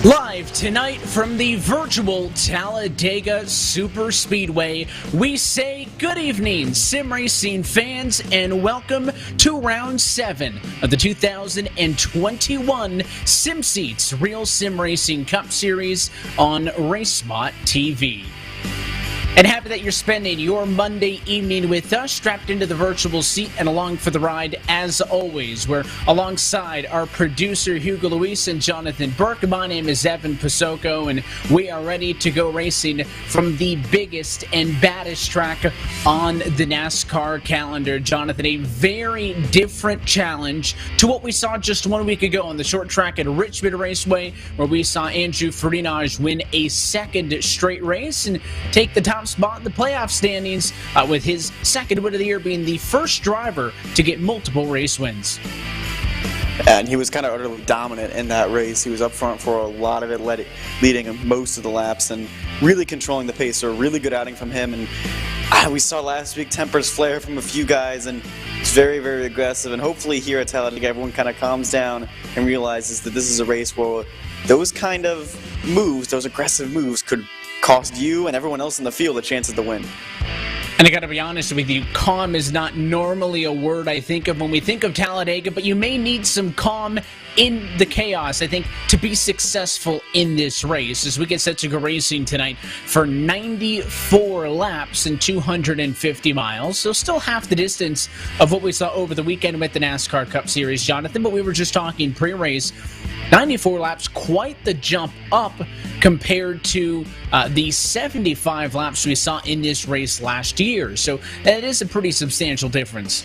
Live tonight from the virtual Talladega Superspeedway, we say good evening, sim racing fans, and welcome to round 7 of the 2021 SimSeats Real Sim Racing Cup Series on RaceSpot TV. And happy that you're spending your Monday evening with us, strapped into the virtual seat and along for the ride as always. We're alongside our producer Hugo Luis and Jonathan Burke. My name is Evan Pasoko, and we are ready to go racing from the biggest and baddest track on the NASCAR calendar. Jonathan, a very different challenge to what we saw just 1 week ago on the short track at Richmond Raceway, where we saw Andrew Ferdinand win a second straight race and take the top spot in the playoff standings, with his second win of the year being the first driver to get multiple race wins. And he was kind of utterly dominant in that race. He was up front for a lot of it, leading most of the laps and really controlling the pace. So a really good outing from him. And we saw last week tempers flare from a few guys, and it's very, very aggressive. And hopefully here at Talladega, everyone kind of calms down and realizes that this is a race where those kind of moves, those aggressive moves, could cost you and everyone else in the field a chance at the win. And I gotta be honest with you, calm is not normally a word I think of when we think of Talladega, but you may need some calm in the chaos, I think, to be successful in this race as we get set to go racing tonight for 94 laps and 250 miles. So still half the distance of what we saw over the weekend with the NASCAR Cup Series, Jonathan, but we were just talking pre-race. 94 laps, quite the jump up compared to the 75 laps we saw in this race last year. So that is a pretty substantial difference.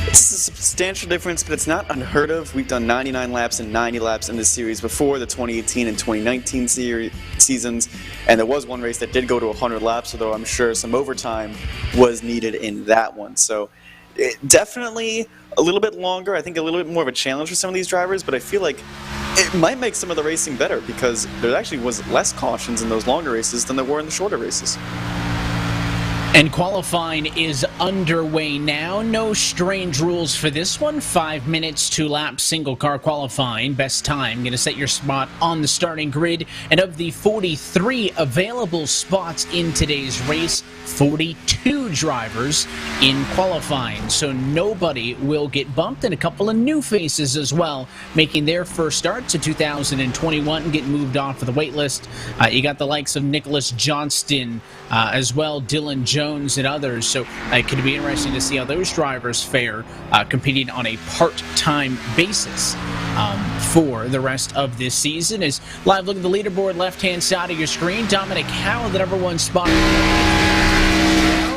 It's a substantial difference, but it's not unheard of. We've done 99 laps and 90 laps in this series before, the 2018 and 2019 seasons, and there was one race that did go to 100 laps, although I'm sure some overtime was needed in that one. So definitely a little bit longer, I think a little bit more of a challenge for some of these drivers, but I feel like it might make some of the racing better because there actually was less cautions in those longer races than there were in the shorter races. And qualifying is underway now. No strange rules for this one. 5 minutes, 2 laps, single car qualifying. Best time. Going to set your spot on the starting grid. And of the 43 available spots in today's race, 42 drivers in qualifying. So nobody will get bumped, and a couple of new faces as well, making their first start to 2021 and getting moved off of the wait list. You got the likes of Nicholas Johnston, as well, Dylan Jones and others. So it could be interesting to see how those drivers fare competing on a part-time basis for the rest of this season. As live look at the leaderboard left-hand side of your screen, Dominic Howell, the #1 spot.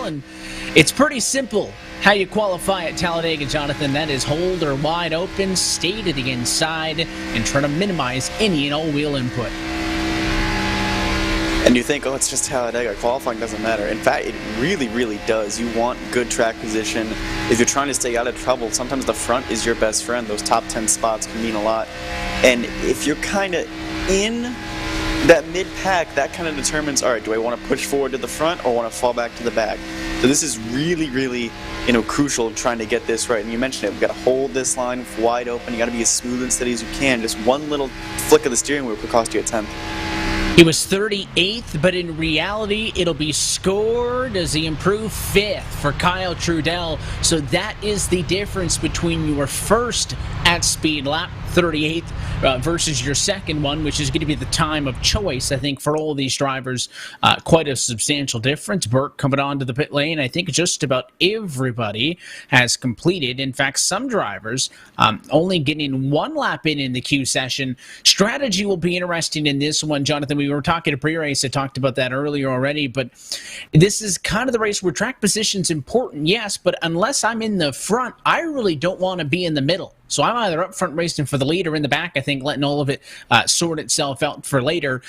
And it's pretty simple how you qualify at Talladega, Jonathan. That is hold or wide open, stay to the inside, and try to minimize any and all wheel input. And you think, oh, it's just Talladega, qualifying doesn't matter. In fact, it really, really does. You want good track position. If you're trying to stay out of trouble, sometimes the front is your best friend. Those top 10 spots can mean a lot. And if you're kind of in that mid-pack, that kind of determines, all right, do I want to push forward to the front or want to fall back to the back? So this is really, really, crucial trying to get this right. And you mentioned it, we've got to hold this line wide open. You got to be as smooth and steady as you can. Just one little flick of the steering wheel could cost you a 10th. He was 38th, but in reality, it'll be scored as he improved 5th for Kyle Trudell. So that is the difference between your first at-speed lap, 38th, versus your second one, which is going to be the time of choice, I think, for all of these drivers. Quite a substantial difference. Burke coming onto the pit lane. I think just about everybody has completed. In fact, some drivers only getting 1 lap in the Q session. Strategy will be interesting in this one, Jonathan. We were talking to pre-race. I talked about that earlier already, but this is kind of the race where track position's important, yes, but unless I'm in the front, I really don't want to be in the middle. So I'm either up front racing for the lead or in the back, I think, letting all of it sort itself out for later.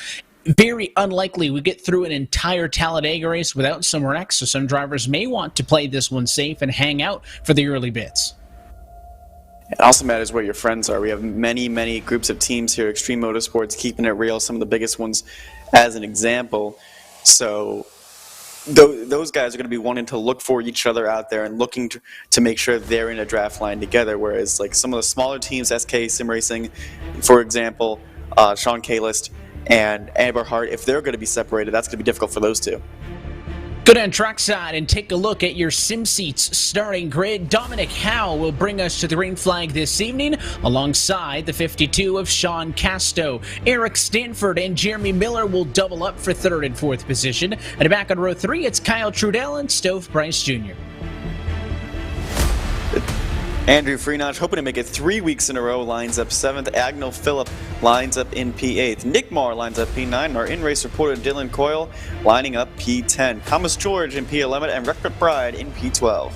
Very unlikely we get through an entire Talladega race without some wrecks, so some drivers may want to play this one safe and hang out for the early bits. It also matters where your friends are. We have many, many groups of teams here, Extreme Motorsports, keeping it real, some of the biggest ones as an example. So those guys are going to be wanting to look for each other out there and looking to make sure they're in a draft line together, whereas like some of the smaller teams, SK Sim Racing, for example, Sean Kalist and Eberhard, if they're going to be separated, that's going to be difficult for those two. Go down trackside and take a look at your SimSeats starting grid. Dominic Howe will bring us to the green flag this evening alongside the 52 of Sean Casto. Eric Stanford and Jeremy Miller will double up for third and fourth position. And back on row 3, it's Kyle Trudell and Stove Bryce Jr. Andrew Freenach, hoping to make it 3 weeks in a row, lines up 7th. Agnell Phillip lines up in P8. Nick Marr lines up P9. Our in-race reporter Dylan Coyle lining up P10. Thomas George in P11 and Rick McBride in P12.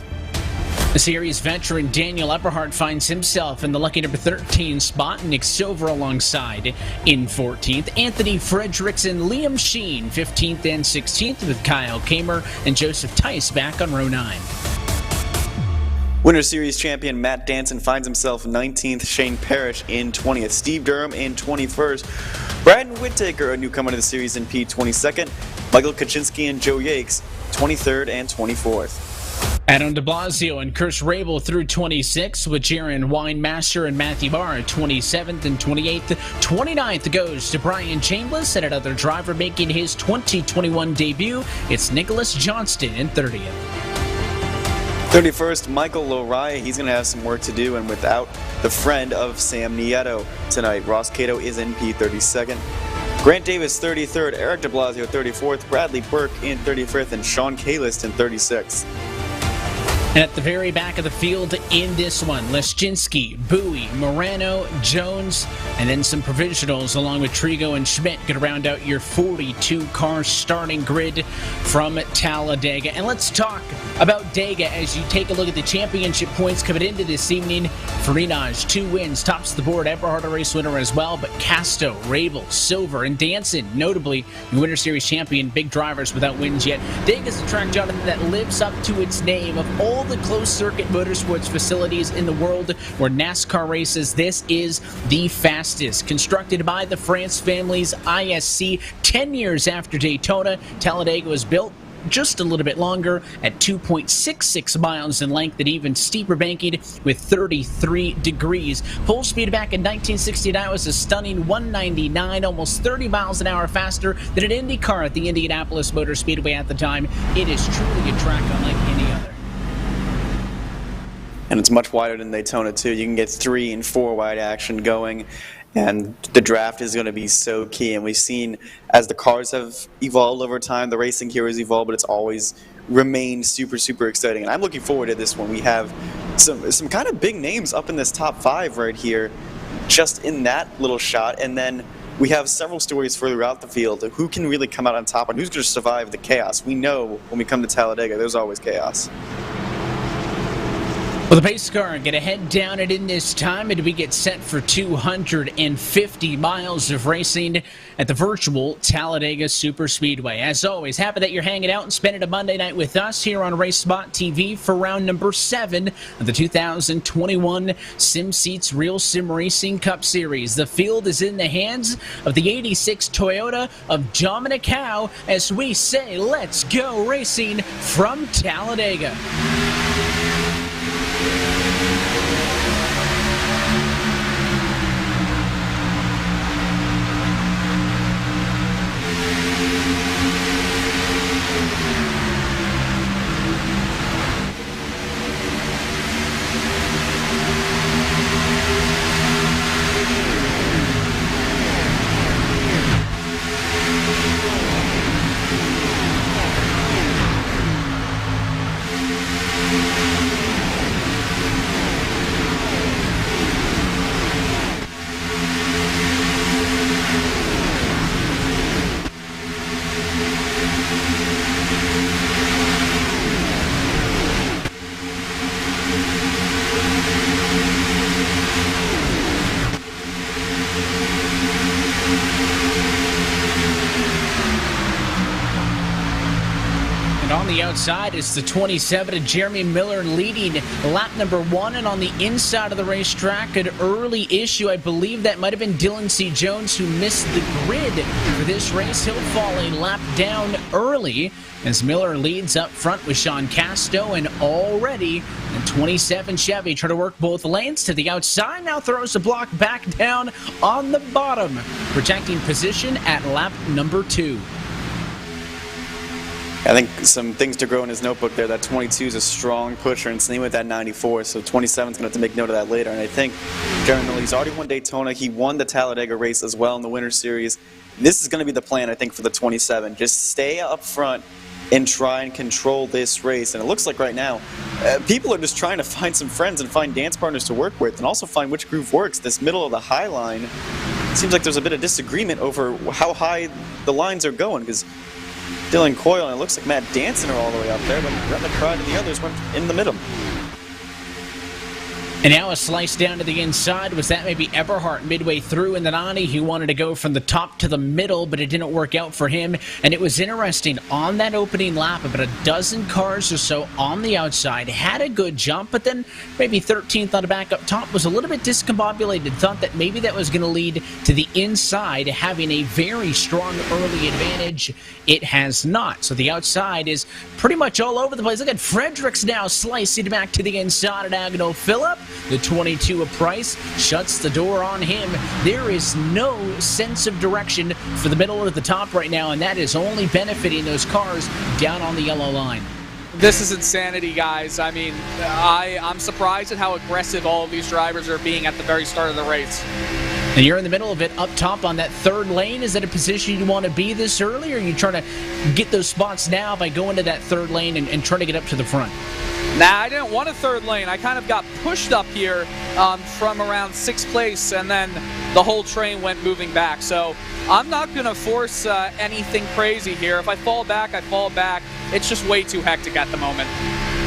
The series veteran Daniel Eberhard finds himself in the lucky number 13 spot. Nick Silver alongside in 14th. Anthony Fredericks and Liam Sheen 15th and 16th, with Kyle Kamer and Joseph Tice back on row 9. Winter Series champion Matt Danson finds himself 19th, Shane Parrish in 20th, Steve Durham in 21st, Braden Whittaker, a newcomer to the series, in P22nd, Michael Kaczynski and Joe Yakes 23rd and 24th. Adam de Blasio and Chris Rabel through 26th, with Jaron Weinmaster and Matthew Barr at 27th and 28th. 29th goes to Brian Chambliss, and another driver making his 2021 debut. It's Nicholas Johnston in 30th. 31st, Michael Loraya. He's going to have some work to do, and without the friend of Sam Nieto tonight. Ross Cato is in P32nd. Grant Davis 33rd, Eric de Blasio 34th, Bradley Burke in 35th, and Sean Kalist in 36th. And at the very back of the field in this one, Leschinski, Bowie, Morano, Jones, and then some provisionals along with Trigo and Schmidt going to round out your 42-car starting grid from Talladega. And let's talk about Dega as you take a look at the championship points coming into this evening. Farinaj, 2 wins, tops the board. Eberhard, a race winner as well, but Casto, Rabel, Silver, and Danson, notably the Winter Series champion, big drivers without wins yet. Dega's a track, Jonathan, that lives up to its name. Of all the closed-circuit motorsports facilities in the world where NASCAR races, this is the fastest. Constructed by the France family's ISC 10 years after Daytona, Talladega was built just a little bit longer at 2.66 miles in length and even steeper banking with 33 degrees. Full speed back in 1969 was a stunning 199, almost 30 miles an hour faster than an Indy car at the Indianapolis Motor Speedway at the time. It is truly a track unlike any other. And it's much wider than Daytona, too. You can get 3 and 4 wide action going, and the draft is going to be so key. And we've seen, as the cars have evolved over time, the racing here has evolved, but it's always remained super, super exciting. And I'm looking forward to this one. We have some kind of big names up in this top 5 right here, just in that little shot. And then we have several stories further out the field of who can really come out on top and who's going to survive the chaos. We know when we come to Talladega, there's always chaos. Well, the pace car going to head down it in this time, and we get set for 250 miles of racing at the virtual Talladega Superspeedway. As always, happy that you're hanging out and spending a Monday night with us here on RaceSpot TV for round number 7 of the 2021 SimSeats RealSimRacing Cup Series. The field is in the hands of the 86 Toyota of Dominic Howe as we say, let's go racing from Talladega. And on the outside is the 27 of Jeremy Miller leading lap number 1. And on the inside of the racetrack, an early issue. I believe that might have been Dylan C. Jones who missed the grid for this race. He'll fall a lap down early as Miller leads up front with Sean Casto, and already the 27 Chevy try to work both lanes to the outside. Now throws the block back down on the bottom, protecting position at lap number 2. I think some things to grow in his notebook there. That 22 is a strong pusher, and same with that 94, so 27 is going to have to make note of that later. And I think Jeremy Miller, he's already won Daytona. He won the Talladega race as well in the Winter Series. This is going to be the plan, I think, for the 27. Just stay up front and try and control this race. And it looks like right now, people are just trying to find some friends and find dance partners to work with, and also find which groove works. This middle of the high line, it seems like there's a bit of disagreement over how high the lines are going, because Dylan Coyle and it looks like Matt Danson are all the way up there, but Brett McBride and the others went in the middle. And now a slice down to the inside. Was that maybe Eberhardt midway through in the 90? He wanted to go from the top to the middle, but it didn't work out for him. And it was interesting. On that opening lap, about a dozen cars or so on the outside had a good jump, but then maybe 13th on the back up top was a little bit discombobulated. Thought that maybe that was going to lead to the inside having a very strong early advantage. It has not. So the outside is pretty much all over the place. Look at Fredericks now slicing back to the inside at Agnell Phillip. The 22 of Price shuts the door on him. There is no sense of direction for the middle or the top right now, and that is only benefiting those cars down on the yellow line. This is insanity, guys. I mean, I'm surprised at how aggressive all of these drivers are being at the very start of the race. And you're in the middle of it, up top on that third lane. Is that a position you want to be this early, or are you trying to get those spots now by going to that third lane and trying to get up to the front? Nah, I didn't want a third lane. I kind of got pushed up here from around 6th place, and then the whole train went moving back. So I'm not going to force anything crazy here. If I fall back, I fall back. It's just way too hectic at the moment.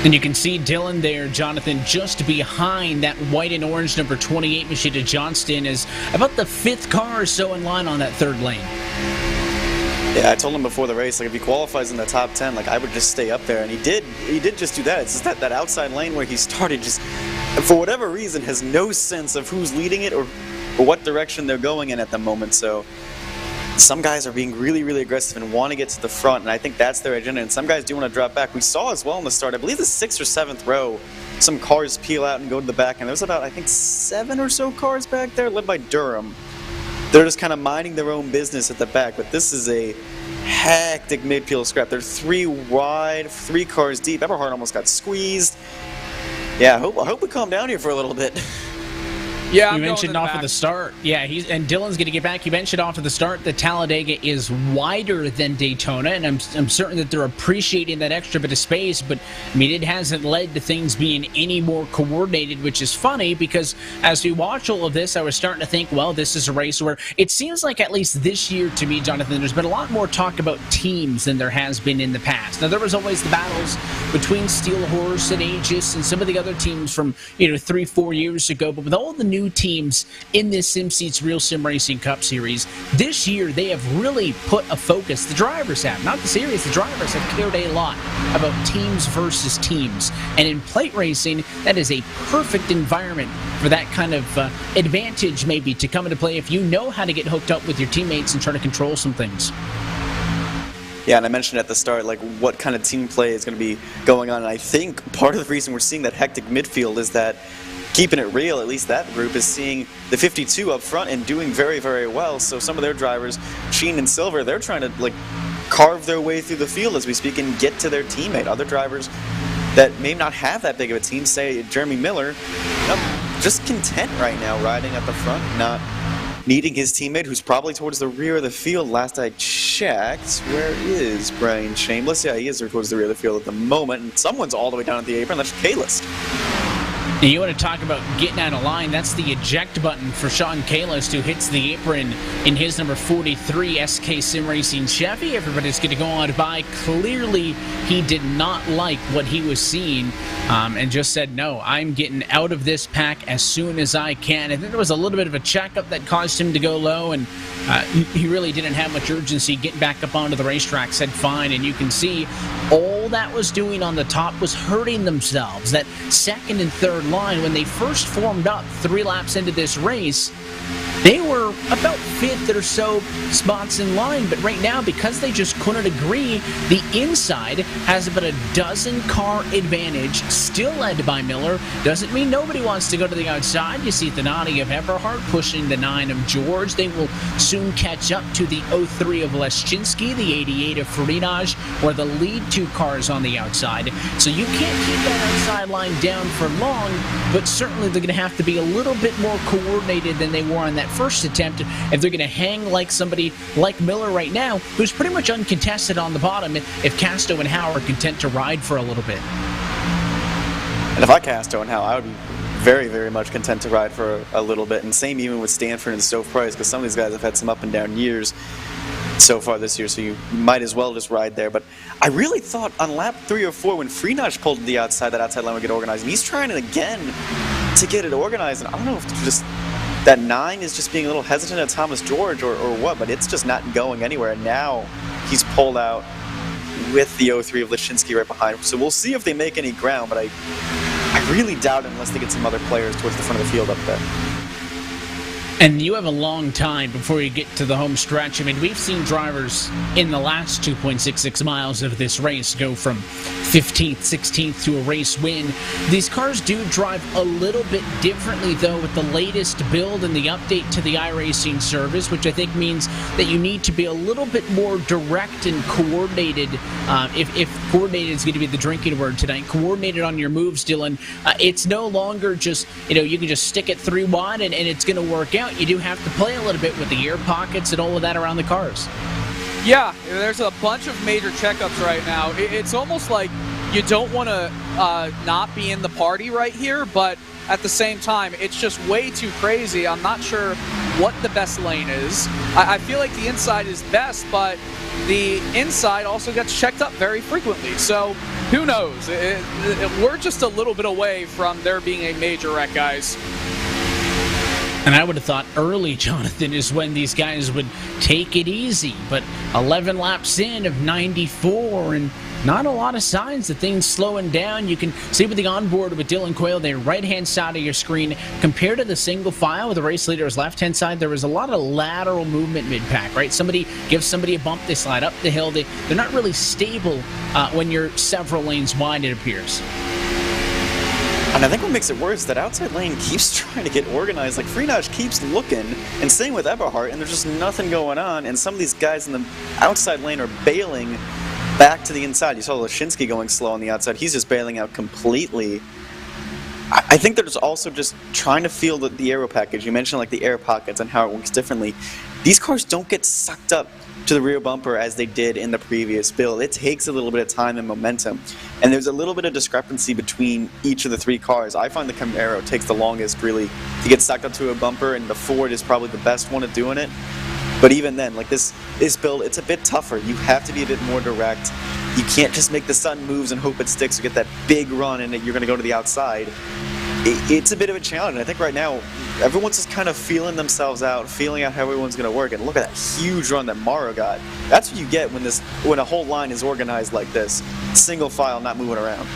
And you can see Dylan there, Jonathan, just behind that white and orange number 28 Machida Johnston, is about the 5th car or so in line on that third lane. Yeah, I told him before the race, like, if he qualifies in the top 10, like, I would just stay up there, and he did just do that. It's just that outside lane where he started, just for whatever reason has no sense of who's leading it or what direction they're going in at the moment. So some guys are being really, really aggressive and want to get to the front, and I think that's their agenda. And some guys do want to drop back. We saw as well in the start, I believe the 6th or 7th row, some cars peel out and go to the back, and there was about, I think, 7 or so cars back there, led by Durham. They're just kind of minding their own business at the back, but this is a hectic midfield scrap. They're 3 wide, 3 cars deep. Eberhardt almost got squeezed. Yeah, I hope we calm down here for a little bit. Yeah, you mentioned off at the start. Yeah, and Dylan's going to get back. You mentioned off at the start that Talladega is wider than Daytona, and I'm certain that they're appreciating that extra bit of space, but I mean, it hasn't led to things being any more coordinated, which is funny because as we watch all of this, I was starting to think, well, this is a race where it seems like, at least this year to me, Jonathan, there's been a lot more talk about teams than there has been in the past. Now, there was always the battles between Steel Horse and Aegis and some of the other teams from 3-4 years ago, but with all the new teams in this SimSeats Real Sim Racing Cup Series, this year they have really put a focus, the drivers have, not the series, the drivers have cared a lot about teams versus teams. And in plate racing, that is a perfect environment for that kind of advantage maybe to come into play if you know how to get hooked up with your teammates and try to control some things. Yeah, and I mentioned at the start, like, what kind of team play is going to be going on, and I think part of the reason we're seeing that hectic midfield is that keeping it real, at least that group, is seeing the 52 up front and doing very, very well. So some of their drivers, Sheen and Silver, they're trying to, like, carve their way through the field as we speak and get to their teammate. Other drivers that may not have that big of a team, say Jeremy Miller, just content right now riding at the front, not needing his teammate, who's probably towards the rear of the field. Last I checked, where is Brian Shameless? Yeah, he is towards the rear of the field at the moment, and someone's all the way down at the apron. That's Kalis. And you want to talk about getting out of line, that's the eject button for Sean Kalis, who hits the apron in his number 43 SK Sim Racing Chevy. Everybody's going to go on by. Clearly, he did not like what he was seeing and just said, no, I'm getting out of this pack as soon as I can. And then there was a little bit of a checkup that caused him to go low, and he really didn't have much urgency getting back up onto the racetrack, said fine. And you can see all that was doing on the top was hurting themselves. That second and third line, when they first formed up 3 laps into this race, they were about 5th or so spots in line, but right now, because they just couldn't agree, the inside has about a dozen-car advantage, still led by Miller. Doesn't mean nobody wants to go to the outside. You see Thanati of Eberhardt pushing the 9 of George. They will soon catch up to the 03 of Leszczynski, the 88 of Farinaj, or the lead 2 cars on the outside. So you can't keep that outside line down for long, but certainly they're going to have to be a little bit more coordinated than they were on that first attempt if they're going to hang like somebody like Miller right now, who's pretty much uncontested on the bottom, if Casto and Howe are content to ride for a little bit. And if I Casto and Howe, I would be very, very much content to ride for a little bit. And same even with Stanford and Stove Price, because some of these guys have had some up and down years so far this year, so you might as well just ride there. But I really thought on lap 3 or 4 when Freenach pulled to the outside, that outside line would get organized. And he's trying it again to get it organized. And I don't know if it's just that 9 is just being a little hesitant at Thomas George or what, but it's just not going anywhere. And now he's pulled out with the 03 of Leszczynski right behind him. So we'll see if they make any ground, but I really doubt it unless they get some other players towards the front of the field up there. And you have a long time before you get to the home stretch. I mean, we've seen drivers in the last 2.66 miles of this race go from 15th, 16th to a race win. These cars do drive a little bit differently, though, with the latest build and the update to the iRacing service, which I think means that you need to be a little bit more direct and coordinated. If coordinated is going to be the drinking word tonight, coordinated on your moves, Dylan. It's no longer just, you can just stick it 3 wide and it's going to work out. You do have to play a little bit with the air pockets and all of that around the cars. Yeah, there's a bunch of major checkups right now. It's almost like you don't want to not be in the party right here, but at the same time, it's just way too crazy. I'm not sure what the best lane is. I feel like the inside is best, but the inside also gets checked up very frequently. So who knows? We're just a little bit away from there being a major wreck, guys. And I would have thought early, Jonathan, is when these guys would take it easy. But 11 laps in of 94 and not a lot of signs that things slowing down. You can see with the onboard with Dylan Coyle, the right-hand side of your screen, compared to the single file with the race leader's left-hand side, there was a lot of lateral movement mid-pack, right? Somebody gives somebody a bump, they slide up the hill. They're not really stable when you're several lanes wide, it appears. And I think what makes it worse is that outside lane keeps trying to get organized. Like, Freenach keeps looking and staying with Eberhardt, and there's just nothing going on. And some of these guys in the outside lane are bailing back to the inside. You saw Leszczynski going slow on the outside. He's just bailing out completely. I think they're just also just trying to feel the aero package. You mentioned like the air pockets and how it works differently. These cars don't get sucked up to the rear bumper as they did in the previous build. It takes a little bit of time and momentum. And there's a little bit of discrepancy between each of the 3 cars. I find the Camaro takes the longest, really, to get sucked up to a bumper, and the Ford is probably the best one at doing it. But even then, like this build, it's a bit tougher. You have to be a bit more direct. You can't just make the sudden moves and hope it sticks or get that big run and you're going to go to the outside. It's a bit of a challenge. I think right now, everyone's just kind of feeling themselves out, feeling out how everyone's going to work. And look at that huge run that Morrow got. That's what you get when a whole line is organized like this. Single file, not moving around.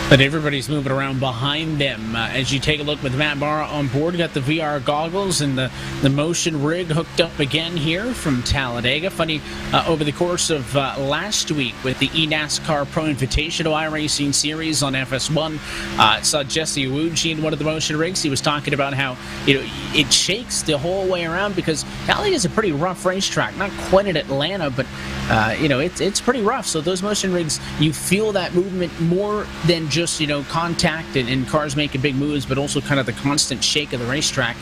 But everybody's moving around behind them. As you take a look with Matt Barra on board, got the VR goggles and the motion rig hooked up again here from Talladega. Funny, over the course of last week with the eNASCAR Pro Invitational iRacing Series on FS1, saw Jesse Iwuji in one of the motion rigs. He was talking about how it shakes the whole way around because Talladega is a pretty rough racetrack. Not quite at Atlanta, but it's pretty rough. So those motion rigs, you feel that movement more than just contact and cars making big moves, but also kind of the constant shake of the racetrack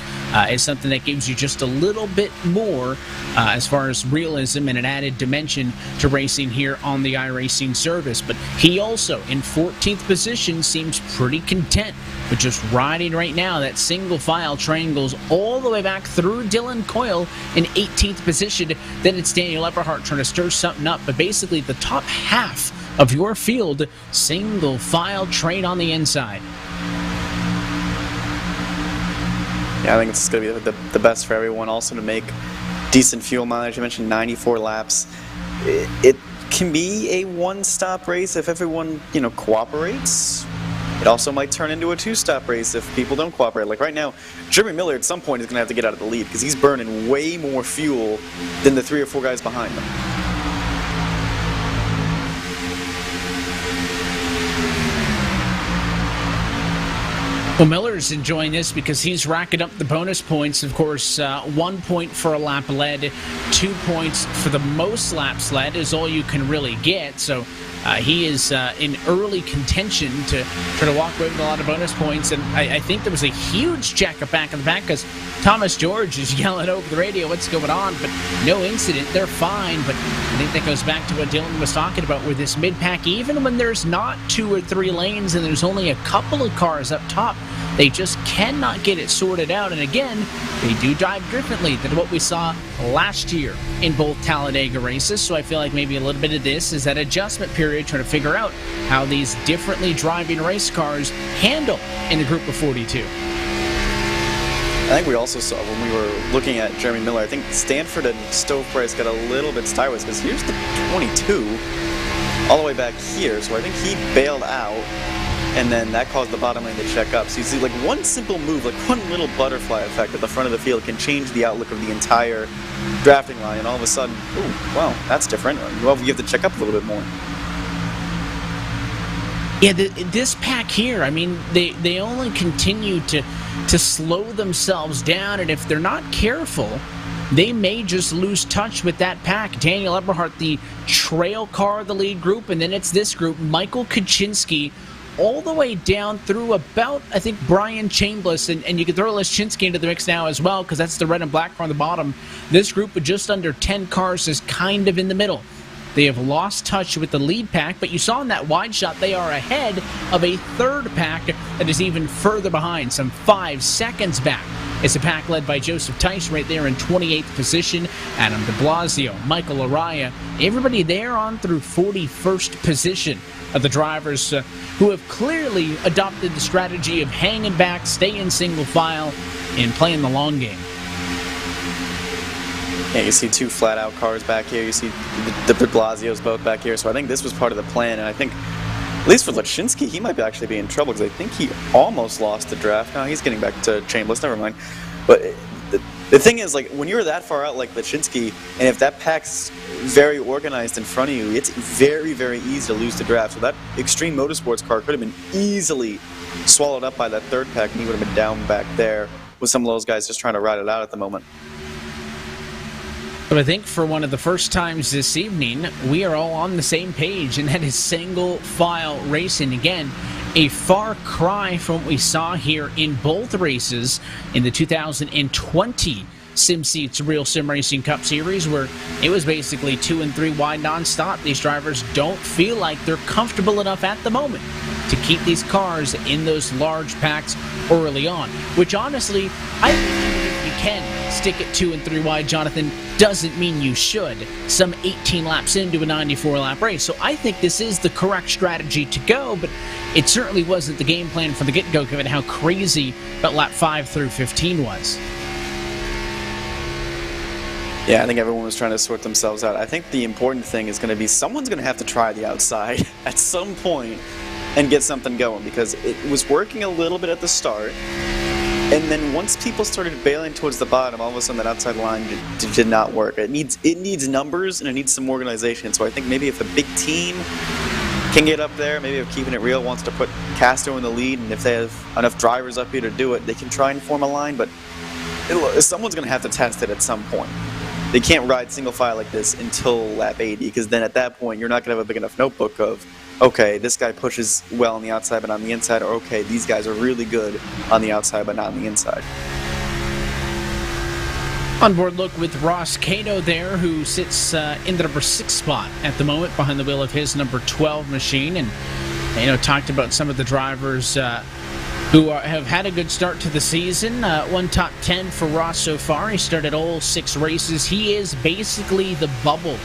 is something that gives you just a little bit more as far as realism and an added dimension to racing here on the iRacing service. But he also, in 14th position, seems pretty content with just riding right now. That single file train goes all the way back through Dylan Coyle in 18th position. Then it's Daniel Eberhardt trying to stir something up. But basically, the top half of your field, single file train on the inside. Yeah, I think it's going to be the best for everyone. Also to make decent fuel mileage. You mentioned 94 laps. can be a one-stop race if everyone, cooperates. It also might turn into a two-stop race if people don't cooperate. Like right now, Jeremy Miller at some point is going to have to get out of the lead because he's burning way more fuel than the 3 or 4 guys behind him. Well, Miller's enjoying this because he's racking up the bonus points. Of course, 1 point for a lap led, 2 points for the most laps led is all you can really get. So he is in early contention to try to walk away with a lot of bonus points. And I think there was a huge checkup back in the back because Thomas George is yelling over the radio, what's going on? But no incident. They're fine. But I think that goes back to what Dylan was talking about with this mid-pack. Even when there's not 2 or 3 lanes and there's only a couple of cars up top, they just cannot get it sorted out. And again, they do drive differently than what we saw last year in both Talladega races. So I feel like maybe a little bit of this is that adjustment period, trying to figure out how these differently driving race cars handle in the group of 42. I think we also saw when we were looking at Jeremy Miller, I think Stanford and Stove Price got a little bit sideways because here's the 22 all the way back here. So I think he bailed out. And then that caused the bottom lane to check up. So you see, like, one simple move, like one little butterfly effect at the front of the field can change the outlook of the entire drafting line. And all of a sudden, ooh, wow, that's different. Well, you have to check up a little bit more. Yeah, this pack here, I mean, they only continue to slow themselves down. And if they're not careful, they may just lose touch with that pack. Daniel Eberhardt, the trail car of the lead group, and then it's this group, Michael Kaczynski, all the way down through about, I think, Brian Chambliss, and you can throw Leszczynski into the mix now as well, because that's the red and black car on the bottom. This group with just under 10 cars is kind of in the middle. They have lost touch with the lead pack, but you saw in that wide shot they are ahead of a third pack that is even further behind, some 5 seconds back. It's a pack led by Joseph Tice right there in 28th position. Adam de Blasio, Michael Araya, everybody there on through 41st position of the drivers who have clearly adopted the strategy of hanging back, staying single file, and playing the long game. Yeah, you see 2 flat-out cars back here. You see the de Blasios both back here. So I think this was part of the plan, and I think, at least for Leszczynski, he might actually be in trouble because I think he almost lost the draft. No, he's getting back to Chambliss. Never mind. But the thing is, like, when you're that far out like Leszczynski, and if that pack's very organized in front of you, it's very, very easy to lose the draft. So that Extreme Motorsports car could have been easily swallowed up by that third pack, and he would have been down back there with some of those guys just trying to ride it out at the moment. But I think for one of the first times this evening, we are all on the same page, and that is single file racing. Again, a far cry from what we saw here in both races in the 2020 SimSeats Real Sim Racing Cup Series, where it was basically 2 and 3 wide nonstop. These drivers don't feel like they're comfortable enough at the moment to keep these cars in those large packs early on, which honestly, I think if you can stick it 2 and 3 wide, Jonathan, doesn't mean you should some 18 laps into a 94-lap race. So I think this is the correct strategy to go, but it certainly wasn't the game plan from the get-go, given how crazy that lap 5 through 15 was. Yeah, I think everyone was trying to sort themselves out. I think the important thing is going to be someone's going to have to try the outside at some point and get something going, because it was working a little bit at the start, and then once people started bailing towards the bottom, all of a sudden that outside line did not work. It needs numbers, and it needs some organization. So I think maybe if a big team can get up there, maybe if Keeping It Real wants to put Castro in the lead, and if they have enough drivers up here to do it, they can try and form a line, but someone's going to have to test it at some point. They can't ride single file like this until lap 80, because then at that point you're not going to have a big enough notebook of, okay, this guy pushes well on the outside but on the inside, or okay, these guys are really good on the outside but not on the inside. Onboard look with Ross Cato there, who sits in the number 6 spot at the moment behind the wheel of his number 12 machine, and talked about some of the drivers who have had a good start to the season. One top 10 for Ross so far. He started all 6 races. He is basically the bubble.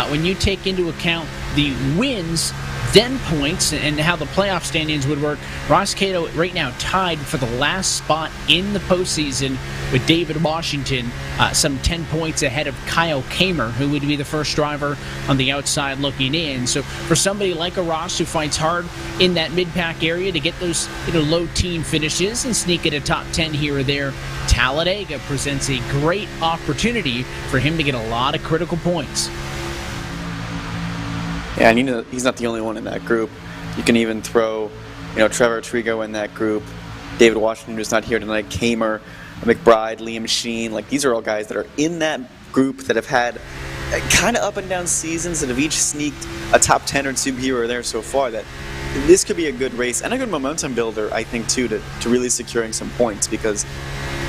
When you take into account the wins then points and how the playoff standings would work, Ross Cato right now tied for the last spot in the postseason with David Washington, some 10 points ahead of Kyle Kamer, who would be the first driver on the outside looking in. So for somebody like a Ross who fights hard in that mid-pack area to get those low team finishes and sneak at a top 10 here or there, Talladega presents a great opportunity for him to get a lot of critical points. Yeah, and he's not the only one in that group. You can even throw, Trevor Trigo in that group, David Washington, who's not here tonight, Kamer, McBride, Liam Sheen. Like, these are all guys that are in that group that have had kind of up and down seasons that have each sneaked a top 10 or 2 here or there so far. That this could be a good race and a good momentum builder, I think, too, to really securing some points. Because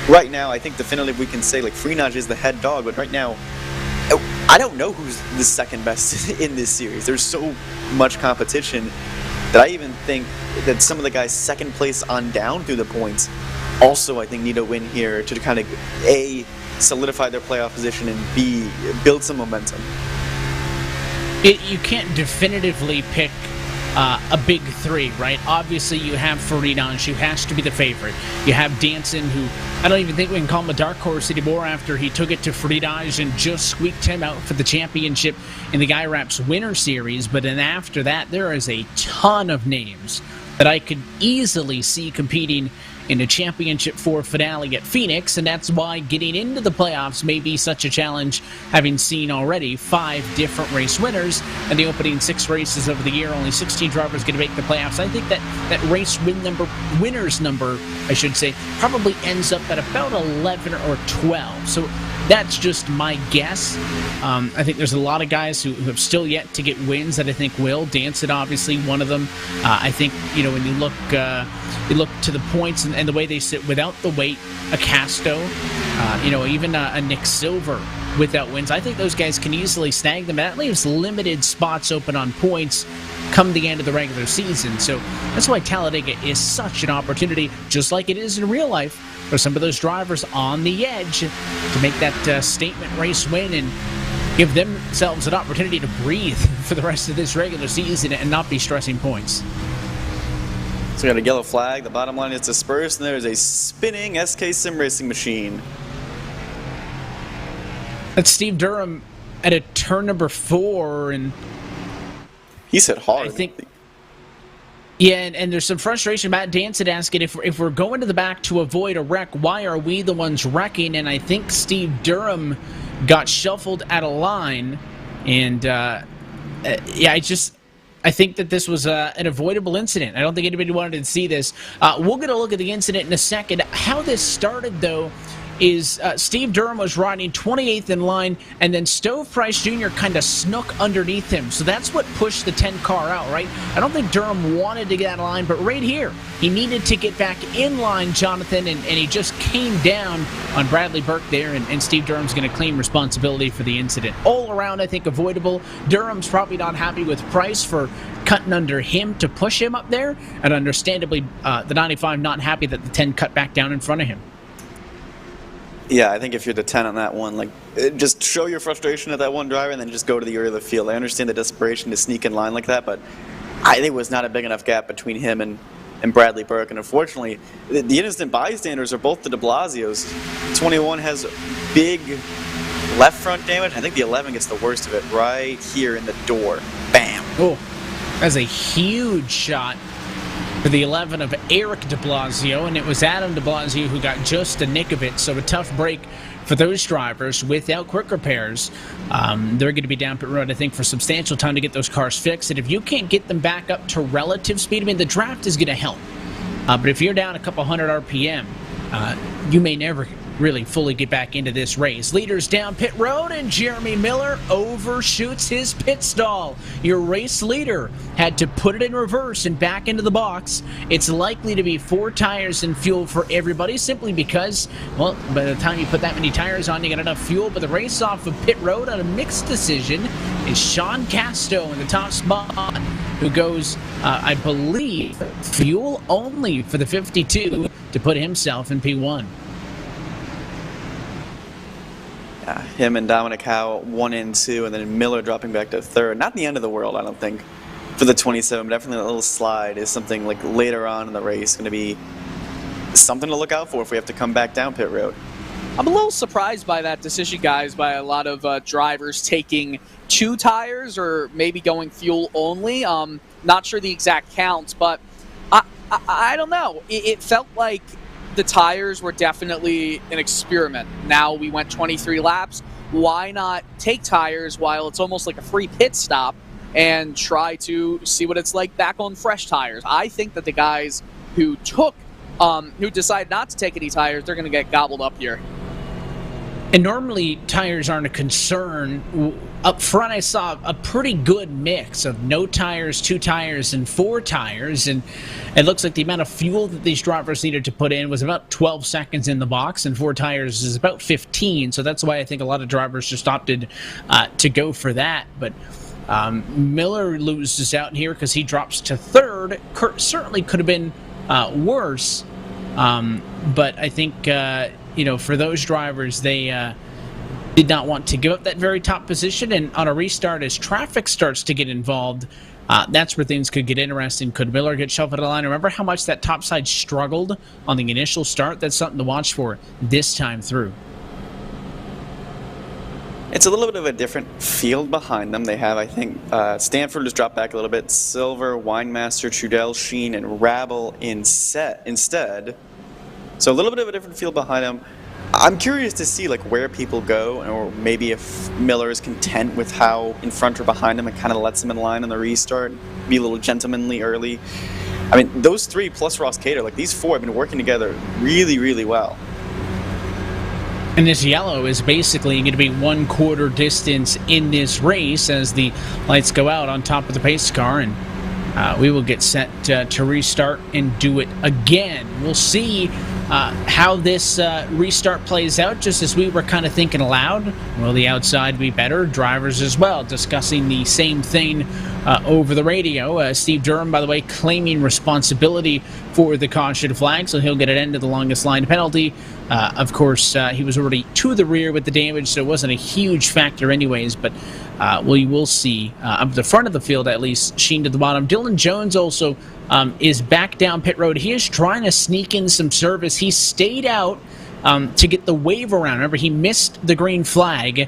right now, I think definitively we can say, like, Freenage is the head dog, but right now, I don't know who's the second best in this series. There's so much competition that I even think that some of the guys second place on down through the points also, I think, need a win here to kind of, A, solidify their playoff position, and B, build some momentum. You can't definitively pick a big three, right? Obviously, you have Freenage, who has to be the favorite. You have Danson, who I don't even think we can call him a dark horse anymore after he took it to Freenage and just squeaked him out for the championship in the Guy Raps Winter Series. But then after that, there is a ton of names that I could easily see competing in a Championship 4 finale at Phoenix, and that's why getting into the playoffs may be such a challenge, having seen already 5 different race winners in the opening 6 races of the year. Only 16 drivers going to make the playoffs. I think that race winners number, I should say, probably ends up at about 11 or 12. So that's just my guess. I think there's a lot of guys who have still yet to get wins that I think will. Danson, obviously, one of them. I think, when you look to the points and the way they sit without the weight, a Casto, even a Nick Silver without wins. I think those guys can easily snag them. That leaves limited spots open on points come the end of the regular season. So that's why Talladega is such an opportunity, just like it is in real life, for some of those drivers on the edge to make that statement race win and give themselves an opportunity to breathe for the rest of this regular season and not be stressing points. So we got a yellow flag. The bottom line is dispersed, and there's a spinning SK Sim Racing machine. That's Steve Durham at a turn number 4, and he's hit hard. I think. Yeah, and there's some frustration. Matt Danson asking if we're going to the back to avoid a wreck, why are we the ones wrecking? And I think Steve Durham got shuffled out of line, and I think that this was an avoidable incident. I don't think anybody wanted to see this. We'll get a look at the incident in a second. How this started, though, is Steve Durham was riding 28th in line, and then Stove Price Jr. kind of snuck underneath him. So that's what pushed the 10 car out, right? I don't think Durham wanted to get out of line, but right here, he needed to get back in line, Jonathan, and he just came down on Bradley Burke there, and Steve Durham's going to claim responsibility for the incident. All around, I think, avoidable. Durham's probably not happy with Price for cutting under him to push him up there, and understandably, the 95 not happy that the 10 cut back down in front of him. Yeah, I think if you're the 10 on that one, like, just show your frustration at that one driver and then just go to the area of the field. I understand the desperation to sneak in line like that, but I think it was not a big enough gap between him and Bradley Burke. And unfortunately, the innocent bystanders are both the de Blasios. 21 has big left front damage. I think the 11 gets the worst of it right here in the door. Bam. Oh, that's a huge shot for the 11 of Eric de Blasio, and it was Adam de Blasio who got just a nick of it, so a tough break for those drivers without quick repairs. They're going to be down pit road, I think, for substantial time to get those cars fixed, and if you can't get them back up to relative speed, I mean, the draft is going to help, but if you're down a couple hundred RPM, you may never really fully get back into this race. Leaders down pit road, and Jeremy Miller overshoots his pit stall. Your race leader had to put it in reverse and back into the box. It's likely to be 4 tires and fuel for everybody, simply because, well, by the time you put that many tires on, you got enough fuel. But the race off of pit road on a mixed decision is Sean Casto in the top spot, who goes, I believe, fuel only for the 52 to put himself in P1. Him and Dominic Howe 1 and 2, and then Miller dropping back to 3rd. Not the end of the world, I don't think. for the 27. Definitely a little slide is something like later on in the race going to be something to look out for if we have to come back down pit road. I'm a little surprised by that decision, guys, by a lot of drivers taking 2 tires or maybe going fuel only. Not sure the exact counts, but I don't know. It felt like the tires were definitely an experiment. Now we went 23 laps. Why not take tires while it's almost like a free pit stop and try to see what it's like back on fresh tires? I think that the guys who decide not to take any tires, they're going to get gobbled up here. And normally tires aren't a concern. Up front, I saw a pretty good mix of no tires, 2 tires, and 4 tires. And it looks like the amount of fuel that these drivers needed to put in was about 12 seconds in the box, and 4 tires is about 15. So that's why I think a lot of drivers just opted to go for that. But Miller loses out here because he drops to 3rd. Certainly could have been worse. But I think, for those drivers, they did not want to give up that very top position. And on a restart, as traffic starts to get involved, that's where things could get interesting. Could Miller get shoved out of the line? Remember how much that top side struggled on the initial start? That's something to watch for this time through. It's a little bit of a different field behind them. They have, I think, Stanford has dropped back a little bit. Silver, Winemaster, Trudell, Sheen, and Rabble instead. So a little bit of a different field behind them. I'm curious to see where people go, or maybe if Miller is content with how in front or behind him and kind of lets him in line on the restart, be a little gentlemanly early. I mean, those 3 plus Ross Cater, these 4 have been working together really, really well. And this yellow is basically going to be 1/4 distance in this race as the lights go out on top of the pace car, and we will get set to restart and do it again. We'll see how this restart plays out, just as we were kind of thinking aloud. Will the outside be better? Drivers as well discussing the same thing over the radio. Steve Durham, by the way, claiming responsibility for the caution flag, so he'll get an end of the longest line penalty. Of course, he was already to the rear with the damage, so it wasn't a huge factor anyways, but we will see up the front of the field, at least, Sheen to the bottom. Dylan Jones also is back down pit road. He is trying to sneak in some service. He stayed out to get the wave around. Remember, he missed the green flag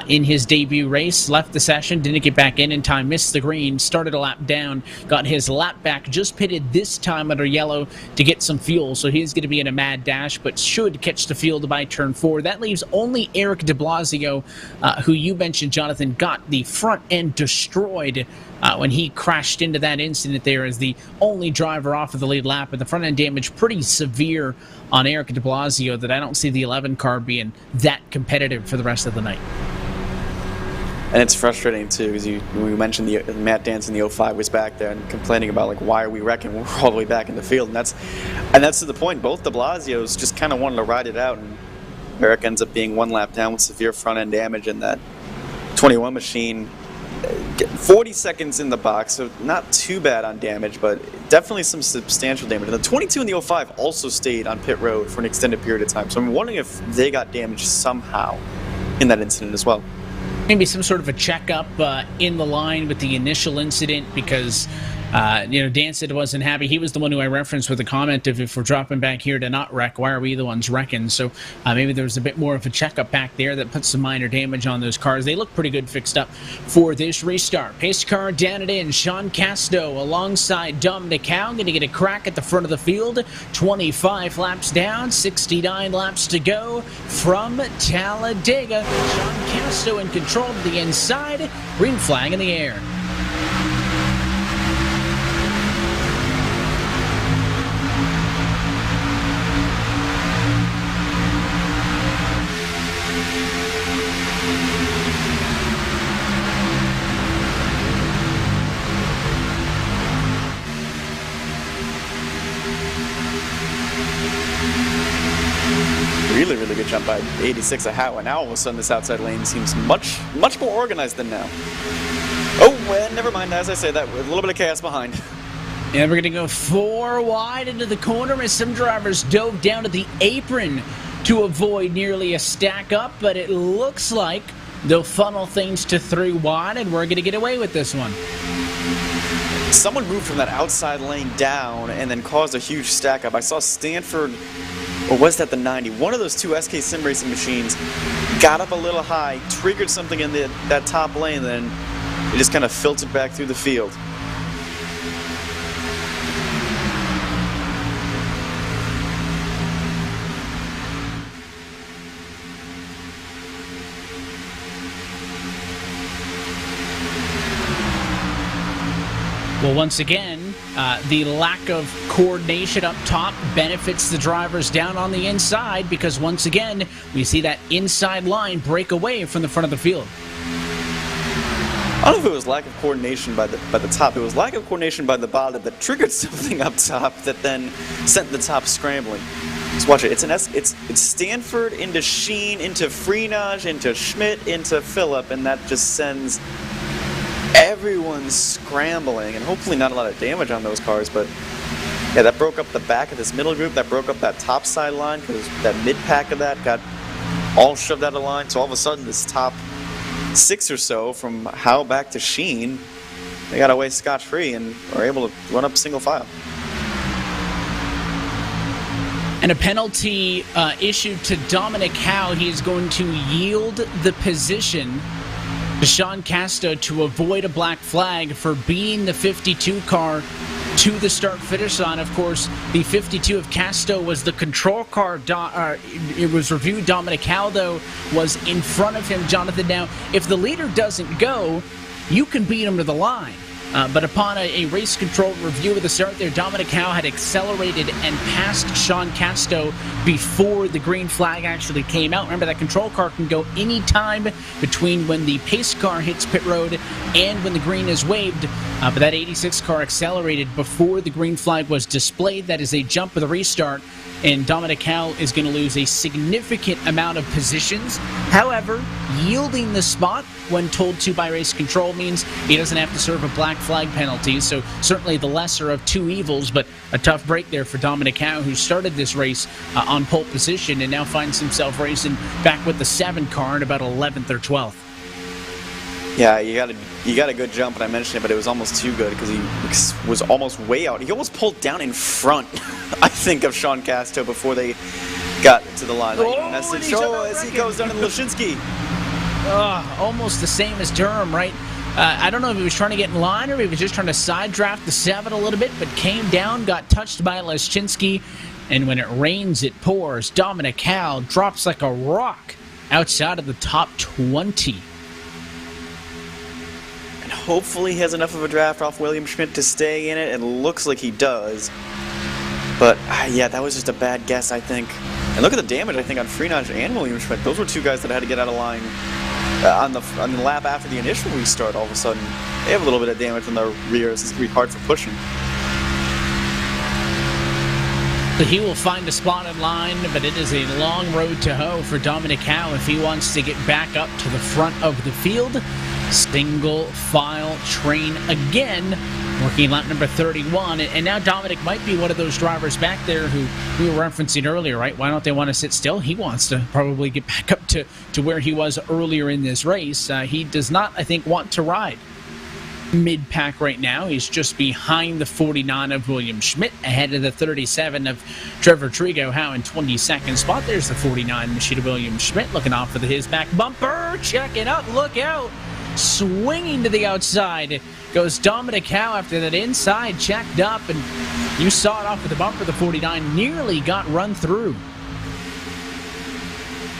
in his debut race, left the session, didn't get back in time, missed the green, started a lap down, got his lap back, just pitted this time under yellow to get some fuel. So he's going to be in a mad dash, but should catch the field by turn 4. That leaves only Eric de Blasio, who you mentioned, Jonathan, got the front end destroyed when he crashed into that incident there as the only driver off of the lead lap. But the front end damage pretty severe on Eric de Blasio that I don't see the 11 car being that competitive for the rest of the night. And it's frustrating too, because we mentioned Matt Dance in the 05 was back there and complaining about why are we wrecking? We're all the way back in the field, and that's to the point. Both de Blasios just kind of wanted to ride it out, and Eric ends up being 1 lap down with severe front end damage in that 21 machine. 40 seconds in the box, so not too bad on damage, but definitely some substantial damage. And the 22 and the 05 also stayed on pit road for an extended period of time, so I'm wondering if they got damaged somehow in that incident as well. Maybe some sort of a checkup in the line with the initial incident, because Dan said wasn't happy. He was the one who I referenced with a comment of, if we're dropping back here to not wreck, why are we the ones wrecking? So maybe there was a bit more of a checkup back there that put some minor damage on those cars. They look pretty good fixed up for this restart. Pace car down it in. Sean Casto alongside Dominic Howe going to get a crack at the front of the field. 25 laps down, 69 laps to go from Talladega. Sean Casto in control to the inside. Green flag in the air. Really good jump by 86 of Howe, and now all of a sudden this outside lane seems much more organized than now. Oh, well, never mind. As I say that, with a little bit of chaos behind. And we're going to go 4 wide into the corner as some drivers dove down to the apron to avoid nearly a stack up, but it looks like they'll funnel things to 3 wide, and we're going to get away with this one. someone moved from that outside lane down and then caused a huge stack up. I saw Stanford, or was that the 90? One of those two SK Sim Racing machines got up a little high, triggered something in that top lane, then it just kind of filtered back through the field. Well, once again, the lack of coordination up top benefits the drivers down on the inside because, once again, we see that inside line break away from the front of the field. I don't know if it was lack of coordination by the top. It was lack of coordination by the bottom that triggered something up top that then sent the top scrambling. Just watch it. It's Stanford into Sheen, into Freenage, into Schmidt, into Phillip, and that just sends everyone scrambling, and hopefully not a lot of damage on those cars, but yeah, that broke up the back of this middle group, that broke up that top side line, because that mid-pack of that got all shoved out of line, so all of a sudden this top 6 or so, from Howe back to Sheen, they got away scot-free and were able to run up single file. And a penalty issued to Dominic Howe. He is going to yield the position to Sean Casto to avoid a black flag for being the 52 car to the start-finish line. Of course, the 52 of Casto was the control car. It was reviewed. Dominic Howe, though, was in front of him. Jonathan, now, if the leader doesn't go, you can beat him to the line. But upon a race control review of the start there, Dominic Howe had accelerated and passed Sean Casto before the green flag actually came out. Remember, that control car can go any time between when the pace car hits pit road and when the green is waved. But that 86 car accelerated before the green flag was displayed. That is a jump of the restart. And Dominic Howe is going to lose a significant amount of positions. However, yielding the spot when told to by race control means he doesn't have to serve a black flag penalty. So certainly the lesser of two evils, but a tough break there for Dominic Howe, who started this race on pole position and now finds himself racing back with the 7 car at about 11th or 12th. Yeah, you got a good jump, and I mentioned it, but it was almost too good because he was almost way out. He almost pulled down in front, I think, of Sean Casto before they got to the line. As he goes down to Lashinsky. Almost the same as Durham, right? I don't know if he was trying to get in line or if he was just trying to side draft the 7 a little bit, but came down, got touched by Lashinsky, and when it rains, it pours. Dominic Howe drops like a rock outside of the top 20. Hopefully he has enough of a draft off William Schmidt to stay in it. It looks like he does. But, yeah, that was just a bad guess, I think. And look at the damage, I think, on Freenage and William Schmidt. Those were two guys that had to get out of line on the lap after the initial restart. All of a sudden, they have a little bit of damage on their rears. It's going to be hard for pushing. So he will find a spot in line, but it is a long road to hoe for Dominic Howe if he wants to get back up to the front of the field. Single file train again, working lap number 31. And now Dominic might be one of those drivers back there who we were referencing earlier, right? Why don't they want to sit still? He wants to probably get back up to where he was earlier in this race. He does not, I think, want to ride mid-pack right now. He's just behind the 49 of William Schmidt, ahead of the 37 of Trevor Trigo. Howe in 22nd spot. There's the 49 machine of William Schmidt looking off for his back bumper. Checking up, look out. Swinging to the outside goes Dominic Howe after that inside checked up, and you saw it off with the bumper. The 49 nearly got run through.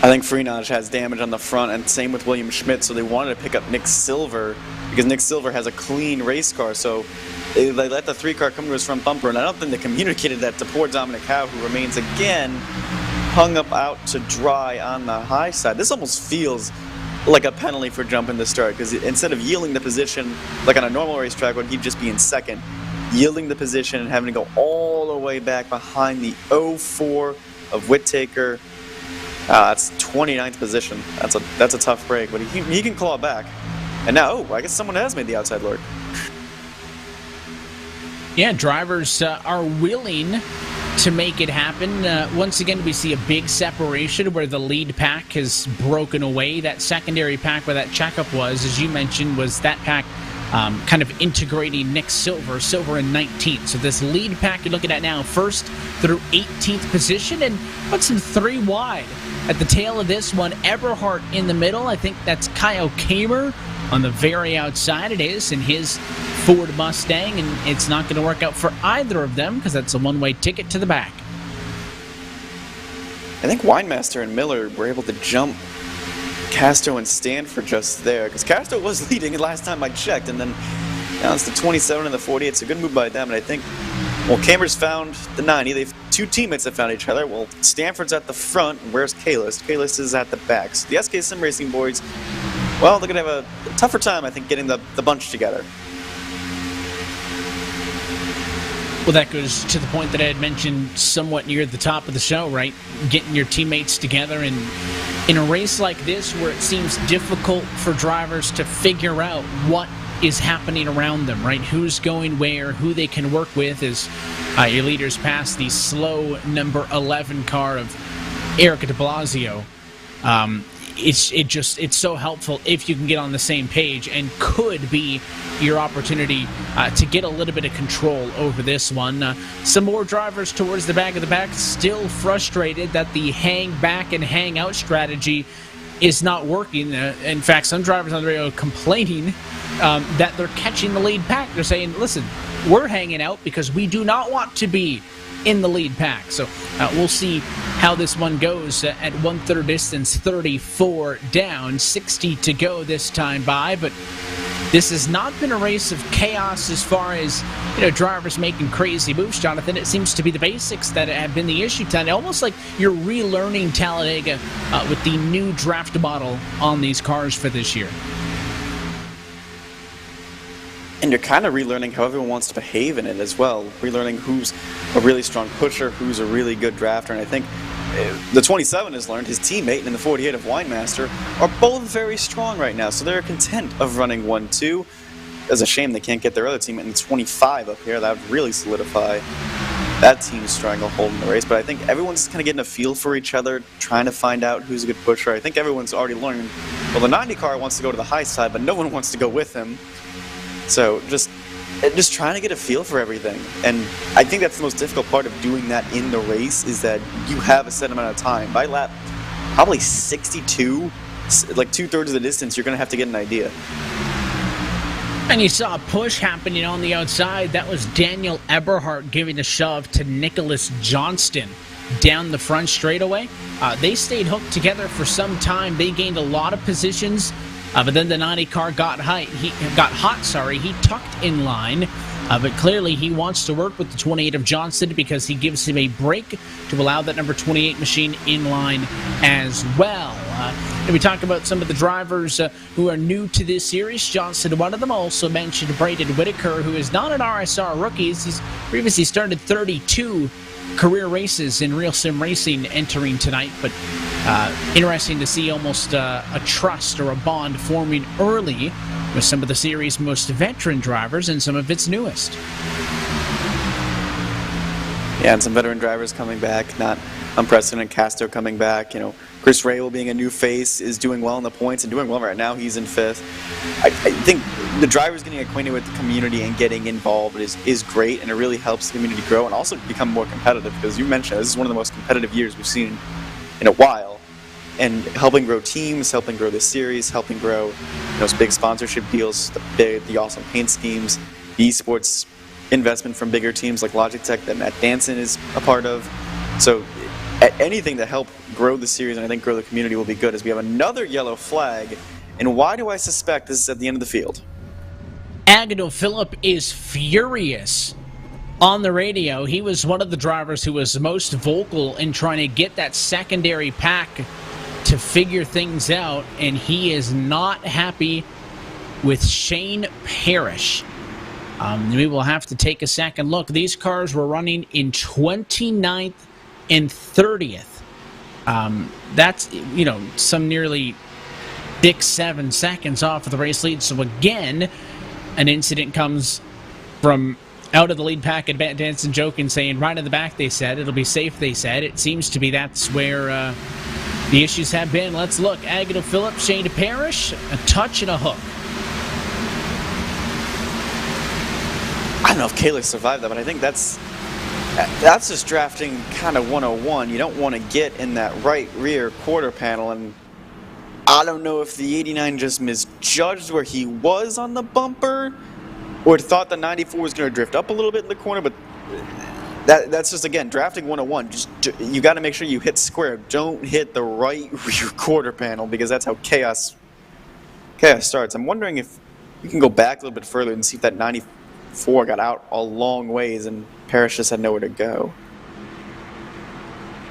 I think Freenage has damage on the front, and same with William Schmidt, so they wanted to pick up Nick Silver because Nick Silver has a clean race car, so they let the 3 car come to his front bumper, and I don't think they communicated that to poor Dominic Howe, who remains again hung up out to dry on the high side. This almost feels like a penalty for jumping the start, because instead of yielding the position like on a normal racetrack when he'd just be in second, yielding the position and having to go all the way back behind the 04 of Whittaker. That's 29th position. That's a tough break, but he can claw back. And now, I guess someone has made the outside lurk. Yeah, drivers are willing to make it happen. Once again, we see a big separation where the lead pack has broken away. That secondary pack where that checkup was, as you mentioned, was that pack kind of integrating Nick Silver in 19th. So this lead pack you're looking at now, first through 18th position, and puts him 3 wide. At the tail of this one, Eberhardt in the middle. I think that's Kyle Kamer on the very outside. It is in his Ford Mustang, and it's not going to work out for either of them because that's a one-way ticket to the back. I think Winemaster and Miller were able to jump Castro and Stanford just there, because Castro was leading last time I checked, and then now it's the 27 and the 48. It's a good move by them, and I think, well, Cameron's found the 90. They've 2 teammates that found each other. Well, Stanford's at the front, and where's Kalis? Kalis is at the back. So the SK Sim Racing boys, well, they're going to have a tougher time, I think, getting the bunch together. Well, that goes to the point that I had mentioned somewhat near the top of the show, right? Getting your teammates together, and in a race like this where it seems difficult for drivers to figure out what is happening around them, right? Who's going where, who they can work with as your leaders pass the slow number 11 car of Eric de Blasio. It's so helpful if you can get on the same page, and could be your opportunity to get a little bit of control over this one. Some more drivers towards the back of the pack, still frustrated that the hang back and hang out strategy is not working. In fact, some drivers on the radio complaining that they're catching the lead pack. They're saying, listen, we're hanging out because we do not want to be in the lead pack. So we'll see how this one goes at 1/3 distance, 34 down, 60 to go this time by. But this has not been a race of chaos as far as, drivers making crazy moves, Jonathan. It seems to be the basics that have been the issue tonight. Almost like you're relearning Talladega with the new draft model on these cars for this year. And you're kind of relearning how everyone wants to behave in it as well. Relearning who's a really strong pusher, who's a really good drafter. And I think the 27 has learned, his teammate and the 48 of Winemaster are both very strong right now. So they're content of running 1-2. It's a shame they can't get their other teammate in the 25 up here. That would really solidify that team's stranglehold in the race. But I think everyone's kind of getting a feel for each other, trying to find out who's a good pusher. I think everyone's already learned, well, the 90 car wants to go to the high side, but no one wants to go with him. So just trying to get a feel for everything. And I think that's the most difficult part of doing that in the race, is that you have a set amount of time. By lap probably 62, like 2/3 of the distance, you're going to have to get an idea. And you saw a push happening on the outside. That was Daniel Eberhardt giving a shove to Nicholas Johnston down the front straightaway. They stayed hooked together for some time. They gained a lot of positions. But then the 90 car got hot. He tucked in line, but clearly he wants to work with the 28 of Johnson because he gives him a break to allow that number 28 machine in line as well. And we talk about some of the drivers who are new to this series. Johnson, one of them, also mentioned Braden Whitaker, who is not an RSR rookie. He's previously started 32 career races in RealSimRacing entering tonight, but interesting to see almost a trust or a bond forming early with some of the series' most veteran drivers and some of its newest. Yeah, and some veteran drivers coming back, not unprecedented. Castro coming back, Chris Raywell being a new face is doing well in the points and doing well right now. He's in 5th. I think the drivers getting acquainted with the community and getting involved is great, and it really helps the community grow and also become more competitive, because you mentioned this is one of the most competitive years we've seen in a while. And helping grow teams, helping grow this series, helping grow big sponsorship deals, the awesome paint schemes, the esports investment from bigger teams like Logitech that Matt Danson is a part of. So anything to help grow the series and I think grow the community will be good, as we have another yellow flag. And why do I suspect this is at the end of the field? Agnew Phillip is furious on the radio. He was one of the drivers who was most vocal in trying to get that secondary pack to figure things out, and he is not happy with Shane Parrish. We will have to take a second look. These cars were running in 29th and 30th. That's, some nearly 6-7 seconds off of the race lead. So again, an incident comes from out of the lead pack, and Matt Danson joking, saying right in the back, they said it'll be safe, they said. It seems to be that's where the issues have been. Let's look. Agnew Phillip, Shane Parrish, a touch and a hook. I don't know if Kayla survived that, but I think that's just drafting kind of 101. You don't want to get in that right rear quarter panel, and I don't know if the 89 just misjudged where he was on the bumper or thought the 94 was going to drift up a little bit in the corner, but that's just, again, drafting 101. You got to make sure you hit square. Don't hit the right rear quarter panel, because that's how chaos starts. I'm wondering if you can go back a little bit further and see if that 94 got out a long ways and Parrish just had nowhere to go.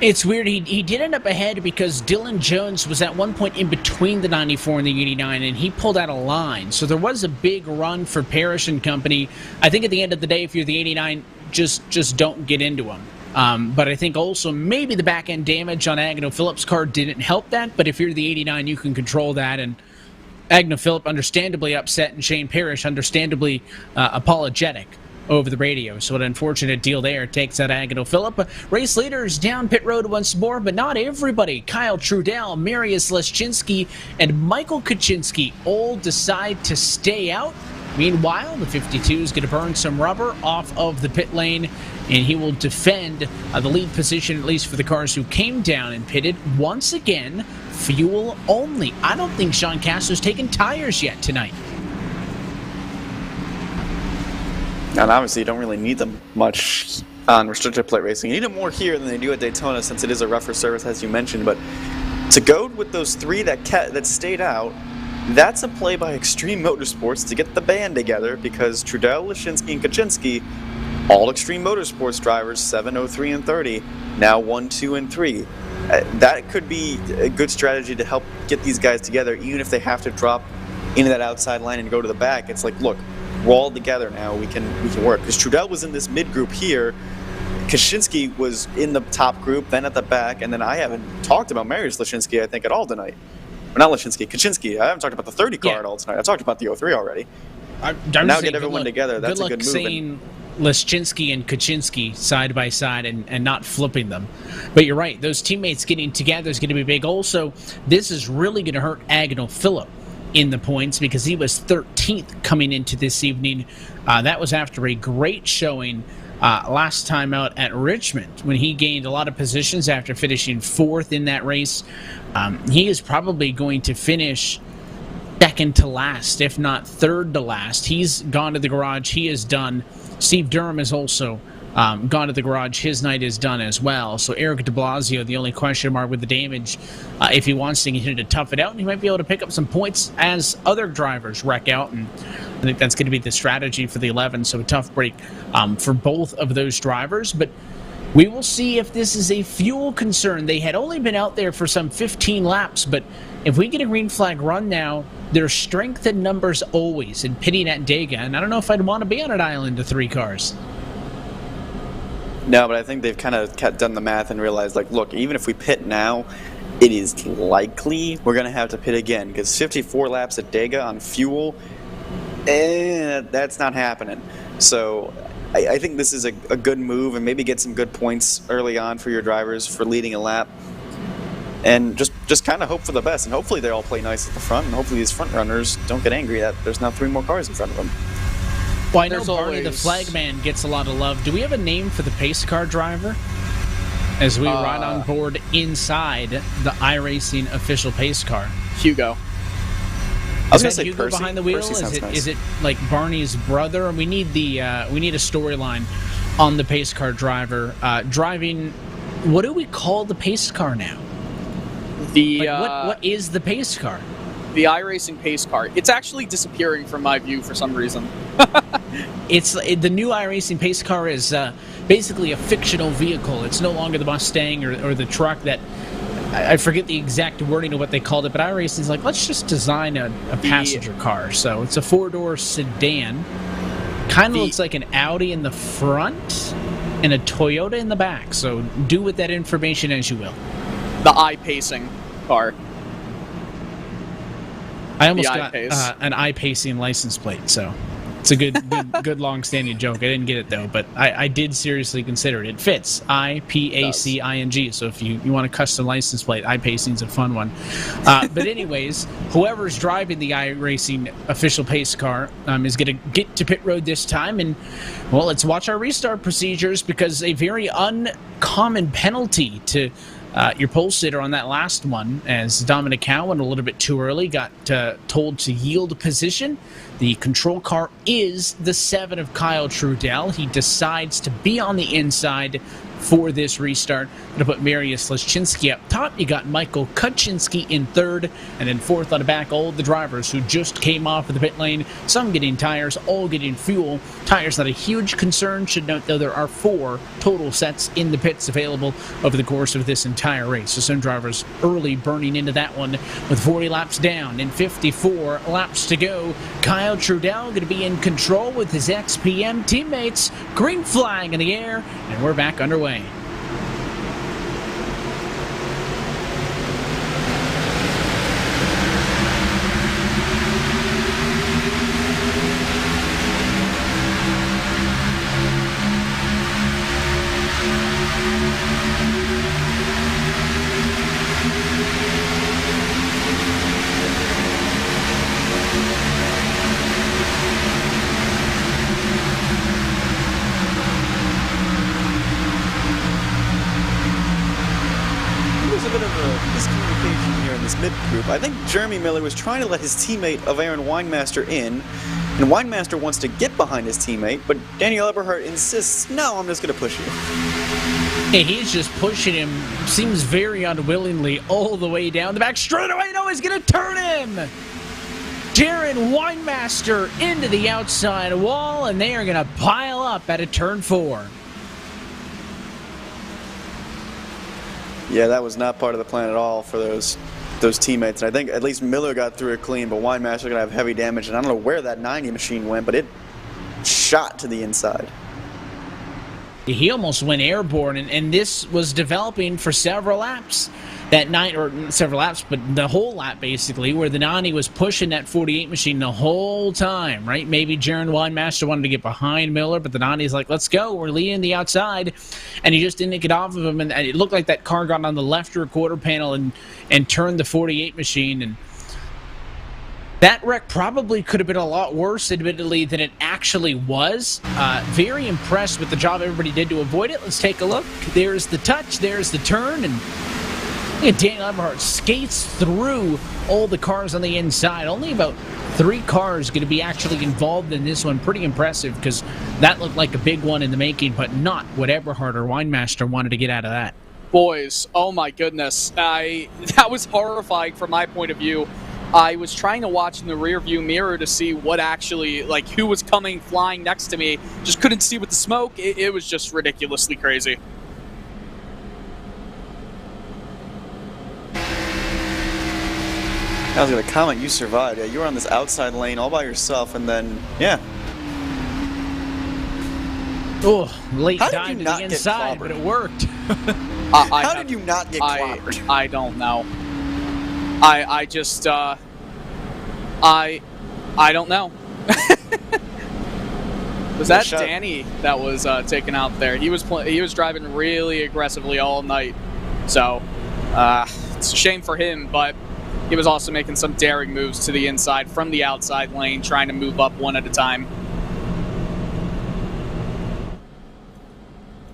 It's weird. He did end up ahead because Dylan Jones was at one point in between the 94 and the 89, and he pulled out a line. So there was a big run for Parrish and company. I think at the end of the day, if you're the 89, just don't get into him. But I think also maybe the back-end damage on Agno Phillips' car didn't help that, but if you're the 89, you can control that, and Agno Phillip understandably upset, and Shane Parrish understandably apologetic over the radio. So an unfortunate deal there takes out Agno Phillip. Race leaders down pit road once more, but not everybody. Kyle Trudell, Mariusz Leszczynski, and Michael Kaczynski all decide to stay out. Meanwhile, the 52 is going to burn some rubber off of the pit lane, and he will defend the lead position, at least for the cars who came down and pitted. Once again, fuel only. I don't think Sean Castro's taken tires yet tonight. And obviously, you don't really need them much on restricted plate racing. You need them more here than they do at Daytona, since it is a rougher surface, as you mentioned. But to go with those three that stayed out, that's a play by Extreme Motorsports to get the band together, because Trudell, Leszczynski, and Kaczynski, all Extreme Motorsports drivers, 7, 03, and 30, now 1, 2, and 3. That could be a good strategy to help get these guys together, even if they have to drop into that outside line and go to the back. It's like, look, we're all together now. We can work. Because Trudell was in this mid group here. Kaczynski was in the top group, then at the back, and then I haven't talked about Mariusz Leszczynski, I think, at all tonight. Or not Leszczynski, Kaczynski. I haven't talked about the 30 car at all tonight. I've talked about the 03 already. Now get everyone together. That's a good move. Saying Leszczynski and Kaczynski side by side and not flipping them. But you're right. Those teammates getting together is going to be big. Also, this is really going to hurt Agno Phillip in the points, because he was 13th coming into this evening. That was after a great showing last time out at Richmond, when he gained a lot of positions after finishing 4th in that race. He is probably going to finish second to last, if not third to last. He's gone to the garage. He is done. Steve Durham has also gone to the garage. His night is done as well. So Eric de Blasio, the only question mark with the damage, if he wants to continue to tough it out, he might be able to pick up some points as other drivers wreck out, and I think that's going to be the strategy for the 11. So a tough break for both of those drivers, but we will see if this is a fuel concern. They had only been out there for some 15 laps, but if we get a green flag run now, there's strength in numbers always in pitting at Dega, and I don't know if I'd want to be on an island of 3 cars. No, but I think they've kind of done the math and realized, like, look, even if we pit now, it is likely we're going to have to pit again, because 54 laps at Dega on fuel, that's not happening. So I think this is a good move, and maybe get some good points early on for your drivers for leading a lap, and just kind of hope for the best. And hopefully they all play nice at the front, and hopefully these front runners don't get angry that there's now 3 more cars in front of them. Well, I know Barney the Flagman gets a lot of love. Do we have a name for the pace car driver as we ride on board inside the iRacing official pace car? Hugo. I was going to say Hugo Percy. behind the wheel? Is it like Barney's brother? We need a storyline on the pace car driver driving. What do we call the pace car now? What is the pace car? The iRacing pace car. It's actually disappearing from my view for some reason. It's the new iRacing pace car is basically a fictional vehicle. It's no longer the Mustang or the truck that I forget the exact wording of what they called it, but iRacing's like, let's just design a passenger car. So it's a 4-door sedan. Kind of looks like an Audi in the front and a Toyota in the back. So do with that information as you will. The iPacing car. I almost got an iPacing license plate, so It's a good long-standing joke. I didn't get it, though, but I did seriously consider it. It fits. IPACING. So if you want a custom license plate, iPacing's a fun one. But anyways, whoever's driving the iRacing official pace car is going to get to pit road this time. And, well, let's watch our restart procedures, because a very uncommon penalty to your pole sitter on that last one, as Dominic Howe went a little bit too early, got told to yield position. The control car is the 7 of Kyle Trudell. He decides to be on the inside for this restart. Going to put Mariusz Leszczynski up top. You got Michael Kuczynski in third, and then fourth on the back, all the drivers who just came off of the pit lane, some getting tires, all getting fuel. Tires not a huge concern. Should note, though, there are 4 total sets in the pits available over the course of this entire race. So some drivers early burning into that one with 40 laps down and 54 laps to go. Kyle Trudell going to be in control with his XPM teammates. Green flag in the air, and we're back underway. Mid-group. I think Jeremy Miller was trying to let his teammate of Aaron Weinmaster in, and Weinmaster wants to get behind his teammate, but Daniel Eberhardt insists, no, I'm just going to push you. Hey, he's just pushing him, seems very unwillingly, all the way down the back straightaway. No, he's going to turn him! Darren Weinmaster into the outside wall, and they are going to pile up at a turn 4. Yeah, that was not part of the plan at all for those teammates. And I think at least Miller got through it clean, but Weinmaster's going to have heavy damage. And I don't know where that 90 machine went, but it shot to the inside. He almost went airborne, and this was developing for several laps that night, or several laps, but the whole lap basically, where the 90 was pushing that 48 machine the whole time, right? Maybe Jaron Weinmaster wanted to get behind Miller, but the 90's like, let's go, we're leading the outside, and he just didn't get off of him, and it looked like that car got on the left rear quarter panel and turned the 48 machine, and that wreck probably could have been a lot worse, admittedly, than it actually was. Very impressed with the job everybody did to avoid it. Let's take a look. There's the touch, there's the turn, and Daniel Eberhardt skates through all the cars on the inside. Only about 3 cars going to be actually involved in this one. Pretty impressive, because that looked like a big one in the making, but not what Eberhardt or Weinmaster wanted to get out of that. Boys, oh my goodness. That was horrifying from my point of view. I was trying to watch in the rear view mirror to see what actually, like, who was coming flying next to me. Just couldn't see with the smoke. It was just ridiculously crazy. I was going to comment, you survived. Yeah, you were on this outside lane all by yourself, and then, yeah. Oh, late dive to the inside, but it worked. How did you not get clobbered? I don't know. I just, I don't know. Was that Danny that was taken out there? He was driving really aggressively all night. So, it's a shame for him, but he was also making some daring moves to the inside from the outside lane, trying to move up one at a time.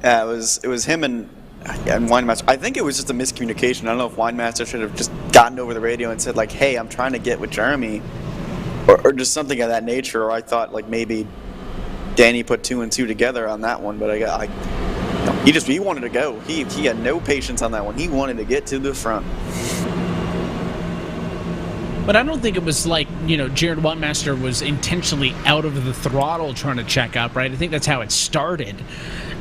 Yeah, it was him and Weinmaster. I think it was just a miscommunication. I don't know if Weinmaster should have just gotten over the radio and said, like, hey, I'm trying to get with Jeremy, or just something of that nature. Or I thought, like, maybe Danny put 2 and 2 together on that one, but he wanted to go. He had no patience on that one. He wanted to get to the front. But I don't think it was like, Jared Weinmaster was intentionally out of the throttle trying to check up, right? I think that's how it started.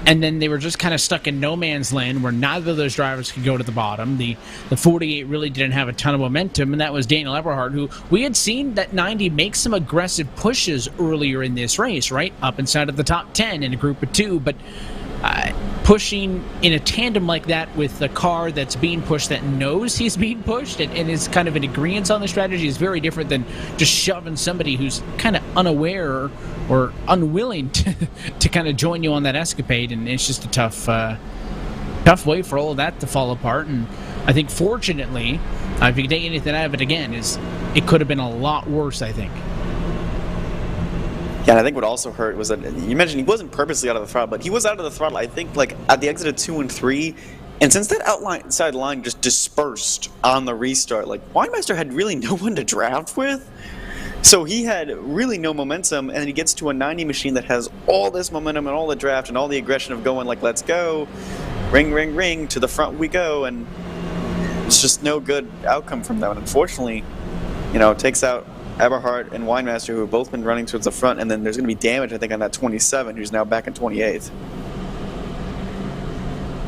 And then they were just kind of stuck in no man's land where neither of those drivers could go to the bottom. The 48 really didn't have a ton of momentum, and that was Daniel Eberhardt, who we had seen that 90 make some aggressive pushes earlier in this race, right? Up inside of the top 10 in a group of 2, but pushing in a tandem like that with the car that's being pushed that knows he's being pushed and is kind of in agreement on the strategy is very different than just shoving somebody who's kind of unaware or unwilling to kind of join you on that escapade. And it's just a tough way for all of that to fall apart. And I think, fortunately, if you can take anything out of it again, is it could have been a lot worse, I think. Yeah, and I think what also hurt was that you mentioned he wasn't purposely out of the throttle, but he was out of the throttle, I think, like at the exit of 2 and 3. And since that outside line just dispersed on the restart, like Weinmeister had really no one to draft with. So he had really no momentum, and then he gets to a 90 machine that has all this momentum and all the draft and all the aggression of going like, let's go, ring, ring, ring, to the front we go, and it's just no good outcome from that. And unfortunately, it takes out Eberhardt and Weinmeister, who have both been running towards the front, and then there's going to be damage, I think, on that 27, who's now back in 28th.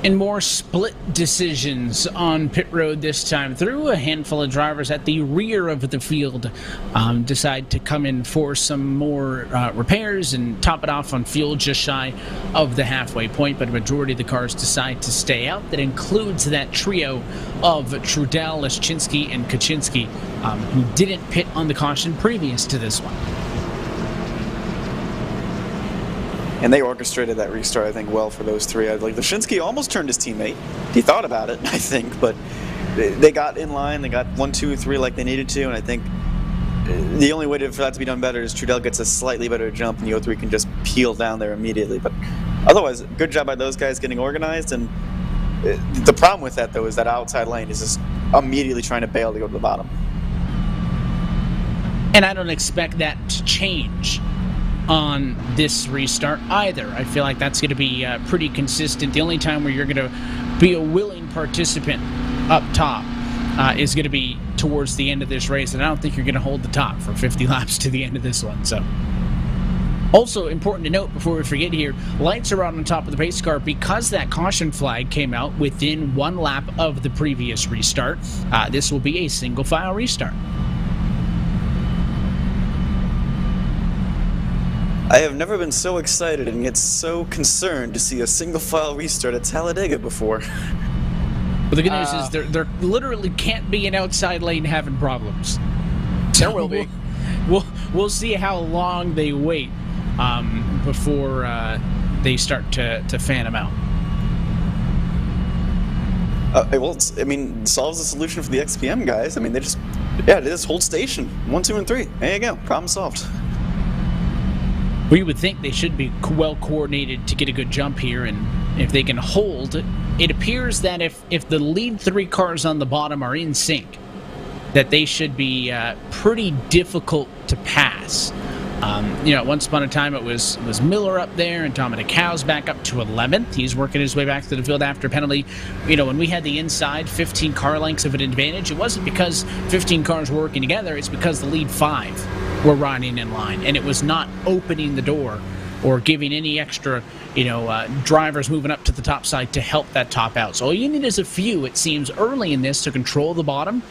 And more split decisions on pit road this time through. A handful of drivers at the rear of the field decide to come in for some more repairs and top it off on fuel just shy of the halfway point, but a majority of the cars decide to stay out. That includes that trio of Trudell, Leschinski, and Kaczynski, who didn't pit on the caution previous to this one. And they orchestrated that restart, I think, well for those three. Like, Leschinski almost turned his teammate. He thought about it, I think, but they got in line. They got 1, 2, 3 like they needed to, and I think the only way for that to be done better is Trudell gets a slightly better jump, and the 03 can just peel down there immediately. But otherwise, good job by those guys getting organized. And the problem with that, though, is that outside lane is just immediately trying to bail to go to the bottom. And I don't expect that to change on this restart either. I feel like that's going to be pretty consistent. The only time where you're going to be a willing participant up top is going to be towards the end of this race, and I don't think you're going to hold the top for 50 laps to the end of this one. So, also important to note before we forget here, lights are on top of the pace car because that caution flag came out within 1 lap of the previous restart. This will be a single file restart. I have never been so excited and yet so concerned to see a single-file restart at Talladega before. But the good news is there literally can't be an outside lane having problems. There will be. We'll see how long they wait before they start to fan them out. Well, it solves the solution for the XPM guys. I mean, they just hold station 1, 2, and 3. There you go. Problem solved. We would think they should be well coordinated to get a good jump here, and if they can hold, it appears that if the lead 3 cars on the bottom are in sync, that they should be pretty difficult to pass. Once upon a time it was Miller up there, and Dominic Howes back up to 11th. He's working his way back to the field after penalty. When we had the inside 15 car lengths of an advantage, it wasn't because 15 cars were working together, it's because the lead 5 were riding in line, and it was not opening the door or giving any extra, drivers moving up to the top side to help that top out. So all you need is a few, it seems, early in this to control the bottom,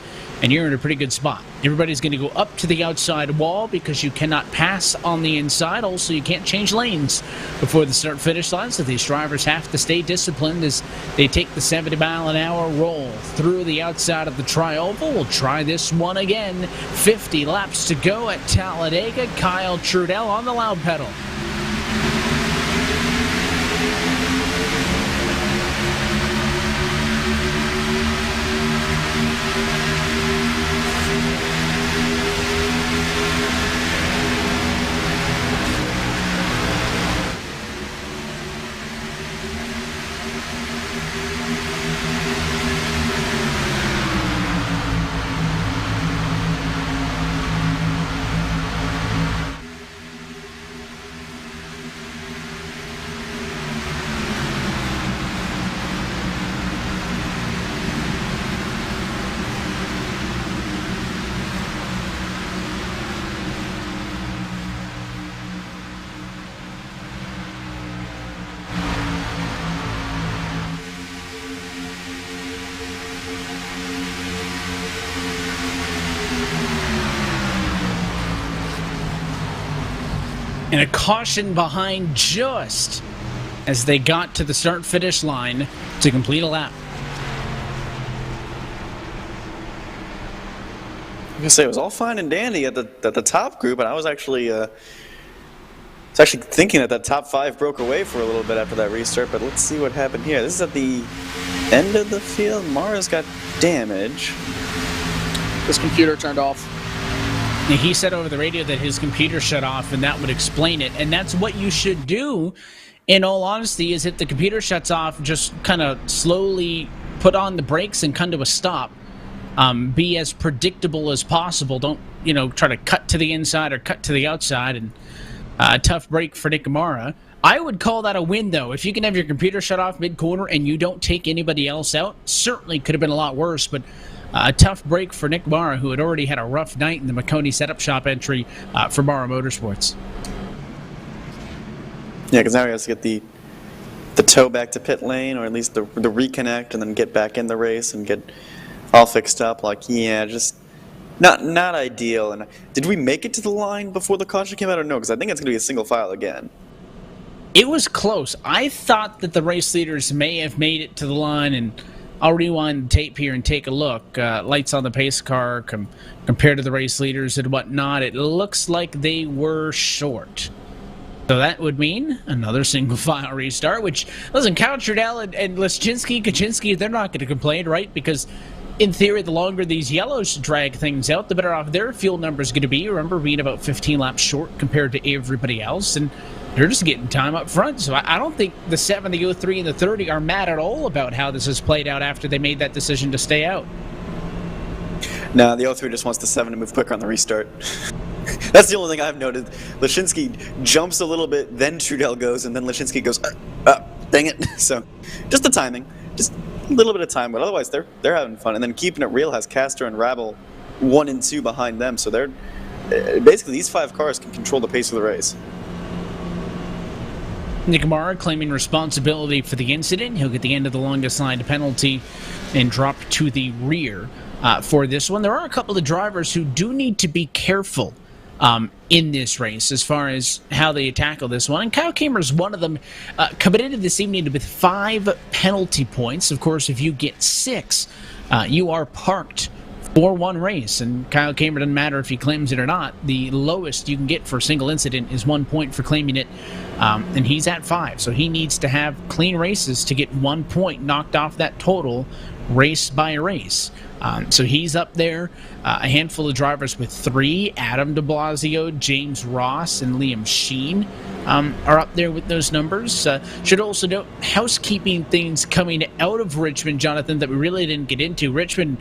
and you're in a pretty good spot. Everybody's going to go up to the outside wall because you cannot pass on the inside. Also, you can't change lanes before the start-finish line, so these drivers have to stay disciplined as they take the 70-mile-an-hour roll through the outside of the tri-oval. We'll try this one again. 50 laps to go at Talladega. Kyle Trudell on the loud pedal. And a caution behind just as they got to the start-finish line to complete a lap. I was gonna say it was all fine and dandy at the top group, and I was actually thinking that top 5 broke away for a little bit after that restart. But let's see what happened here. This is at the end of the field. Mara's got damage. His computer turned off. He said over the radio that his computer shut off, and that would explain it. And that's what you should do, in all honesty, is if the computer shuts off, just kind of slowly put on the brakes and come to a stop. Be as predictable as possible. Don't, try to cut to the inside or cut to the outside. And a tough break for Nick Mara. I would call that a win, though. If you can have your computer shut off mid-corner and you don't take anybody else out, certainly could have been a lot worse, but a tough break for Nick Mara, who had already had a rough night in the McConey setup shop entry for Mara Motorsports. Yeah, because now he has to get the tow back to pit lane, or at least the reconnect, and then get back in the race and get all fixed up. Just not ideal. And did we make it to the line before the caution came out, or no? Because I think it's going to be a single file again. It was close. I thought that the race leaders may have made it to the line, and I'll rewind the tape here and take a look. Lights on the pace car compared to the race leaders and whatnot. It looks like they were short. So that would mean another single file restart, which, listen, Kyle Trudell and Kaczynski, they're not going to complain, right? Because in theory, the longer these yellows drag things out, the better off their fuel number is going to be. Remember, being about 15 laps short compared to everybody else, and they're just getting time up front. So I don't think the 7, the 03, and the 30 are mad at all about how this has played out after they made that decision to stay out. No, the 03 just wants the 7 to move quicker on the restart. That's the only thing I've noted. Lashinsky jumps a little bit, then Trudell goes, and then Lashinsky goes, dang it. So just the timing. Just a little bit of time, but otherwise they're having fun. And then keeping it real has Castor and Rabel 1 and 2 behind them. So they're basically, these 5 cars can control the pace of the race. Nick Mara claiming responsibility for the incident. He'll get the end of the longest line penalty and drop to the rear for this one. There are a couple of drivers who do need to be careful in this race as far as how they tackle this one. And Kyle Kamer's one of them, coming into this evening with 5 penalty points. Of course, if you get 6, you are parked for one race, and Kyle Kamer, doesn't matter if he claims it or not, the lowest you can get for a single incident is 1 point for claiming it, and he's at 5, so he needs to have clean races to get 1 point knocked off that total race by race. So he's up there. A handful of drivers with 3, Adam de Blasio, James Ross, and Liam Sheen are up there with those numbers. Should also note housekeeping things coming out of Richmond, Jonathan, that we really didn't get into. Richmond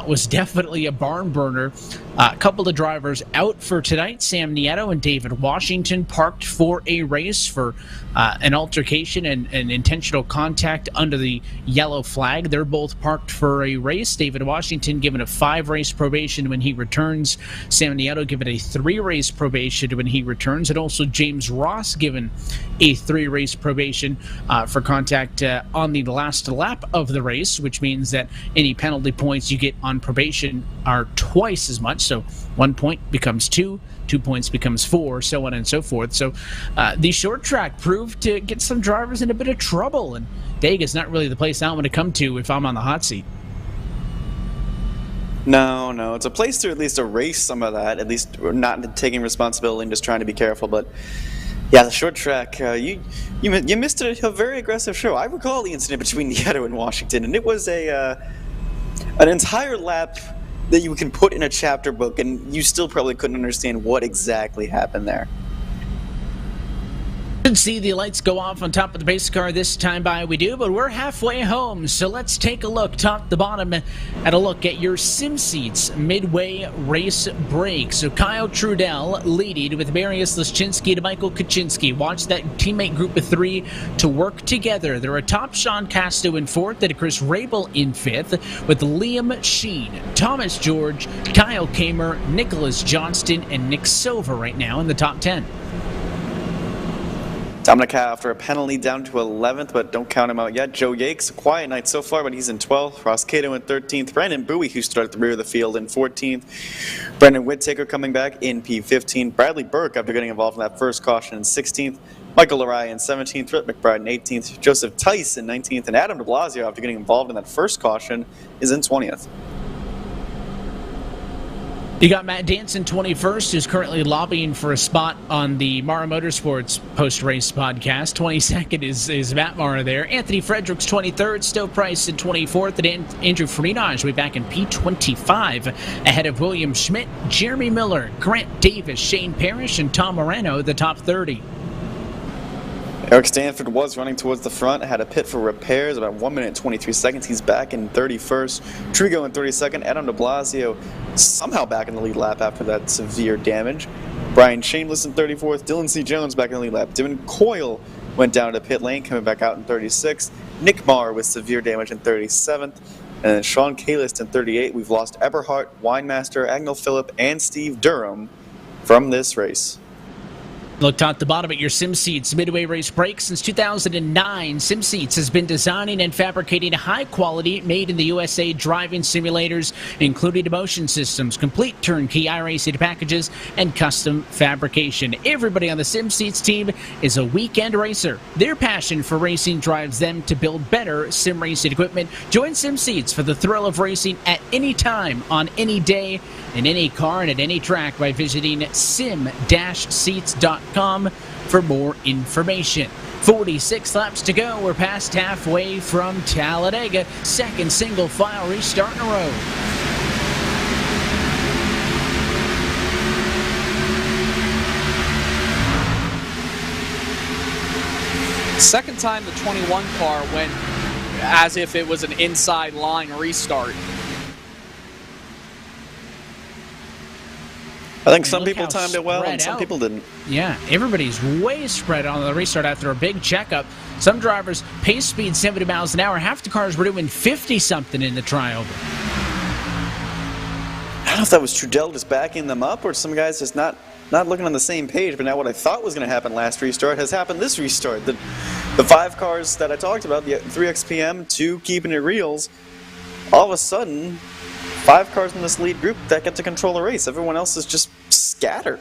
was definitely a barn burner. A couple of drivers out for tonight. Sam Nieto and David Washington parked for a race for an altercation and intentional contact under the yellow flag. They're both parked for a race. David Washington given a 5-race probation when he returns. Sam Nieto given a 3-race probation when he returns. And also James Ross given a 3-race probation for contact on the last lap of the race, which means that any penalty points you get on probation are twice as much. So 1 point becomes 2, 2 points becomes 4, so on and so forth. So the short track proved to get some drivers in a bit of trouble, and Vegas not really the place I want to come to if I'm on the hot seat. No, it's a place to at least erase some of that, at least not taking responsibility and just trying to be careful. But yeah, the short track, you missed a very aggressive show. I recall the incident between Nieto and Washington, and it was an entire lap that you can put in a chapter book, and you still probably couldn't understand what exactly happened there. Should see the lights go off on top of the pace car this time by we do, but we're halfway home, so let's take a look top to bottom at a look at your SimSeats midway race break. So Kyle Trudell leading with Mariusz Leszczynski to Michael Kaczynski. Watch that teammate group of 3 to work together. They're atop Sean Casto in 4th and Chris Rabel in 5th, with Liam Sheen, Thomas George, Kyle Kamer, Nicholas Johnston, and Nick Silva right now in the top 10. Dominic after a penalty down to 11th, but don't count him out yet. Joe Yakes, a quiet night so far, but he's in 12th. Ross Cato in 13th. Brandon Bowie, who started at the rear of the field, in 14th. Brendan Whittaker coming back in P15. Bradley Burke, after getting involved in that first caution, in 16th. Michael Lariah in 17th. Rhett McBride in 18th. Joseph Tice in 19th. And Adam de Blasio, after getting involved in that first caution, is in 20th. You got Matt Danson 21st, who's currently lobbying for a spot on the Mara Motorsports post-race podcast. 22nd is Matt Mara there. Anthony Fredericks 23rd, Stowe Price in 24th, and Andrew Frenage way back in P25, ahead of William Schmidt, Jeremy Miller, Grant Davis, Shane Parrish, and Tom Moreno, the top 30. Eric Stanford was running towards the front, had a pit for repairs, about 1 minute and 23 seconds. He's back in 31st. Trigo in 32nd. Adam de Blasio somehow back in the lead lap after that severe damage. Brian Shameless in 34th. Dylan C. Jones back in the lead lap. Devin Coyle went down to pit lane, coming back out in 36th. Nick Marr with severe damage in 37th. And then Sean Kalist in 38th. We've lost Eberhard, Winemaster, Agnell Phillip, and Steve Durham from this race. Look top to bottom at your SimSeats Midway Race Break. Since 2009, SimSeats has been designing and fabricating high-quality, made-in-the-USA driving simulators, including motion systems, complete turnkey iRacing packages, and custom fabrication. Everybody on the SimSeats team is a weekend racer. Their passion for racing drives them to build better sim racing equipment. Join SimSeats for the thrill of racing at any time, on any day, in any car, and at any track by visiting sim-seats.com for more information. 46 laps to go. We're past halfway from Talladega. Second single file restart in a row. Second time the 21 car went as if it was an inside line restart. I think some people timed it well and some people didn't. Yeah, everybody's way spread on the restart after a big checkup. Some drivers pace speed 70 miles an hour. Half the cars were doing 50-something in the tryover. I don't know if that was Trudell just backing them up or some guys just not looking on the same page. But now what I thought was going to happen last restart has happened this restart. The 5 cars that I talked about, the 3XPM, 2 keeping it reals, all of a sudden 5 cars in this lead group that get to control the race. Everyone else is just scattered.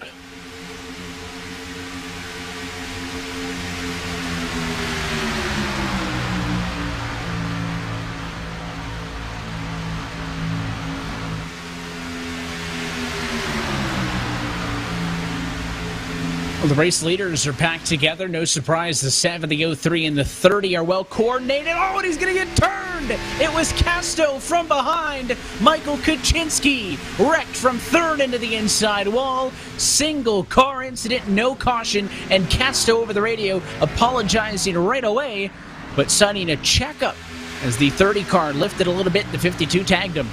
Well, the race leaders are packed together. No surprise, the 70, 03, and the 30 are well coordinated. Oh, and he's going to get turned. It was Casto from behind. Michael Kaczynski wrecked from third into the inside wall. Single car incident, no caution, and Casto over the radio apologizing right away, but citing a checkup as the 30 car lifted a little bit. The 52 tagged him.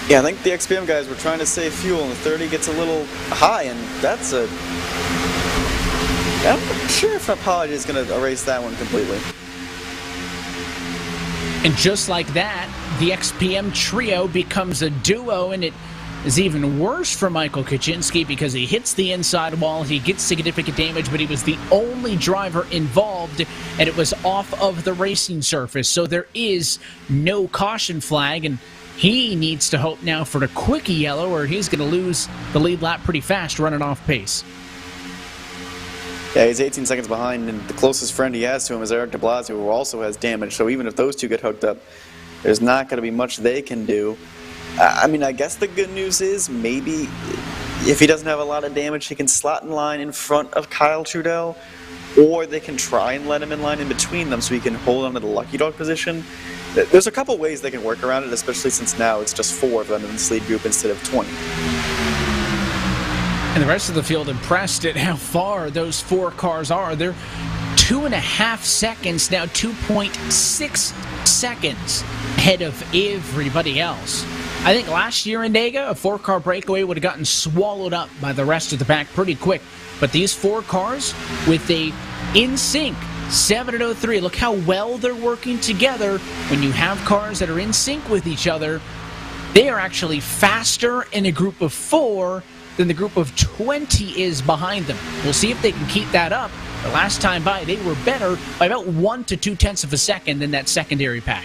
Yeah, I think the XPM guys were trying to save fuel, and the 30 gets a little high, and that's a... I'm not sure if an apology is going to erase that one completely. And just like that, the XPM trio becomes a duo, and it is even worse for Michael Kaczynski because he hits the inside wall, he gets significant damage, but he was the only driver involved, and it was off of the racing surface. So there is no caution flag, and he needs to hope now for a quickie yellow, or he's going to lose the lead lap pretty fast running off pace. Yeah, he's 18 seconds behind, and the closest friend he has to him is Eric de Blasio, who also has damage. So even if those two get hooked up, there's not going to be much they can do. I mean, I guess the good news is maybe if he doesn't have a lot of damage, he can slot in line in front of Kyle Trudell, or they can try and let him in line in between them so he can hold on to the lucky dog position. There's a couple ways they can work around it, especially since now it's just 4 of them in this lead group instead of 20. And the rest of the field impressed at how far those 4 cars are. They're 2.5 seconds now, 2.6 seconds ahead of everybody else. I think last year in Dega, a 4-car breakaway would have gotten swallowed up by the rest of the pack pretty quick. But these 4 cars with a in-sync 7-03. Look how well they're working together. When you have cars that are in sync with each other, they are actually faster in a group of 4 than the group of 20 is behind them. We'll see if they can keep that up. The last time by, they were better by about 1 to 2/10 of a second than that secondary pack.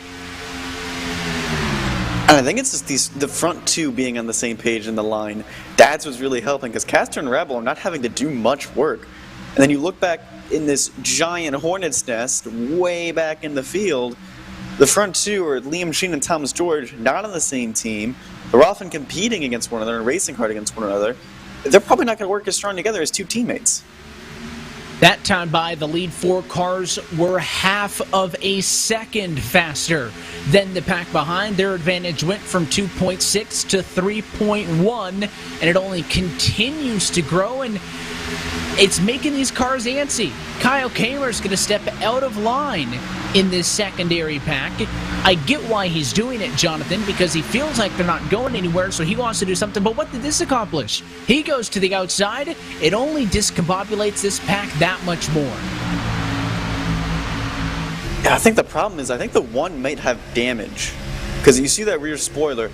And I think it's just the front two being on the same page in the line. That's what's really helping, because Castor and Rebel are not having to do much work. And then you look back in this giant hornet's nest way back in the field, the front two are Liam Sheen and Thomas George, not on the same team. They're often competing against one another and racing hard against one another. They're probably not going to work as strong together as two teammates. That time by, the lead 4 cars were half of a second faster than the pack behind. Their advantage went from 2.6 to 3.1, and it only continues to grow, and it's making these cars antsy. Kyle Kamer's going to step out of line in this secondary pack. I get why he's doing it, Jonathan, because he feels like they're not going anywhere, so he wants to do something. But what did this accomplish? He goes to the outside. It only discombobulates this pack that much more. Yeah, I think the problem is, I think the one might have damage. Because you see that rear spoiler,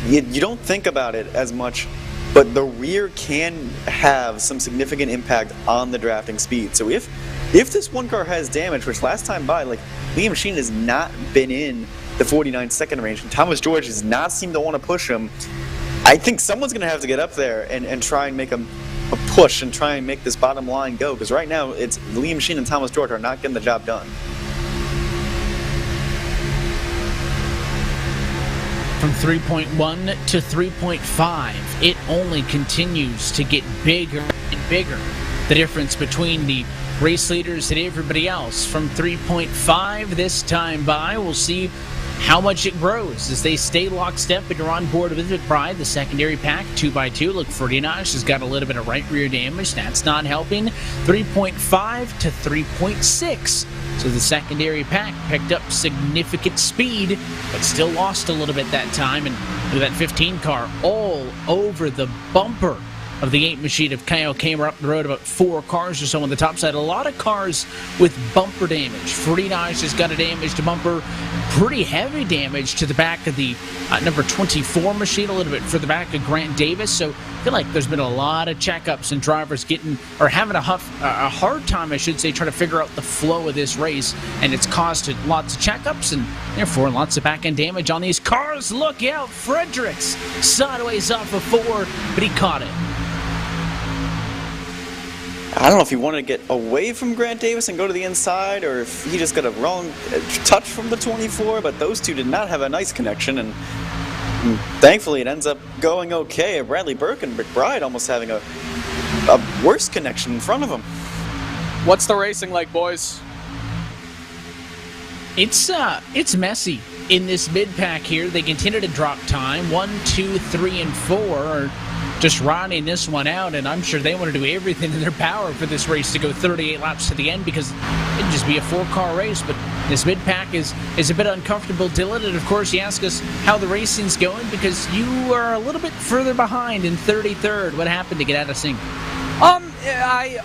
you don't think about it as much, but the rear can have some significant impact on the drafting speed. So if this one car has damage, which last time by, like, Liam Sheen has not been in the 49-second range, and Thomas George does not seem to want to push him, I think someone's going to have to get up there and try and make a push and try and make this bottom line go, because right now it's Liam Sheen and Thomas George are not getting the job done. From 3.1 to 3.5, it only continues to get bigger and bigger. The difference between the race leaders and everybody else. From 3.5 this time by, we'll see how much it grows as they stay lockstep and are on board with McBride. The secondary pack, 2x2. Look, Ferdinand has got a little bit of right rear damage. That's not helping. 3.5 to 3.6. So the secondary pack picked up significant speed, but still lost a little bit that time. And look at that 15 car all over the bumper of the 8 machine of Kyle Kamer up the road, about 4 cars or so on the top side. A lot of cars with bumper damage. Ferdinand has got a damaged bumper, pretty heavy damage to the back of the number 24 machine, a little bit further back of Grant Davis. So I feel like there's been a lot of checkups and drivers having a hard time, I should say, trying to figure out the flow of this race, and it's caused lots of checkups and therefore lots of back-end damage on these cars. Look out, Fredericks sideways off of 4, but he caught it. I don't know if he wanted to get away from Grant Davis and go to the inside, or if he just got a wrong touch from the 24, but those two did not have a nice connection, and thankfully it ends up going okay. Bradley Burke and McBride almost having a worse connection in front of him. What's the racing like, boys? It's messy in this mid-pack here. They continue to drop time. 1, 2, 3, and 4 are just riding this one out, and I'm sure they want to do everything in their power for this race to go 38 laps to the end, because it'd just be a 4-car race. But this mid-pack is a bit uncomfortable, Dylan. And of course, you ask us how the racing's going, because you are a little bit further behind in 33rd. What happened to get out of sync?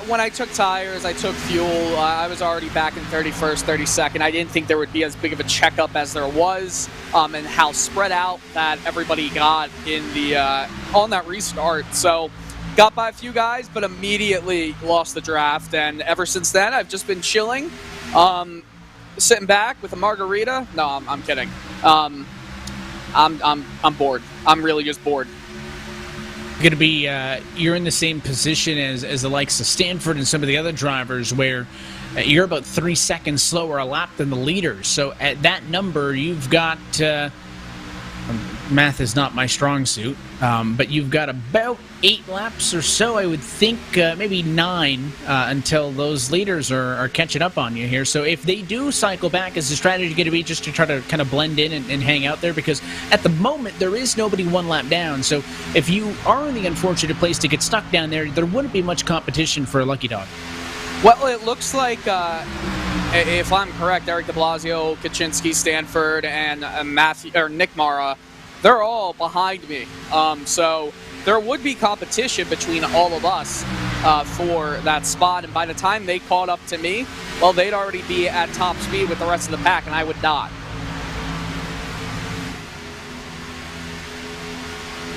When I took tires, I took fuel, I was already back in 31st, 32nd. I didn't think there would be as big of a checkup as there was, and how spread out that everybody got in the on that restart. So got by a few guys, but immediately lost the draft. And ever since then, I've just been chilling, sitting back with a margarita. No, I'm kidding. I'm bored. I'm really just bored. Going to be you're in the same position as the likes of Stanford and some of the other drivers, where you're about 3 seconds slower a lap than the leaders. So at that number, you've got math is not my strong suit, but you've got about 8 laps or so, I would think, maybe 9 until those leaders are catching up on you here. So if they do cycle back, is the strategy going to be just to try to kind of blend in and hang out there? Because at the moment, there is nobody 1 lap down. So if you are in the unfortunate place to get stuck down there, there wouldn't be much competition for a lucky dog. Well, it looks like, if I'm correct, Eric de Blasio, Kaczynski, Stanford, and Nick Mara, they're all behind me. So there would be competition between all of us for that spot. And by the time they caught up to me, well, they'd already be at top speed with the rest of the pack, and I would not.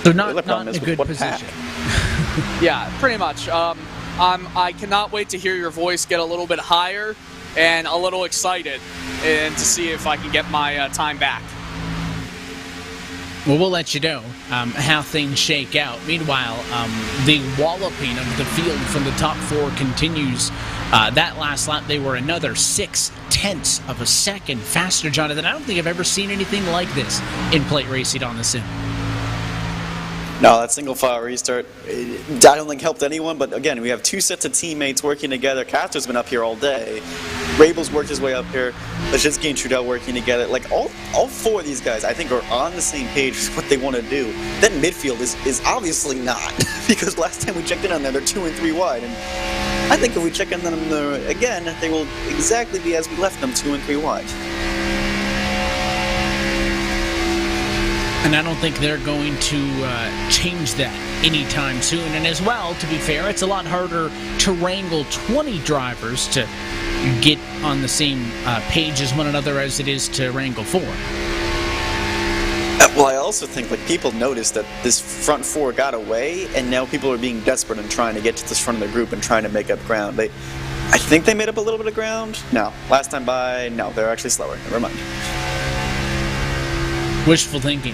So not in a good position. Yeah, pretty much. I cannot wait to hear your voice get a little bit higher and a little excited, and to see if I can get my time back. Well, we'll let you know how things shake out. Meanwhile, the walloping of the field from the top four continues. That last lap, they were another 0.6 of a second faster, Jonathan. I don't think I've ever seen anything like this in plate racing on the sim. No, that single file restart, I don't think helped anyone, but again, we have two sets of teammates working together. Castro's been up here all day. Rabel's worked his way up here. Lashinsky and Trudell working together. Like, all four of these guys, I think, are on the same page with what they want to do. That midfield is obviously not, because last time we checked in on them, they're 2 and 3 wide, and I think if we check in on them again, they will exactly be as we left them, 2 and 3 wide. And I don't think they're going to change that anytime soon. And as well, to be fair, it's a lot harder to wrangle 20 drivers to get on the same page as one another as it is to wrangle 4. Well, I also think people noticed that this front 4 got away, and now people are being desperate and trying to get to this front of the group and trying to make up ground. I think they made up a little bit of ground. No, last time by, no, they're actually slower. Never mind. Wishful thinking.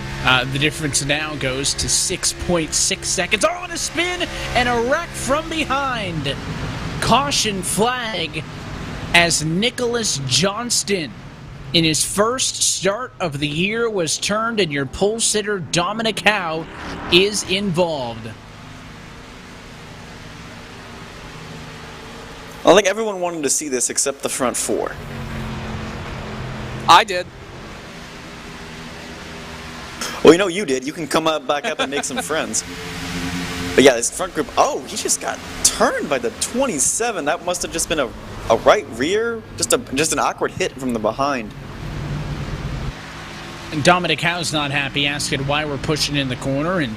The difference now goes to 6.6 seconds. Oh, and a spin and a wreck from behind. Caution flag as Nicholas Johnston, in his first start of the year, was turned, and your pole sitter Dominic Howe is involved. I think everyone wanted to see this except the front 4. I did. Well, you know you did. You can come back up and make some friends. But yeah, this front group, oh, he just got turned by the 27. That must have just been a right rear, just an awkward hit from the behind. And Dominic Howe's not happy, asking why we're pushing in the corner, and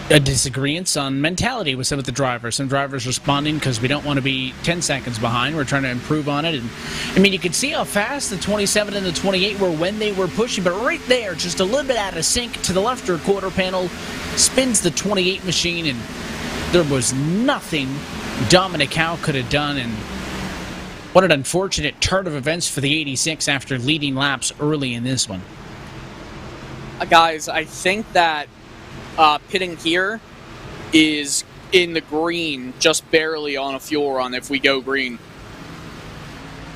a disagreement on mentality with some of the drivers. Some drivers responding because we don't want to be 10 seconds behind. We're trying to improve on it. And I mean, you could see how fast the 27 and the 28 were when they were pushing, but right there, just a little bit out of sync to the left rear quarter panel, spins the 28 machine, and there was nothing Dominic Howe could have done. And what an unfortunate turn of events for the 86 after leading laps early in this one. Guys, I think that pitting here is in the green, just barely on a fuel run if we go green.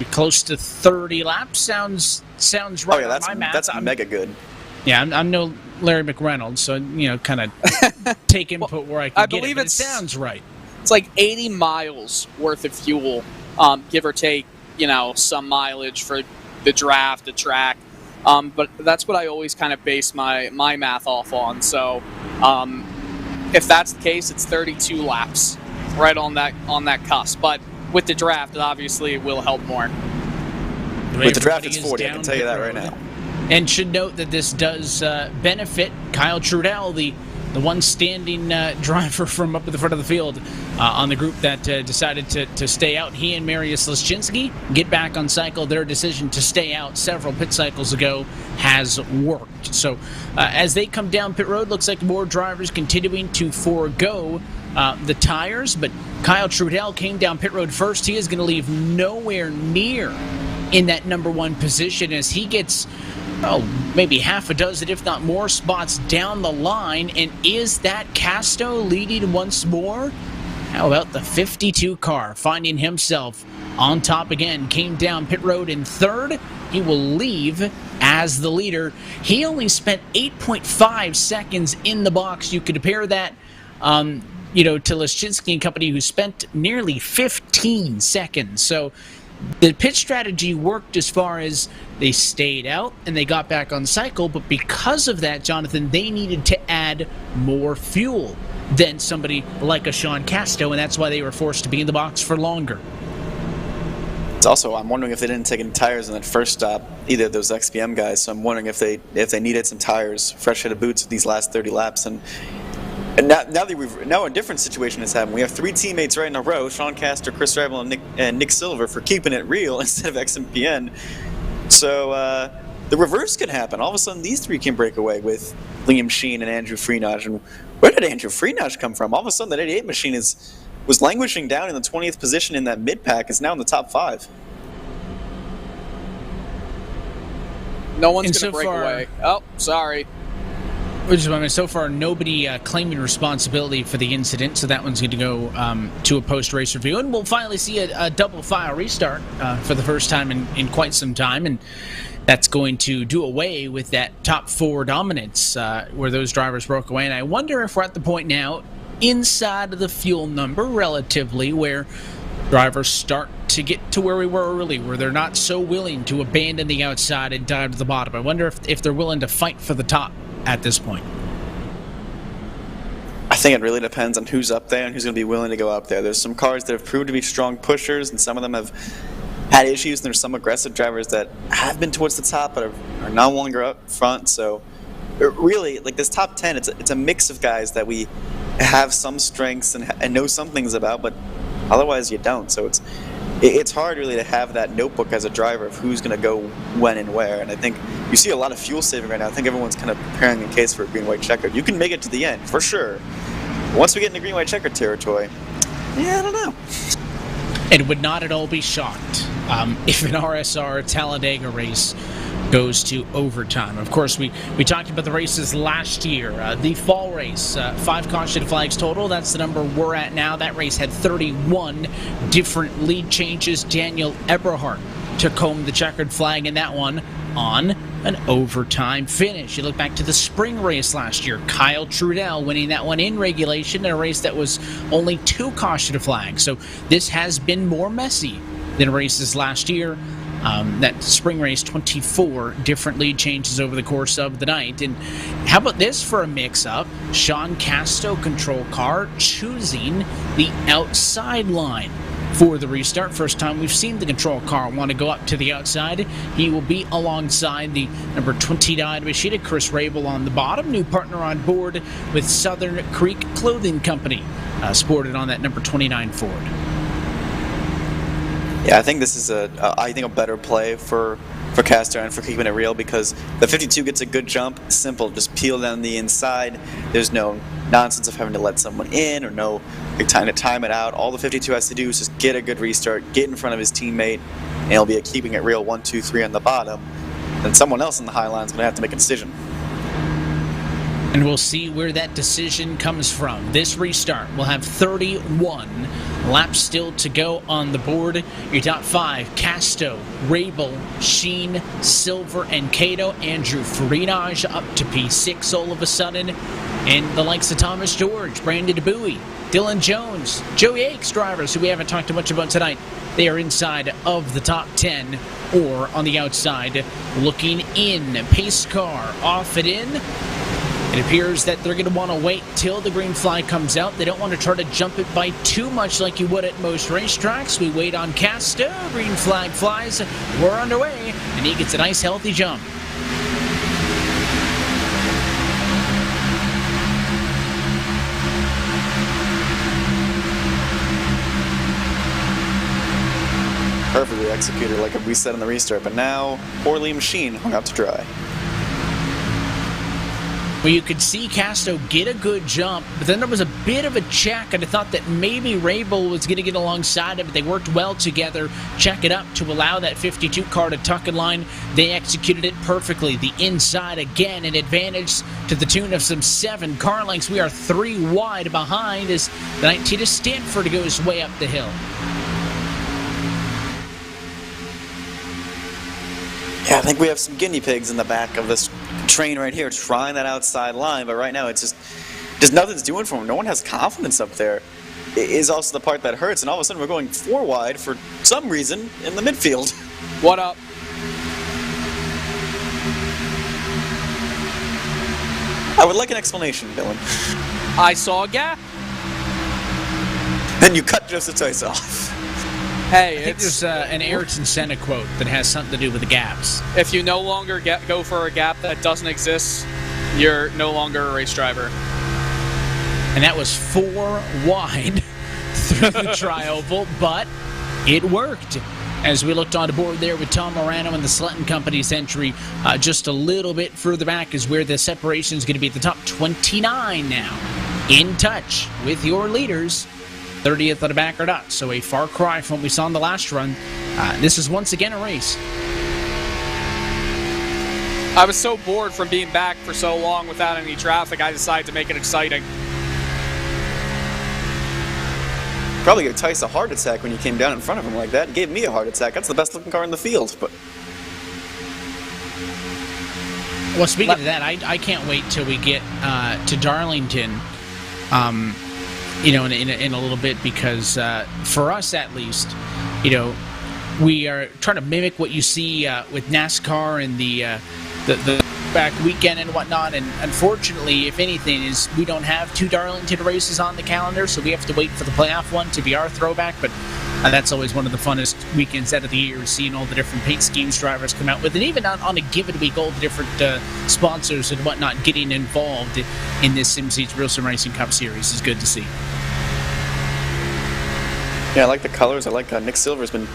Close to 30 laps sounds right. Oh yeah, that's mega good. Yeah, I'm no Larry McReynolds, so kind of take input where I can get believe it. It sounds right. It's like 80 miles worth of fuel, give or take. Some mileage for the draft, the track. But that's what I always kind of base my math off on. So if that's the case, it's 32 laps right on that cusp. But with the draft, obviously, it will help more. With the draft, it's 40. I can tell you that right now. And should note that this does benefit Kyle Trudell, the one standing driver from up at the front of the field on the group that decided to stay out. He and Marius Lashinsky get back on cycle. Their decision to stay out several pit cycles ago has worked. So as they come down pit road, looks like more drivers continuing to forego the tires. But Kyle Trudell came down pit road first. He is going to leave nowhere near in that number 1 position as he gets maybe half a dozen, if not more, spots down the line. And is that Casto leading once more? How about the 52 car finding himself on top again? Came down pit road in 3rd. He will leave as the leader. He only spent 8.5 seconds in the box. You could compare that to Lashinsky and company, who spent nearly 15 seconds. So the pit strategy worked as far as they stayed out and they got back on cycle, but because of that, Jonathan, they needed to add more fuel than somebody like a Sean Casto, and that's why they were forced to be in the box for longer. It's also, I'm wondering if they didn't take any tires in that first stop, either of those XPM guys, so I'm wondering if they needed some tires, fresh set of boots these last 30 laps. And now a different situation has happened. We have 3 teammates right in a row, Sean Castor, Chris Rival, and Nick Silver, for keeping it real instead of XMPN. So the reverse could happen. All of a sudden, these 3 can break away with Liam Sheen and Andrew Freenage. And where did Andrew Freenage come from? All of a sudden, that 88 machine was languishing down in the 20th position in that mid-pack. Is now in the top 5. No one's going to break away. Oh, sorry. So far, nobody claiming responsibility for the incident, so that one's going to go to a post-race review. And we'll finally see a double-file restart for the first time in quite some time, and that's going to do away with that top 4 dominance where those drivers broke away. And I wonder if we're at the point now, inside of the fuel number relatively, where drivers start to get to where we were early, where they're not so willing to abandon the outside and dive to the bottom. I wonder if they're willing to fight for the top at this point. I think it really depends on who's up there and who's going to be willing to go up there. There's some cars that have proved to be strong pushers, and some of them have had issues, and there's some aggressive drivers that have been towards the top but are no longer up front. So really, like this top 10, it's a mix of guys that we have some strengths and know some things about, but otherwise you don't. So it's hard really to have that notebook as a driver of who's going to go when and where. And I think you see a lot of fuel saving right now. I think everyone's kind of preparing a case for a green-white checkered. You can make it to the end, for sure. Once we get into green-white checkered territory, yeah, I don't know. And would not at all be shocked if an RSR Talladega race goes to overtime. Of course, we talked about the races last year. The fall race, 5 caution flags total. That's the number we're at now. That race had 31 different lead changes. Daniel Eberhardt took home the checkered flag in that one on an overtime finish. You look back to the spring race last year. Kyle Trudell winning that one in regulation in a race that was only 2 caution flags. So this has been more messy than races last year. That spring race, 24 different lead changes over the course of the night. And how about this for a mix-up? Sean Casto, control car, choosing the outside line for the restart. First time we've seen the control car want to go up to the outside. He will be alongside the number 29 machine, Chris Rabel on the bottom. New partner on board with Southern Creek Clothing Company, sported on that number 29 Ford. Yeah, I think this is a better play for Castor and for keeping it real, because the 52 gets a good jump. Simple, just peel down the inside. There's no nonsense of having to let someone in or no big time to time it out. All the 52 has to do is just get a good restart, get in front of his teammate, and he'll be a keeping it real 1, 2, 3 on the bottom. Then someone else in the high line is going to have to make a decision. And we'll see where that decision comes from. This restart will have 31 laps still to go on the board. Your top 5, Casto, Rabel, Sheen, Silver, and Cato. Andrew Freenage up to P6 all of a sudden. And the likes of Thomas George, Brandon DeBuey, Dylan Jones, Joe Yates drivers, who we haven't talked much about tonight. They are inside of the top 10 or on the outside looking in. Pace car off and in. It appears that they're going to want to wait till the green flag comes out. They don't want to try to jump it by too much like you would at most racetracks. We wait on Casto. Green flag flies. We're underway, and he gets a nice healthy jump. Perfectly executed like we said in the restart, but now poor Liam Sheen hung out to dry. Well, you could see Casto get a good jump, but then there was a bit of a check, and I thought that maybe Rabel was going to get alongside him, but they worked well together, check it up to allow that 52 car to tuck in line. They executed it perfectly. The inside again, an advantage to the tune of some 7 car lengths. We are 3 wide behind as the 19 of Stanford goes way up the hill. Yeah, I think we have some guinea pigs in the back of this train right here trying that outside line, but right now it's just nothing's doing for them. No one has confidence up there. It is also the part that hurts, and all of a sudden we're going 4 wide for some reason in the midfield. What up? I would like an explanation, Dylan. I saw a gap. Then you cut Joseph Tice off. Hey, I think there's an Ayrton Senna quote that has something to do with the gaps. If you no longer go for a gap that doesn't exist, you're no longer a race driver. And that was 4 wide through the tri-oval, but it worked. as we looked on the board there with Tom Morano and the Sletton Company's entry. Just a little bit further back is where the separation is going to be at the top. 29 now. In touch with your leaders. 30th of the backer dot. So a far cry from what we saw in the last run. This is once again a race. I was so bored from being back for so long without any traffic, I decided to make it exciting. Probably gave Tice a heart attack when you came down in front of him like that. It gave me a heart attack. That's the best looking car in the field. But well, speaking of that, I can't wait till we get to Darlington, in a little bit, because for us at least, we are trying to mimic what you see with NASCAR and the back weekend and whatnot, and unfortunately, if anything, is we don't have 2 Darlington races on the calendar, so we have to wait for the playoff one to be our throwback. But that's always one of the funnest weekends out of the year, seeing all the different paint schemes drivers come out with, and even on a given week, all the different sponsors and whatnot getting involved in this SimSeats RealSimRacing Cup Series is good to see. Yeah, I like the colors. I like Nick Silver's been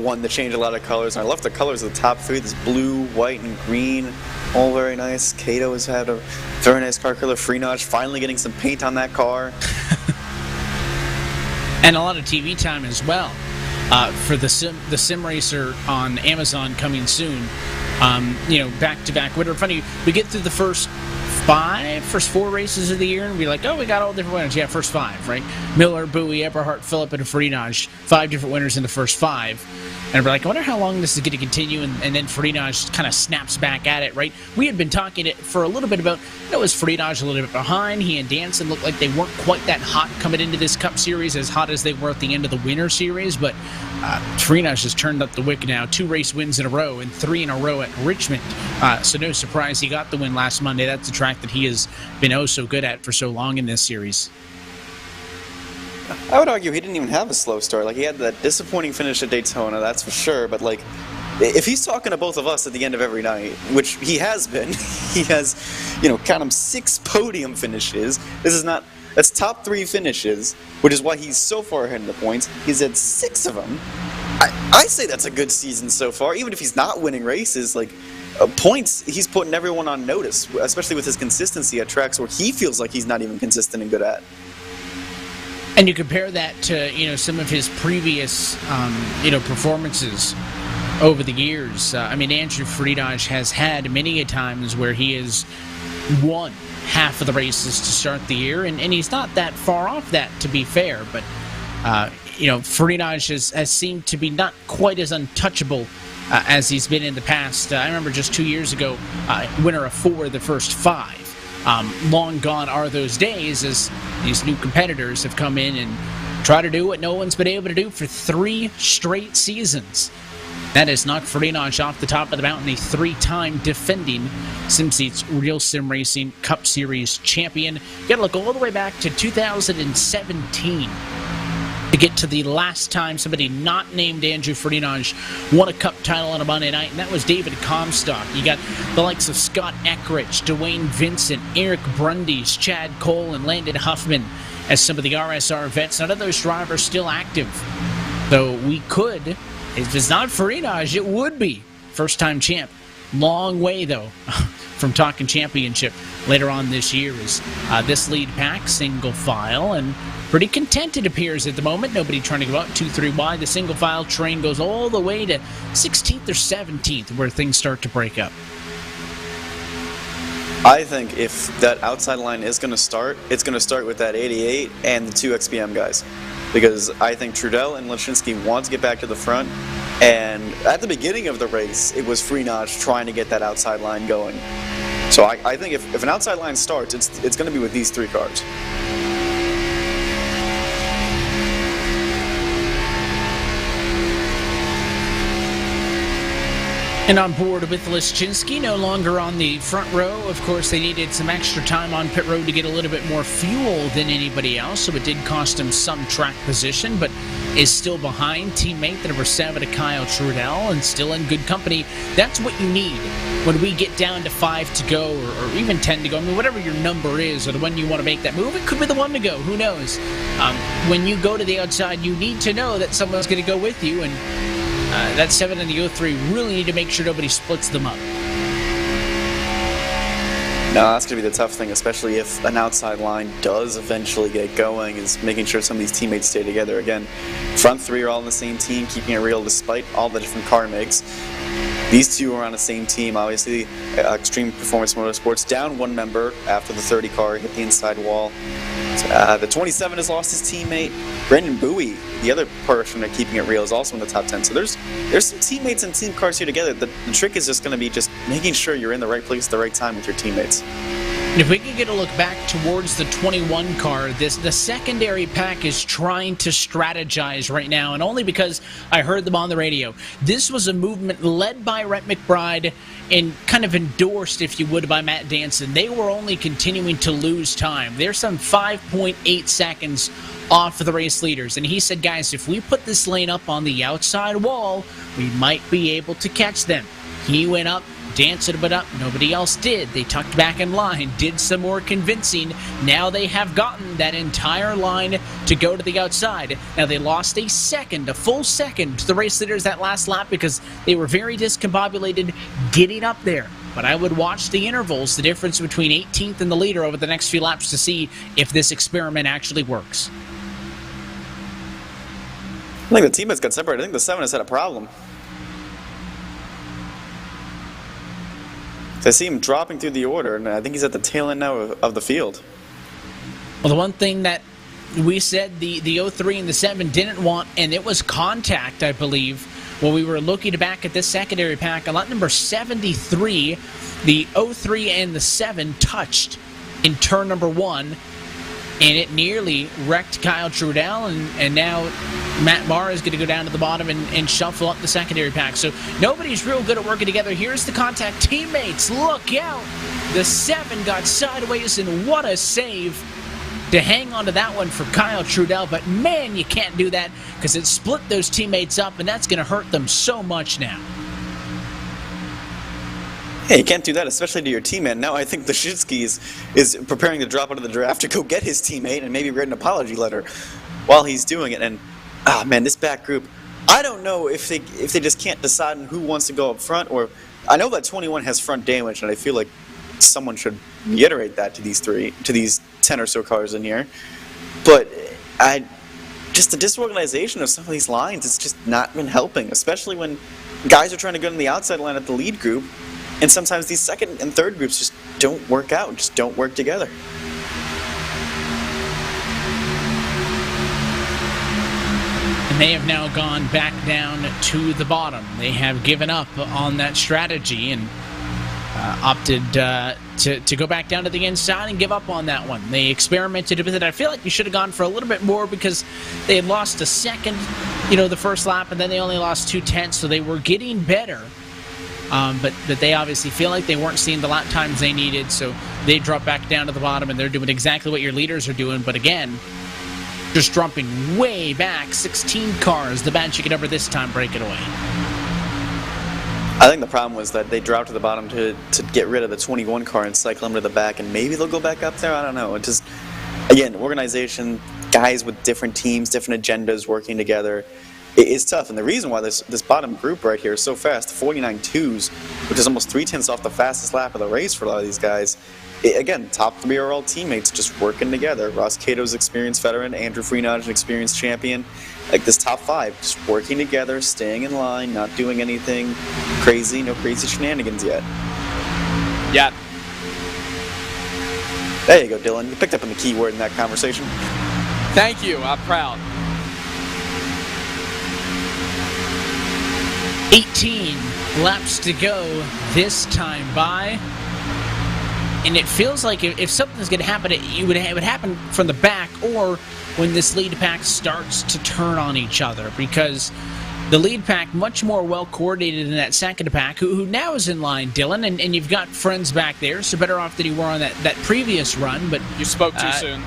one to change a lot of colors. And I love the colors of the top 3. This blue, white, and green. All very nice. Cato has had a very nice car color. Freenage finally getting some paint on that car. And a lot of TV time as well for the Sim Racer on Amazon coming soon. Back-to-back winter. Funny, we get through the first 4 races of the year, and we're like, oh, we got all different winners. Yeah, first 5, right? Miller, Bowie, Eberhardt, Phillip, and Freenage. 5 different winners in the first 5. And we're like, I wonder how long this is going to continue, and then Freenage kind of snaps back at it, right? We had been talking for a little bit about, was Freenage a little bit behind? He and Danson looked like they weren't quite that hot coming into this Cup Series, as hot as they were at the end of the Winter Series, but Freenage has turned up the wick now. 2 race wins in a row, and 3 in a row at Richmond. So no surprise he got the win last Monday. That's a track that he has been so good at for so long in this series. I would argue he didn't even have a slow start. Like, he had that disappointing finish at Daytona, that's for sure. But, like, if he's talking to both of us at the end of every night, which he has been, he has, count them 6 podium finishes. That's top 3 finishes, which is why he's so far ahead in the points. He's had 6 of them. I say that's a good season so far, even if he's not winning races. Like, points, he's putting everyone on notice, especially with his consistency at tracks where he feels like he's not even consistent and good at. And you compare that to, some of his previous, performances over the years. Andrew Freenage has had many a times where he has won half of the races to start the year, and he's not that far off that, to be fair. But, Freenage has seemed to be not quite as untouchable as he's been in the past. I remember just 2 years ago, winner of 4 of the first 5. Long gone are those days, as these new competitors have come in and try to do what no one's been able to do for 3 straight seasons. That has knocked Freenage off the top of the mountain, a 3-time defending SimSeats RealSimRacing Cup Series champion. You gotta look all the way back to 2017 to get to the last time somebody not named Andrew Freenage won a Cup title on a Monday night, and that was David Comstock. You got the likes of Scott Eckrich, Dwayne Vincent, Eric Brundage, Chad Cole, and Landon Huffman as some of the RSR vets. None of those drivers still active. Though we could, if it's not Freenage, it would be first-time champ. Long way, though, from talking championship later on this year is this lead pack, single file, and pretty content it appears at the moment. Nobody trying to go out 2-3 wide. The single file train goes all the way to 16th or 17th where things start to break up. I think if that outside line is going to start, it's going to start with that 88 and the 2 XPM guys. Because I think Trudell and Lashinsky want to get back to the front. And at the beginning of the race, it was Freenage trying to get that outside line going. So I think if an outside line starts, it's going to be with these 3 cars. And on board with Lashinsky, no longer on the front row. Of course, they needed some extra time on pit road to get a little bit more fuel than anybody else, so it did cost him some track position, but is still behind teammate the number 7 to Kyle Trudell, and still in good company. That's what you need when we get down to 5 to go, or even 10 to go. Whatever your number is, or the one you want to make that move, it could be the one to go. Who knows? When you go to the outside, you need to know that someone's going to go with you, and that 7 and the 03 really need to make sure nobody splits them up. No, that's going to be the tough thing, especially if an outside line does eventually get going, is making sure some of these teammates stay together. Again, front three are all on the same team, keeping it real despite all the different car makes. These two are on the same team, obviously. Extreme Performance Motorsports down one member after the 30 car hit the inside wall. The 27 has lost his teammate. Brendan Bowie, the other person that keeping it real, is also in the top 10. So there's some teammates and team cars here together. The trick is just going to be just making sure you're in the right place at the right time with your teammates. And if we can get a look back towards the 21 car, the secondary pack is trying to strategize right now, and only because I heard them on the radio. This was a movement led by Rhett McBride and kind of endorsed, if you would, by Matt Danson. They were only continuing to lose time. They're some 5.8 seconds off of the race leaders. And he said, guys, if we put this lane up on the outside wall, we might be able to catch them. He went up, Danson went up, nobody else did. They tucked back in line, did some more convincing. Now they have gotten that entire line to go to the outside. Now they lost a full second to the race leaders that last lap because they were very discombobulated getting up there. But I would watch the intervals, the difference between 18th and the leader over the next few laps to see if this experiment actually works. I think the teammates got separated. I think the 7 has had a problem. I see him dropping through the order, and I think he's at the tail end now of the field. Well, the one thing that we said the 03 and the 7 didn't want, and it was contact, I believe, when we were looking back at this secondary pack. On lot number 73, the 03 and the 7 touched in turn number 1, and it nearly wrecked Kyle Trudell, and now Matt Barr is going to go down to the bottom and shuffle up the secondary pack. So nobody's real good at working together. Here's the contact. Teammates, look out! The 7 got sideways, and what a save to hang on to that one for Kyle Trudell. But man, you can't do that because it split those teammates up, and that's going to hurt them so much now. Hey, you can't do that, especially to your teammate. Now I think the Shitsky is preparing to drop out of the draft to go get his teammate and maybe write an apology letter while he's doing it. And, man, this back group, I don't know if they just can't decide on who wants to go up front. Or I know that 21 has front damage, and I feel like someone should reiterate that to these 10 or so cars in here. But just the disorganization of some of these lines, it's just not been helping, especially when guys are trying to go in the outside line at the lead group. And sometimes these second and third groups just don't work out, just don't work together. And they have now gone back down to the bottom. They have given up on that strategy and opted to go back down to the inside and give up on that one. They experimented with it. I feel like you should have gone for a little bit more because they had lost a second, the first lap, and then they only lost 2/10, so they were getting better. But they obviously feel like they weren't seeing the lap times they needed, so they drop back down to the bottom, and they're doing exactly what your leaders are doing. But again, just jumping way back, 16 cars. The bad chicken number this time, break it away. I think the problem was that they dropped to the bottom to get rid of the 21 car and cycle them to the back, and maybe they'll go back up there. I don't know. It just, again, organization, guys with different teams, different agendas working together. It's tough, and the reason why this bottom group right here is so fast, 49.2s, which is almost 3/10 off the fastest lap of the race for a lot of these guys. Again, top 3 are all teammates just working together. Ross Cato's experienced veteran, Andrew Freenage, an experienced champion. Like this top 5, just working together, staying in line, not doing anything crazy, no crazy shenanigans yet. Yeah. There you go, Dylan. You picked up on the key word in that conversation. Thank you. I'm proud. 18 laps to go this time by. And it feels like if something's going to happen, it would happen from the back or when this lead pack starts to turn on each other, because the lead pack much more well coordinated than that second pack, who now is in line, Dylan, and you've got friends back there, so better off than you were on that previous run. But you spoke too soon.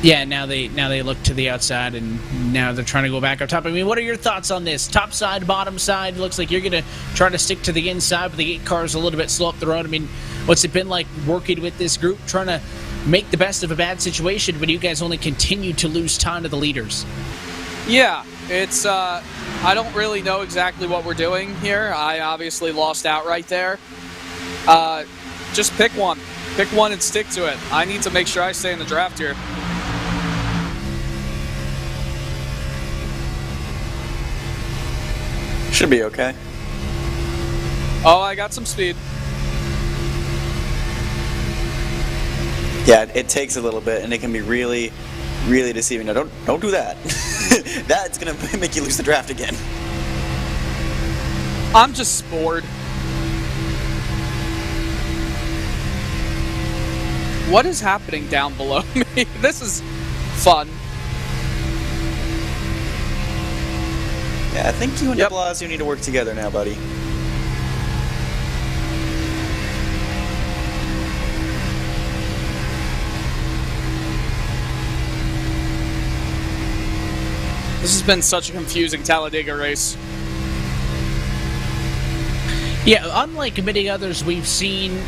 Yeah, now they look to the outside, and now they're trying to go back up top. I mean, what are your thoughts on this? Top side, bottom side? Looks like you're going to try to stick to the inside, but the 8 cars a little bit slow up the road. I mean, what's it been like working with this group, trying to make the best of a bad situation, but you guys only continue to lose time to the leaders? Yeah, it's I don't really know exactly what we're doing here. I obviously lost out right there. Just pick one. Pick one and stick to it. I need to make sure I stay in the draft here. Should be okay. Oh, I got some speed. Yeah, it takes a little bit, and it can be really, really deceiving. Now, don't do that. That's gonna make you lose the draft again. I'm just bored. What is happening down below me? This is fun. Yeah, I think you and de Blasio need to work together now, buddy. This has been such a confusing Talladega race. Yeah, unlike many others we've seen,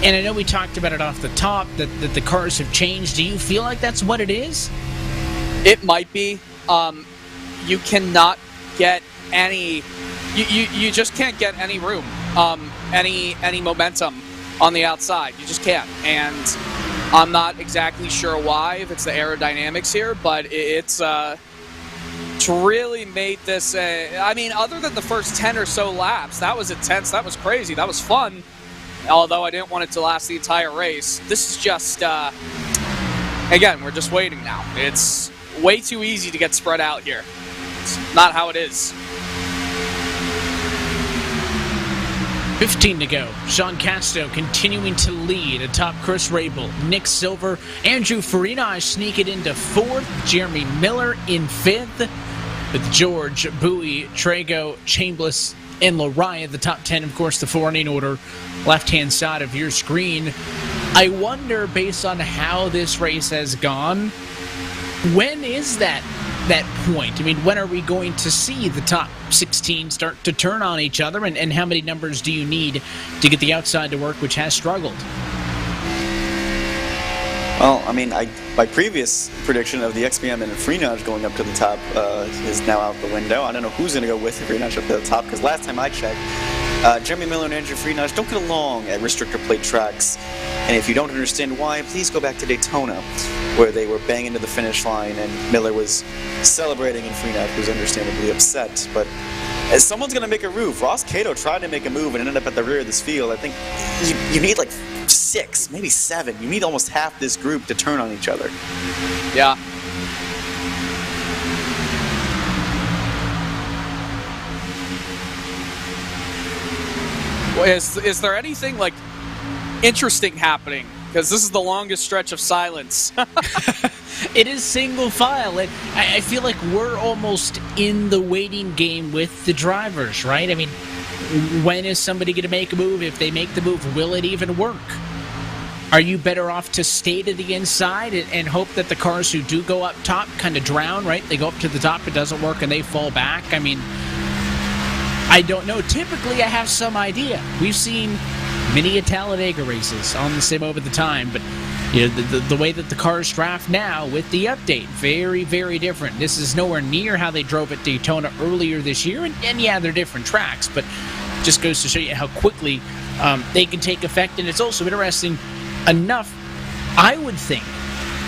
and I know we talked about it off the top, that the cars have changed. Do you feel like that's what it is? It might be. You cannot get any... You just can't get any room, any momentum on the outside. You just can't. And I'm not exactly sure why, if it's the aerodynamics here, but it's really made this... I mean, other than the first 10 or so laps, that was intense, that was crazy, that was fun. Although I didn't want it to last the entire race. This is just, again, we're just waiting now. It's way too easy to get spread out here. It's not how it is. 15 to go. Sean Casto continuing to lead atop Chris Rabel, Nick Silver, Andrew Farina sneaking into fourth, Jeremy Miller in fifth, with George, Bowie, Trago, Chambliss, and Lariah, the top 10, of course, the four running order, left-hand side of your screen. I wonder, based on how this race has gone, when is that point? I mean, when are we going to see the top 16 start to turn on each other, and how many numbers do you need to get the outside to work, which has struggled? Well, I mean, my previous prediction of the XBM and Freenage going up to the top is now out the window. I don't know who's going to go with the Freenage up to the top, because last time I checked, Jeremy Miller and Andrew Freenage don't get along at restrictor plate tracks. And if you don't understand why, please go back to Daytona, where they were banging into the finish line and Miller was celebrating and Freenage was understandably upset. But as someone's going to make a move, Ross Cato tried to make a move and ended up at the rear of this field. I think you need like 6, maybe 7. You need almost half this group to turn on each other. Yeah. Well, is there anything like interesting happening? Because this is the longest stretch of silence. It is single file, and I feel like we're almost in the waiting game with the drivers, right? I mean, when is somebody going to make a move? If they make the move, will it even work? Are you better off to stay to the inside and hope that the cars who do go up top kind of drown, right? They go up to the top, it doesn't work, and they fall back. I mean, I don't know. Typically, I have some idea. We've seen many Talladega races on the sim over the time, but you know, the way that the cars draft now with the update, very, very different. This is nowhere near how they drove at Daytona earlier this year, and yeah, they're different tracks, but just goes to show you how quickly they can take effect. And it's also interesting enough, I would think,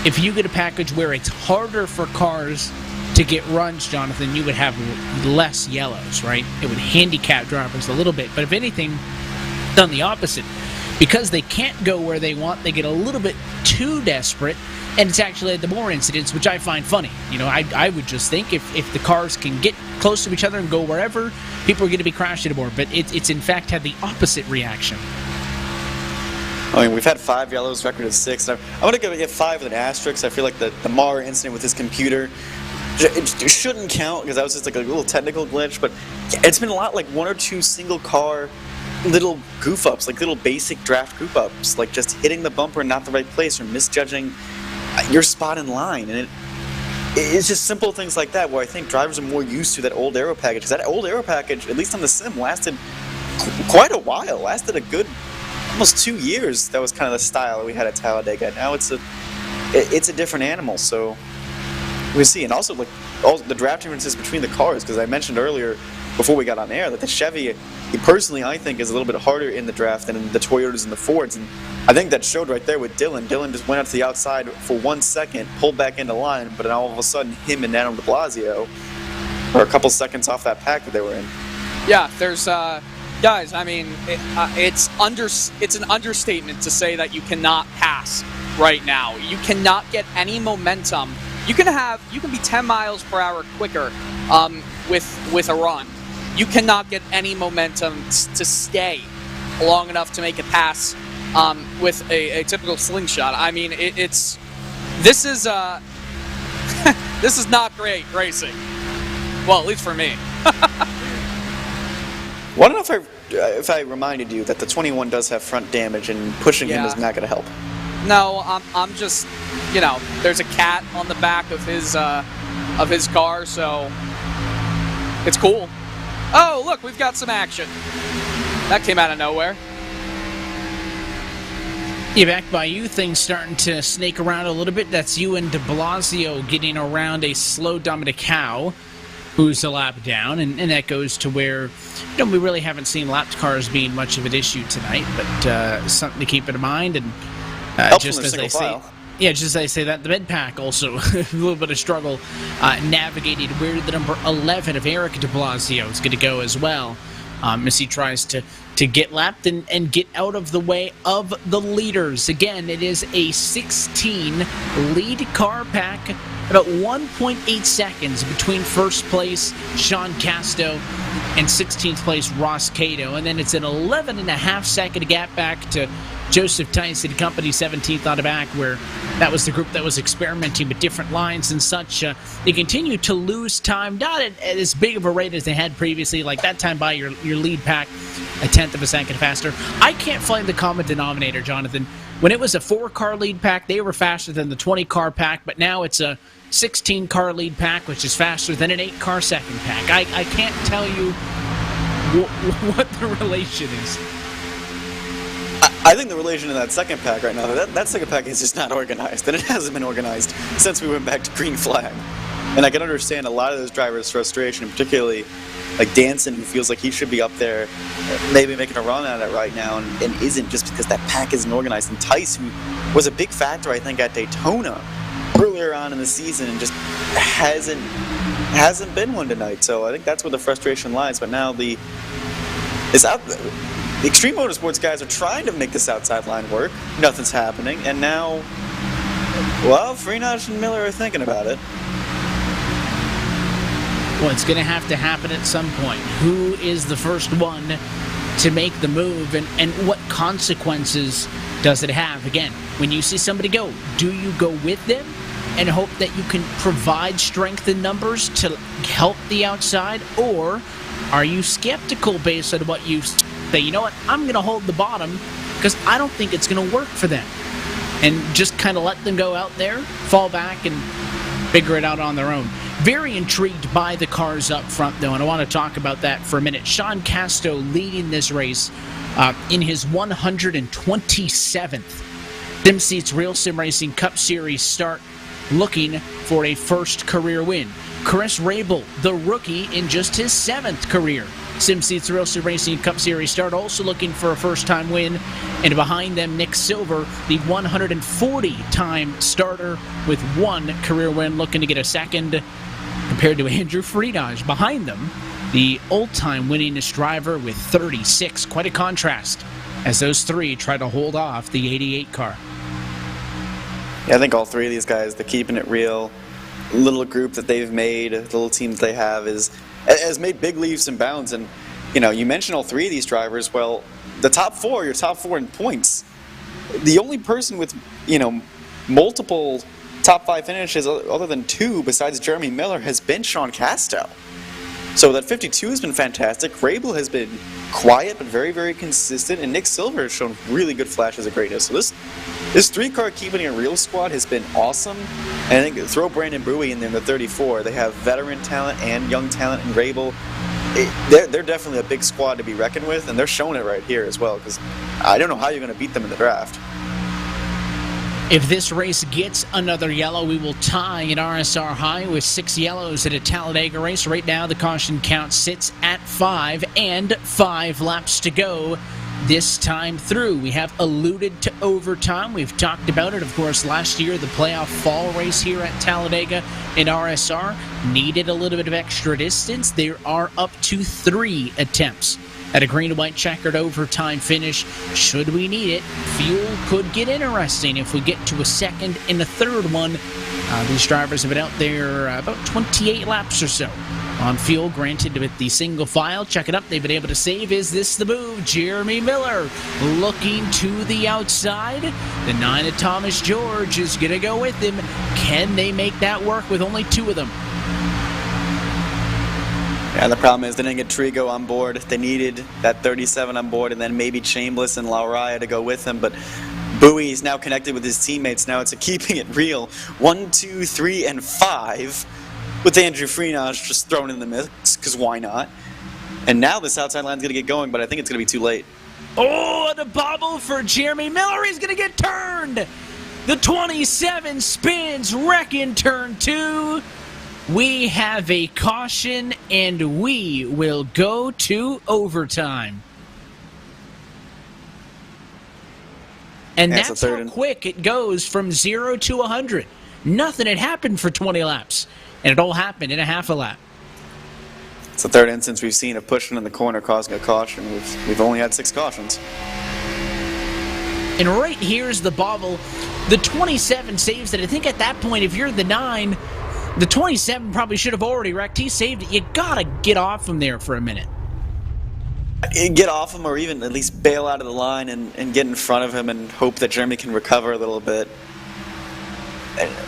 if you get a package where it's harder for cars to get runs, Jonathan, you would have less yellows, right? It would handicap drivers a little bit, but if anything, done the opposite. Because they can't go where they want, they get a little bit too desperate, and it's actually led to more incidents, which I find funny. You know, I would just think if the cars can get close to each other and go wherever, people are going to be crashing more, but it's in fact had the opposite reaction. I mean, we've had 5 yellows, record of 6. I'm going to give 5 with an asterisk. I feel like the Mar incident with his computer, it shouldn't count because that was just like a little technical glitch, but it's been a lot like 1 or 2 single car little goof ups, like little basic draft goof ups, like just hitting the bumper in not the right place or misjudging your spot in line. And it's just simple things like that where I think drivers are more used to that old aero package, because that old aero package, at least on the sim, lasted quite a while, lasted a good almost 2 years. That was kind of the style that we had at Talladega. Now it's a different animal, so we see. And also, like, all the draft differences between the cars, because I mentioned earlier, before we got on air, that the Chevy, personally, I think, is a little bit harder in the draft than in the Toyotas and the Fords. And I think that showed right there with Dylan. Dylan just went out to the outside for 1 second, pulled back into line, but then all of a sudden, him and Nano de Blasio are a couple seconds off that pack that they were in. Yeah, there's guys. I mean, it's an understatement to say that you cannot pass right now. You cannot get any momentum. You can be 10 miles per hour quicker with a run. You cannot get any momentum to stay long enough to make a pass with a typical slingshot. I mean, this is this is not great racing. Well, at least for me. Well, I don't know if I reminded you that the 21 does have front damage, and pushing him is not going to help. No, I'm just, there's a cat on the back of his car, so it's cool. Oh, look, we've got some action. That came out of nowhere. Yeah, back by you, things starting to snake around a little bit. That's you and de Blasio getting around a slow Dominic Howe, who's a lap down, and that goes to where we really haven't seen lapped cars being much of an issue tonight, but something to keep in mind. And just as they say, just as I say that, the mid pack also a little bit of struggle navigating where the number 11 of Eric de Blasio is going to go as well, as he tries to get lapped and get out of the way of the leaders. Again, it is a 16 lead car pack, about 1.8 seconds between first place Sean Casto and 16th place Ross Cato, and then it's an 11.5 second gap back to Joseph Tyson Company, 17th on the back, where that was the group that was experimenting with different lines and such. They continue to lose time, not at as big of a rate as they had previously. Like that time by your lead pack, a tenth of a second faster. I can't find the common denominator, Jonathan. When it was a 4-car lead pack, they were faster than the 20-car pack, but now it's a 16-car lead pack, which is faster than an 8-car second pack. I can't tell you what the relation is. I think the relation in that second pack right now, that second pack is just not organized, and it hasn't been organized since we went back to green flag. And I can understand a lot of those drivers' frustration, particularly like Danson, who feels like he should be up there, maybe making a run at it right now, and isn't, just because that pack isn't organized. And Tice, who was a big factor, I think, at Daytona earlier on in the season, and just hasn't been one tonight. So I think that's where the frustration lies. But now the Extreme Motorsports guys are trying to make this outside line work. Nothing's happening. And now, well, Freenach and Miller are thinking about it. Well, it's going to have to happen at some point. Who is the first one to make the move, and what consequences does it have? Again, when you see somebody go, do you go with them and hope that you can provide strength in numbers to help the outside, or are you skeptical based on what you say, you know what, I'm going to hold the bottom because I don't think it's going to work for them, and just kind of let them go out there, fall back, and figure it out on their own? Very intrigued by the cars up front, though, and I want to talk about that for a minute. Sean Casto leading this race in his 127th SimSeats RealSimRacing Cup Series start, looking for a first career win. Chris Rabel, the rookie, in just his 7th career SimSeats RealSimRacing Cup Series start, also looking for a first-time win. And behind them, Nick Silver, the 140-time starter with 1 career win, looking to get a second, compared to Andrew Freenach. Behind them, the old-time winningest driver with 36. Quite a contrast as those three try to hold off the 88 car. Yeah, I think all three of these guys, the keeping it real little group that they've made, the little team that they have, has made big leaps and bounds. And you mentioned all three of these drivers. Well, the top four, your top 4 in points. The only person with multiple top 5 finishes other than 2 besides Jeremy Miller has been Sean Casto. So that 52 has been fantastic. Rabel has been quiet but very, very consistent, and Nick Silver has shown really good flashes of greatness. So this 3-car keeping it real squad has been awesome. And I think throw Brandon Bowie in there in the 34. They have veteran talent and young talent in Rabel. They're definitely a big squad to be reckoned with, and they're showing it right here as well, because I don't know how you're going to beat them in the draft. If this race gets another yellow, we will tie an RSR high with 6 yellows at a Talladega race. Right now, the caution count sits at 5 and 5 laps to go this time through. We have alluded to overtime. We've talked about it. Of course, last year, the playoff fall race here at Talladega in RSR needed a little bit of extra distance. There are up to 3 attempts at a green and white checkered overtime finish. Should we need it, fuel could get interesting if we get to a second and a third one. These drivers have been out there about 28 laps or so on fuel. Granted, with the single file, check it up, they've been able to save. Is this the move? Jeremy Miller looking to the outside. The 9 of Thomas George is going to go with him. Can they make that work with only 2 of them? Yeah, the problem is they didn't get Trigo on board. They needed that 37 on board, and then maybe Chambliss and Lauraya to go with him. But Bowie is now connected with his teammates. Now it's a keeping it real. 1, 2, 3, and 5 with Andrew Freenage just thrown in the mix, because why not? And now this outside line's going to get going, but I think it's going to be too late. Oh, and a bobble for Jeremy Miller. He's going to get turned. The 27 spins, wrecking turn 2. We have a caution, and we will go to overtime. And that's how quick it goes from 0 to 100. Nothing had happened for 20 laps, and it all happened in a half a lap. It's the 3rd instance we've seen of pushing in the corner causing a caution. We've only had 6 cautions. And right here's the bobble. The 27 saves it. I think at that point, if you're the 9... the 27 probably should have already wrecked. He saved it. You gotta get off him there for a minute. Get off him, or even at least bail out of the line and get in front of him and hope that Jeremy can recover a little bit.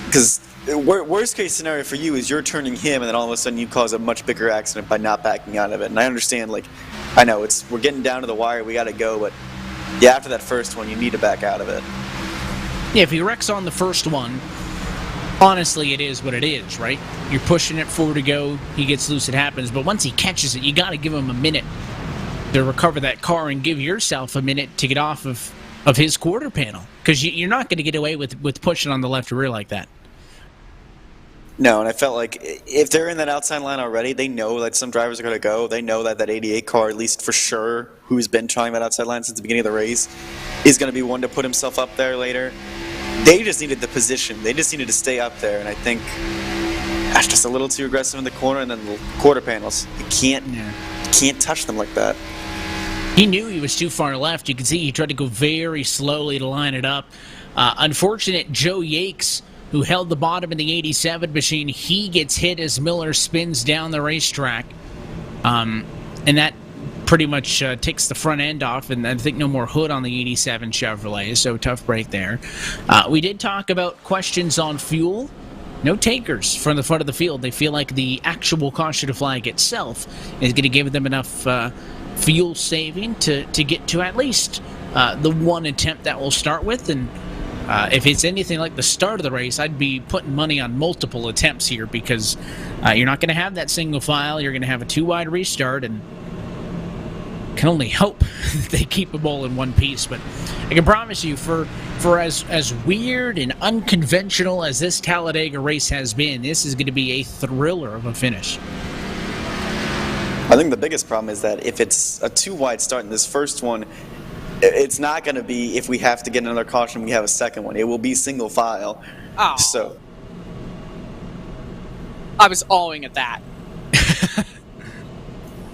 Because worst case scenario for you is you're turning him, and then all of a sudden you cause a much bigger accident by not backing out of it. And I understand, I know we're getting down to the wire, we gotta go, but yeah, after that first one, you need to back out of it. Yeah, if he wrecks on the first one, honestly, it is what it is, right? You're pushing it 4 to go. He gets loose, it happens. But once he catches it, you got to give him a minute to recover that car and give yourself a minute to get off of his quarter panel. Because you're not going to get away with pushing on the left rear like that. No, and I felt like if they're in that outside line already, they know that some drivers are going to go. They know that 88 car, at least for sure, who's been trying that outside line since the beginning of the race, is going to be one to put himself up there later. They just needed the position. They just needed to stay up there, and I think that's just a little too aggressive in the corner, and then the quarter panels. You can't touch them like that. He knew he was too far left. You can see he tried to go very slowly to line it up. Unfortunate Joe Yakes, who held the bottom in the 87 machine, he gets hit as Miller spins down the racetrack. And that pretty much takes the front end off, and I think no more hood on the 87 Chevrolet, so tough break there. We did talk about questions on fuel. No takers from the front of the field. They feel like the actual caution flag itself is going to give them enough fuel saving to get to at least the 1 attempt that we'll start with. And if it's anything like the start of the race, I'd be putting money on multiple attempts here, because you're not going to have that single file. You're going to have a 2-wide restart, and can only hope that they keep them all in one piece. But I can promise you, for as weird and unconventional as this Talladega race has been, this is going to be a thriller of a finish. I think the biggest problem is that if it's a 2-wide start in this first one, it's not going to be, if we have to get another caution, we have a second one. It will be single file. Oh. So I was awing at that.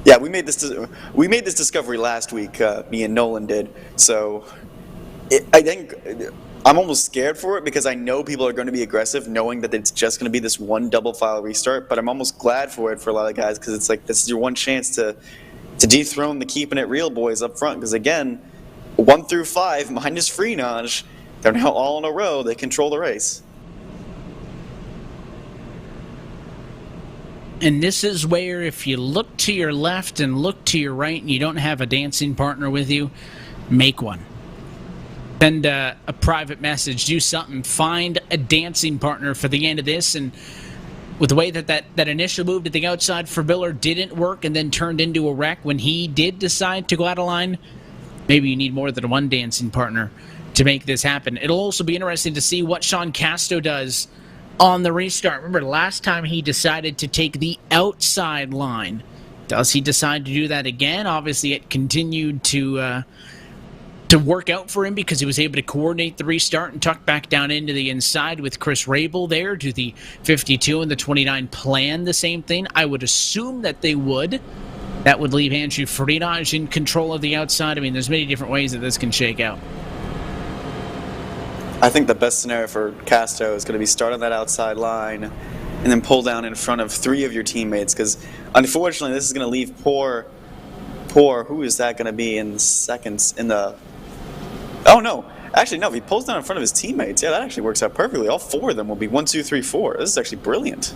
Yeah, we made this discovery last week. Me and Nolan did. So I think I'm almost scared for it, because I know people are going to be aggressive, knowing that it's just going to be this one double file restart. But I'm almost glad for it for a lot of guys, because it's like this is your one chance to dethrone the keeping it real boys up front. Because again, 1 through 5 minus Freenage, they're now all in a row. They control the race. And this is where, if you look to your left and look to your right and you don't have a dancing partner with you, make one. Send a private message, do something, find a dancing partner for the end of this. And with the way that initial move to the outside for Miller didn't work and then turned into a wreck when he did decide to go out of line, maybe you need more than one dancing partner to make this happen. It'll also be interesting to see what Sean Casto does on the restart. Remember, last time he decided to take the outside line. Does he decide to do that again? Obviously, it continued to work out for him because he was able to coordinate the restart and tuck back down into the inside with Chris Rabel there. Do the 52 and the 29 plan the same thing? I would assume that they would. That would leave Andrew Friedage in control of the outside. I mean, there's many different ways that this can shake out. I think the best scenario for Casto is going to be start on that outside line and then pull down in front of 3 of your teammates, because unfortunately this is going to leave poor, who is that going to be in the seconds in the... Oh, no. Actually, no. If he pulls down in front of his teammates, yeah, that actually works out perfectly. All 4 of them will be 1, 2, 3, 4. This is actually brilliant.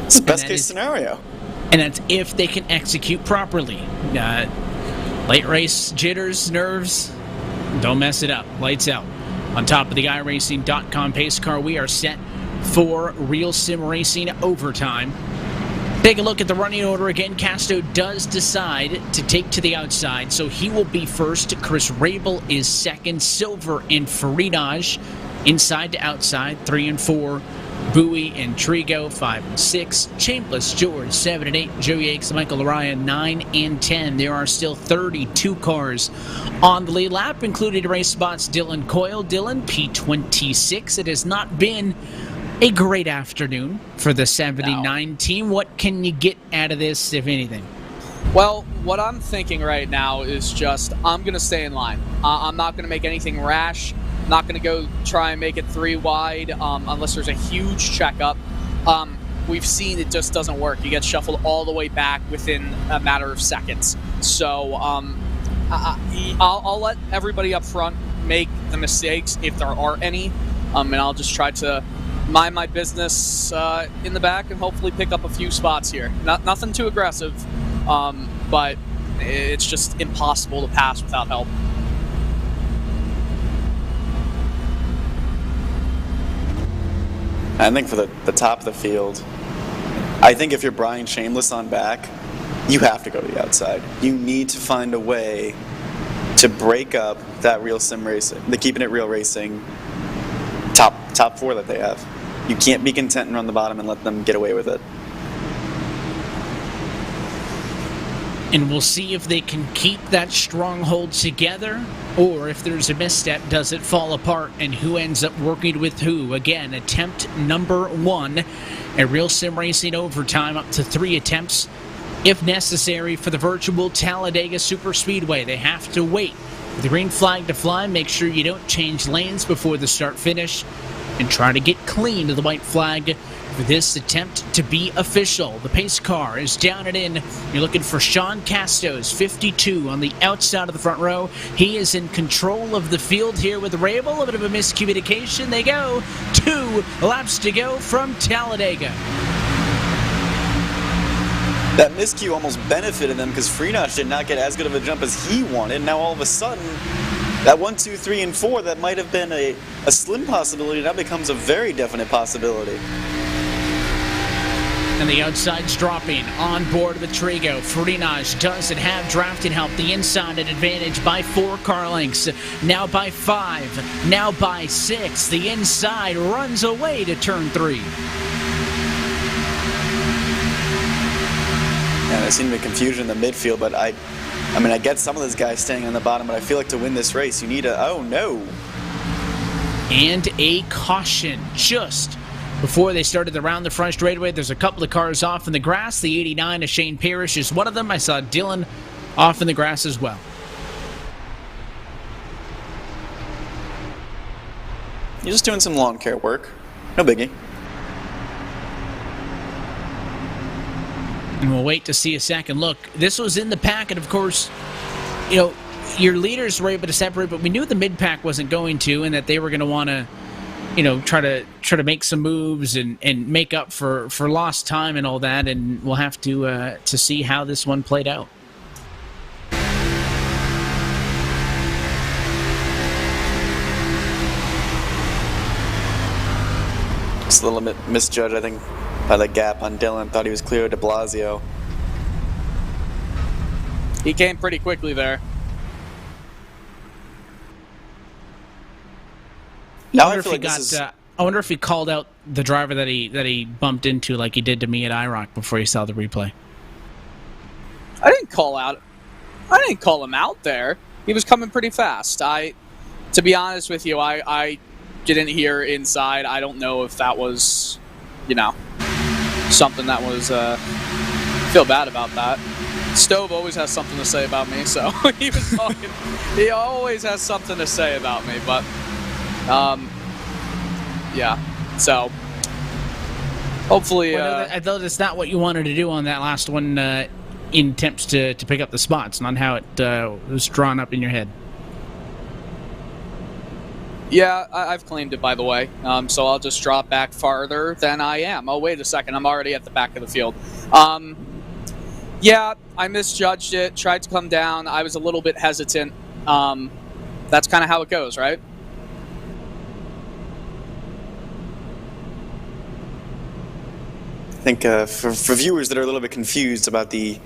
It's the best case scenario. And that's if they can execute properly. Late race jitters, nerves, don't mess it up. Lights out. On top of the iRacing.com pace car, we are set for Real Sim Racing overtime. Take a look at the running order again. Casto does decide to take to the outside, so he will be first. Chris Rabel is second. Silver and Friedage inside to outside. 3 and 4. Bowie and Trigo, 5 and 6. Chambliss, George, 7 and 8. Joe Yates, Michael Araya, 9 and 10. There are still 32 cars on the lead lap, including RaceSpot's Dylan Coyle. Dylan, P26. It has not been a great afternoon for the 79 team. What can you get out of this, if anything? Well, what I'm thinking right now is just I'm going to stay in line. I'm not going to make anything rash. Not going to go try and make it 3 wide unless there's a huge checkup. We've seen it just doesn't work. You get shuffled all the way back within a matter of seconds. So I'll let everybody up front make the mistakes if there are any, and I'll just try to mind my business in the back and hopefully pick up a few spots here. Nothing too aggressive, but it's just impossible to pass without help. I think for the top of the field, I think if you're Brian Chambliss on back, you have to go to the outside. You need to find a way to break up that Real Sim Racing, the Keeping It Real Racing top 4 that they have. You can't be content and run the bottom and let them get away with it. And we'll see if they can keep that stronghold together, or if there's a misstep, does it fall apart, and who ends up working with who? Again, attempt number 1 at Real Sim Racing overtime, up to 3 attempts if necessary for the virtual Talladega Superspeedway. They have to wait for the green flag to fly. Make sure you don't change lanes before the start-finish, and try to get clean to the white flag for this attempt to be official. The pace car is down and in. You're looking for Sean Casto's 52 on the outside of the front row. He is in control of the field here with Rabel. A bit of a miscommunication. They go 2 laps to go from Talladega. That miscue almost benefited them because Friedage did not get as good of a jump as he wanted. Now all of a sudden, that 1, 2, 3, and 4 that might have been a slim possibility now becomes a very definite possibility. And the outside's dropping on board with Trigo. Friedage doesn't have drafting help. The inside at advantage by 4 car lengths. Now by 5. Now by 6. The inside runs away to turn 3. Yeah, there seemed to be confusion in the midfield, but I mean, I get some of those guys staying on the bottom, but I feel like to win this race, you need a... Oh, no. And a caution just before they started around the front straightaway. There's a couple of cars off in the grass. The 89 of Shane Parrish is one of them. I saw Dylan off in the grass as well. You're just doing some lawn care work. No biggie. And we'll wait to see a second look. This was in the pack, and of course, you know, your leaders were able to separate, but we knew the mid-pack wasn't going to, and that they were going to want to, you know, try to make some moves and make up for lost time and all that, and we'll have to see how this one played out. Just a little bit misjudged, I think, by the gap on Dylan. Thought he was clear de Blasio. He came pretty quickly there. Now I I feel like this is... I wonder if he called out the driver that he bumped into like he did to me at iRock before he saw the replay. I didn't call him out there. He was coming pretty fast. To be honest with you, I didn't hear inside. I don't know if that was, something that was, feel bad about that. Stove always has something to say about me, so he was talking. He always has something to say about me, but, yeah. So, hopefully... I thought it's not what you wanted to do on that last one in attempts to pick up the spots, not how it was drawn up in your head. Yeah, I've claimed it, by the way, so I'll just drop back farther than I am. Oh, wait a second, I'm already at the back of the field. Yeah, I misjudged it, tried to come down. I was a little bit hesitant. That's kind of how it goes, right? I think for viewers that are a little bit confused about the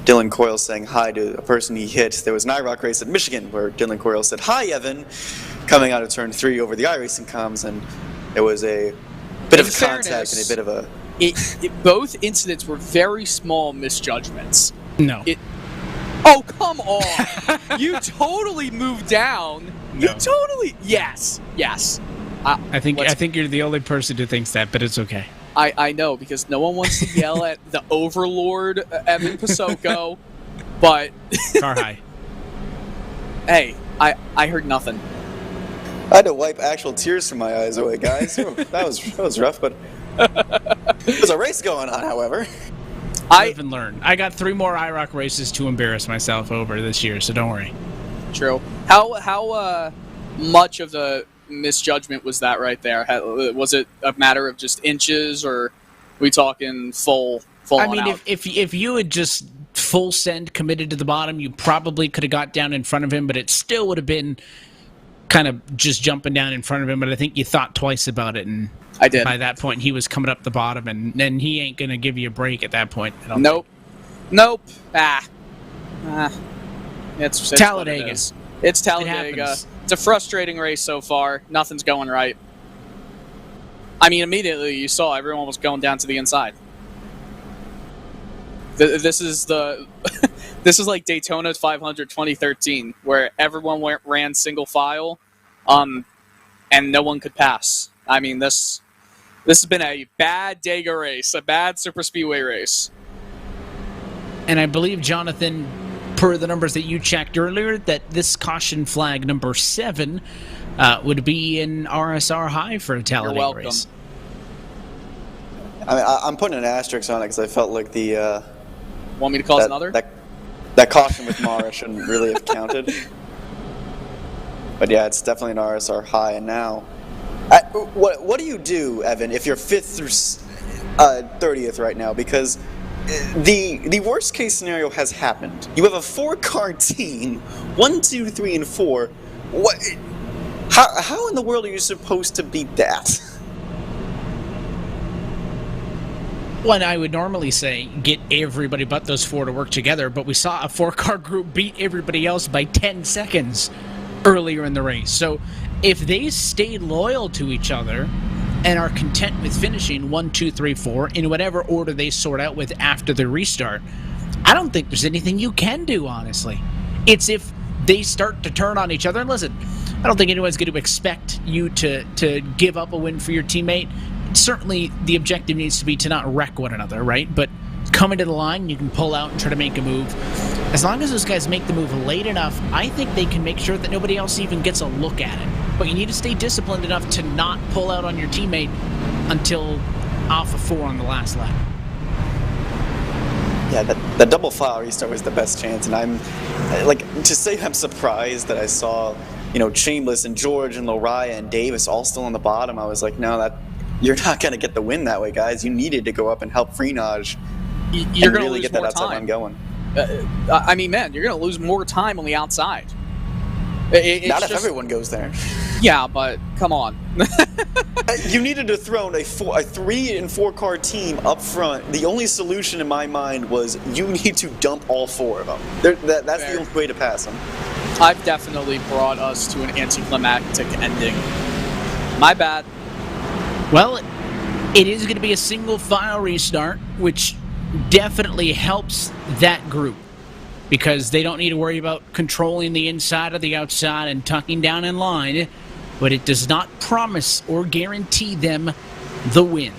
Dylan Coyle saying hi to a person he hit, there was an iRock race at Michigan where Dylan Coyle said, "Hi, Evan," coming out of turn 3 over the iRacing comms, and there was a bit of contact and a bit of a... Both incidents were very small misjudgments. No. Oh, come on! You totally moved down. No. You totally... Yes. I think you're the only person who thinks that, but it's okay. I know, because no one wants to yell at the overlord, Evan Pasoko, but... Car high. Hey, I heard nothing. I had to wipe actual tears from my eyes away, guys. That was rough, but... There's a race going on, however. Live and learn. I got 3 more iRock races to embarrass myself over this year, so don't worry. True. How much of the misjudgment was that right there? Was it a matter of just inches, or are we talking full I mean, out? if you had just full send committed to the bottom, you probably could have got down in front of him, but it still would have been kind of just jumping down in front of him. But I think you thought twice about it, and I did. By that point, he was coming up the bottom, and then he ain't going to give you a break at that point. Nope. It's Talladega. It's Talladega. It's a frustrating race so far. Nothing's going right. I mean, immediately you saw everyone was going down to the inside. This is this is like Daytona 500 2013, where everyone ran single file, and no one could pass. I mean, this has been a bad Dega race, a bad super speedway race. And I believe, Jonathan, per the numbers that you checked earlier, that this caution flag number 7 would be an RSR high for a Talladega race. I mean, I'm putting an asterisk on it because I felt like the... Want me to cause another? That caution with Mara shouldn't really have counted. But yeah, it's definitely an RSR high. And now, what do you do, Evan, if you're 5th through 30th right now? Because the worst case scenario has happened. You have a 4-car team, 1, 2, 3, and 4. How in the world are you supposed to beat that? Well, I would normally say get everybody but those 4 to work together, but we saw a 4-car group beat everybody else by 10 seconds earlier in the race. So if they stay loyal to each other and are content with finishing 1, 2, 3, 4 in whatever order they sort out with after the restart, I don't think there's anything you can do, honestly. It's if they start to turn on each other. And listen, I don't think anyone's going to expect you to give up a win for your teammate. Certainly the objective needs to be to not wreck one another, right? But coming to the line, you can pull out and try to make a move. As long as those guys make the move late enough, I think they can make sure that nobody else even gets a look at it. But you need to stay disciplined enough to not pull out on your teammate until off of 4 on the last lap. Yeah, that double file restart was the best chance, and I'm like, to say I'm surprised that I saw, Chambliss and George and Loriah and Davis all still on the bottom. I was like, no, you're not going to get the win that way, guys. You needed to go up and help Freenage you're going to really get that outside line going. I mean, man, you're going to lose more time on the outside. Not if everyone goes there. Yeah, but come on. You needed to throw a 3 and 4 car team up front. The only solution in my mind was you need to dump all 4 of them. That's the only way to pass them. I've definitely brought us to an anticlimactic ending. My bad. Well, it is going to be a single file restart, which definitely helps that group because they don't need to worry about controlling the inside or the outside and tucking down in line, but it does not promise or guarantee them the win.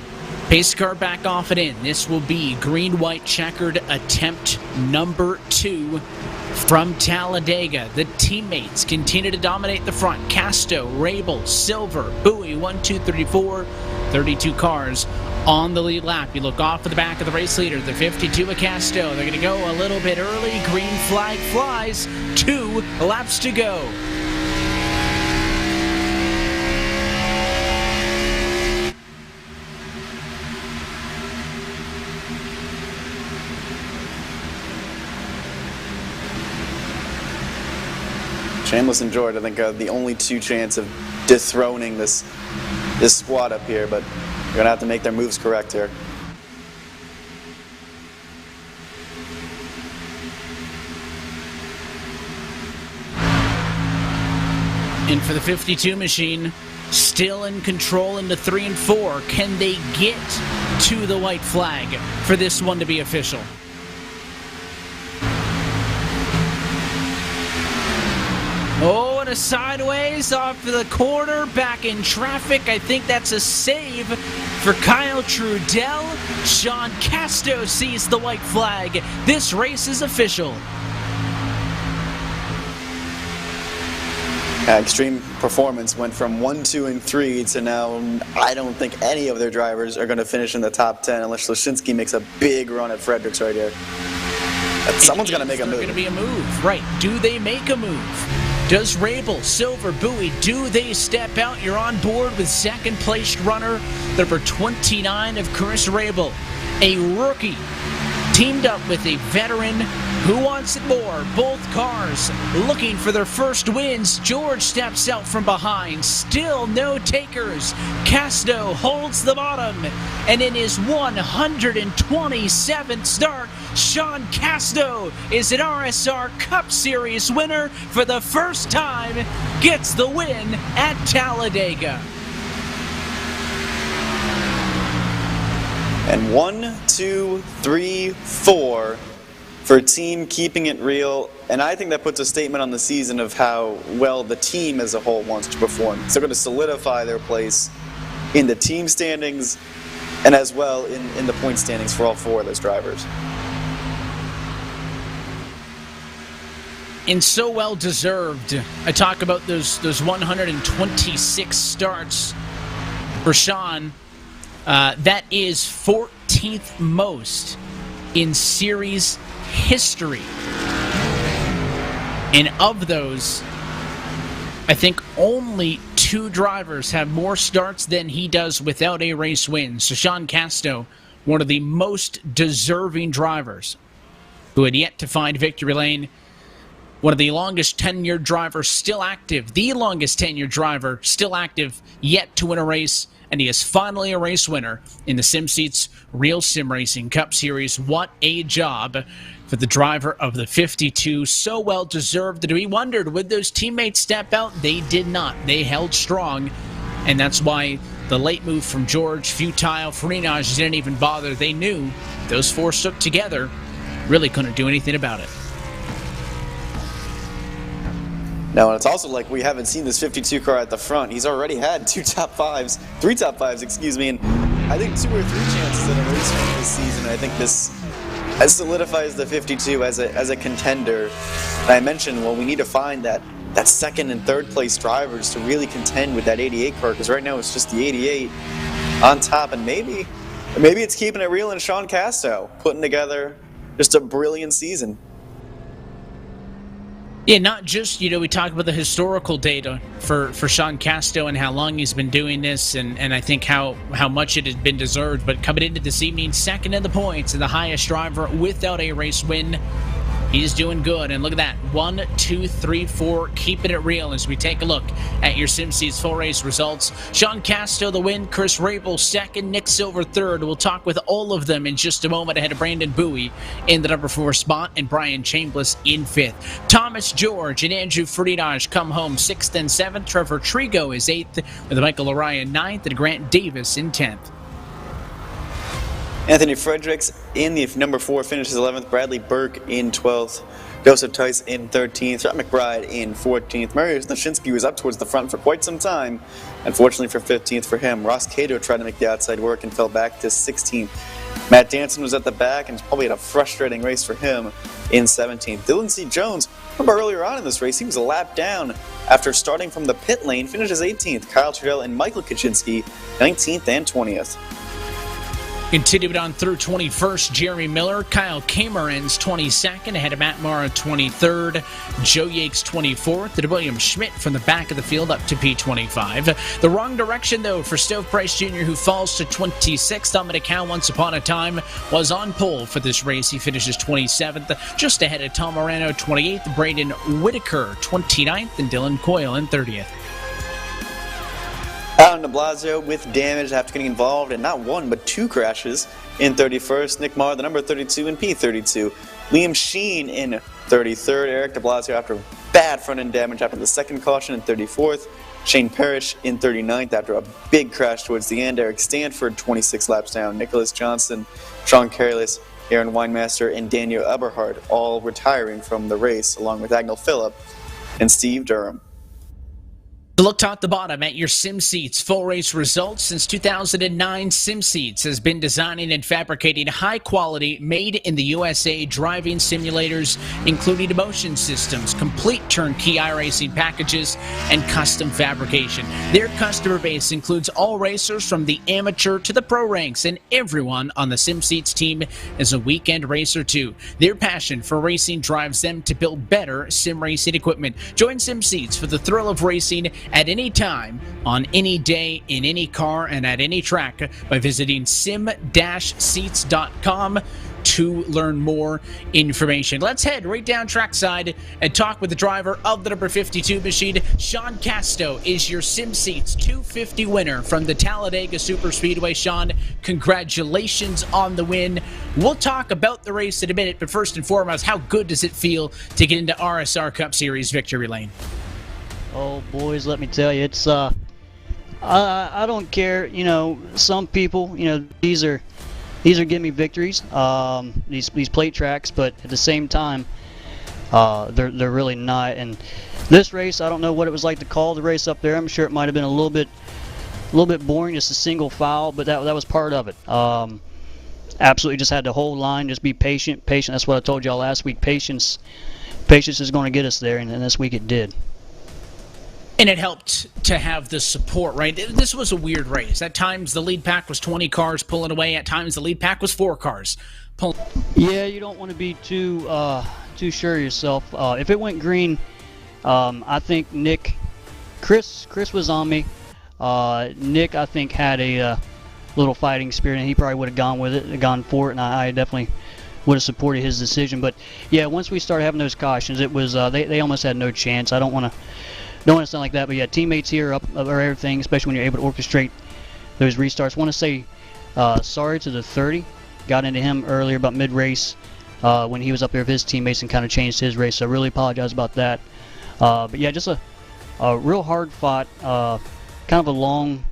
Pace car back off and in. This will be green-white checkered attempt number 2 from Talladega. The teammates continue to dominate the front. Casto, Rabel, Silver, Bowie, 1, 2, 3, 4, 32 cars on the lead lap. You look off at the back of the race leader, the 52 of Casto. They're going to go a little bit early. Green flag flies. 2 laps to go. Shameless and George, I think, are the only 2 chance of dethroning this squad up here, but they're going to have to make their moves correct here. And for the 52 machine, still in control into 3 and 4. Can they get to the white flag for this one to be official? Oh, and a sideways off the corner, back in traffic. I think that's a save for Kyle Trudell. Sean Casto sees the white flag. This race is official. Extreme Performance went from 1, 2, and 3 to now I don't think any of their drivers are going to finish in the top 10 unless Lashinsky makes a big run at Fredericks right here. Someone's going to make a move. There's going to be a move, right. Do they make a move? Does Rabel, Silver, Bowie, do they step out? You're on board with second-placed runner, number 29 of Chris Rabel, a rookie, teamed up with a veteran. Who wants it more? Both cars looking for their first wins. George steps out from behind. Still no takers. Casto holds the bottom. And in his 127th start, Sean Casto is an RSR Cup Series winner for the first time. Gets the win at Talladega. And 1, 2, 3, 4 for team keeping it real. And I think that puts a statement on the season of how well the team as a whole wants to perform. So they're going to solidify their place in the team standings and as well in the point standings for all 4 of those drivers. And so well deserved. I talk about those 126 starts for Sean. That is 14th most in series history. And of those, I think only 2 drivers have more starts than he does without a race win. So Sean Casto, one of the most deserving drivers who had yet to find victory lane. One of the longest tenured drivers still active. The longest tenured driver still active, yet to win a race. And he is finally a race winner in the SimSeats RealSimRacing Cup Series. What a job for the driver of the 52. So well deserved that we wondered, would those teammates step out? They did not. They held strong. And that's why the late move from George, futile, Freenage didn't even bother. They knew those 4 stuck together, really couldn't do anything about it. Now, and it's also like we haven't seen this 52 car at the front. He's already had 3 top fives, excuse me, and I think 2 or 3 chances at a race win this season. I think this solidifies the 52 as a contender. And I mentioned, well, we need to find that second and third place drivers to really contend with that 88 car, because right now it's just the 88 on top, and maybe it's keeping it real in Sean Casto, putting together just a brilliant season. Yeah, not just, we talk about the historical data for Sean Casto and how long he's been doing this, and I think how much it has been deserved, but coming into this evening, second in the points and the highest driver without a race win. He's doing good, and look at that. 1, 2, 3, 4, keeping it real as we take a look at your SimSeeds full race results. Sean Casto the win, Chris Rabel second, Nick Silver third. We'll talk with all of them in just a moment ahead of Brandon Bowie in the number 4 spot and Brian Chambliss in 5th. Thomas George and Andrew Friedage come home 6th and 7th. Trevor Trigo is 8th with Michael Orion 9th and Grant Davis in 10th. Anthony Fredericks in the number 4 finishes 11th. Bradley Burke in 12th. Joseph Tice in 13th. Rhett McBride in 14th. Mariusz Nashinsky was up towards the front for quite some time. Unfortunately for 15th for him. Ross Cato tried to make the outside work and fell back to 16th. Matt Danson was at the back and probably had a frustrating race for him in 17th. Dylan C. Jones, remember earlier on in this race, he was a lap down after starting from the pit lane, finishes 18th. Kyle Trudell and Michael Kaczynski 19th and 20th. Continued on through 21st, Jeremy Miller. Kyle Kamerins 22nd, ahead of Matt Mara 23rd. Joe Yates 24th, and William Schmidt from the back of the field up to P25. The wrong direction, though, for Stove Price Jr., who falls to 26th. Dominic Howe, once upon a time, was on pole for this race. He finishes 27th, just ahead of Tom Morano 28th, Braden Whitaker 29th, and Dylan Coyle in 30th. Alan de Blasio with damage after getting involved in not one but 2 crashes in 31st. Nick Marr, the number 32 in P32. Liam Sheen in 33rd. Eric de Blasio after bad front-end damage after the second caution in 34th. Shane Parrish in 39th after a big crash towards the end. Eric Stanford 26 laps down. Nicholas Johnson, Sean Careless, Aaron Weinmaster, and Daniel Eberhard all retiring from the race along with Agnel Phillip and Steve Durham. Look top to bottom at your SimSeeds full race results. Since 2009, SimSeeds has been designing and fabricating high-quality, made-in-the-USA driving simulators, including motion systems, complete turnkey iRacing packages, and custom fabrication. Their customer base includes all racers from the amateur to the pro ranks, and everyone on the SimSeeds team is a weekend racer too. Their passion for racing drives them to build better sim racing equipment. Join SimSeeds for the thrill of racing at any time, on any day, in any car, and at any track by visiting sim-seats.com to learn more information. Let's head right down trackside and talk with the driver of the number 52 machine. Sean Casto is your SimSeeds 250 winner from the Talladega Superspeedway. Sean, congratulations on the win. We'll talk about the race in a minute, but first and foremost, how good does it feel to get into RSR Cup Series victory lane? Oh, boys, let me tell you, it's, I don't care, you know, some people, you know, these are giving me victories, these plate tracks, but at the same time, they're really not, and this race, I don't know what it was like to call the race up there. I'm sure it might have been a little bit boring, just a single foul, but that was part of it. Absolutely just had the whole line, just be patient, that's what I told y'all last week, patience is going to get us there, and this week it did. And it helped to have the support, right? This was a weird race. At times, the lead pack was 20 cars pulling away. At times, the lead pack was 4 cars pulling. Yeah, you don't want to be too sure of yourself. If it went green, I think Chris was on me. Nick, I think, had a little fighting spirit, and he probably would have gone with it, gone for it, and I definitely would have supported his decision. But yeah, once we started having those cautions, it was they almost had no chance. I don't want to sound like that, but yeah, teammates here up over everything, especially when you're able to orchestrate those restarts. Want to say sorry to the 30. Got into him earlier about mid-race when he was up there with his teammates and kind of changed his race, so I really apologize about that. But yeah, just a real hard-fought, kind of a long,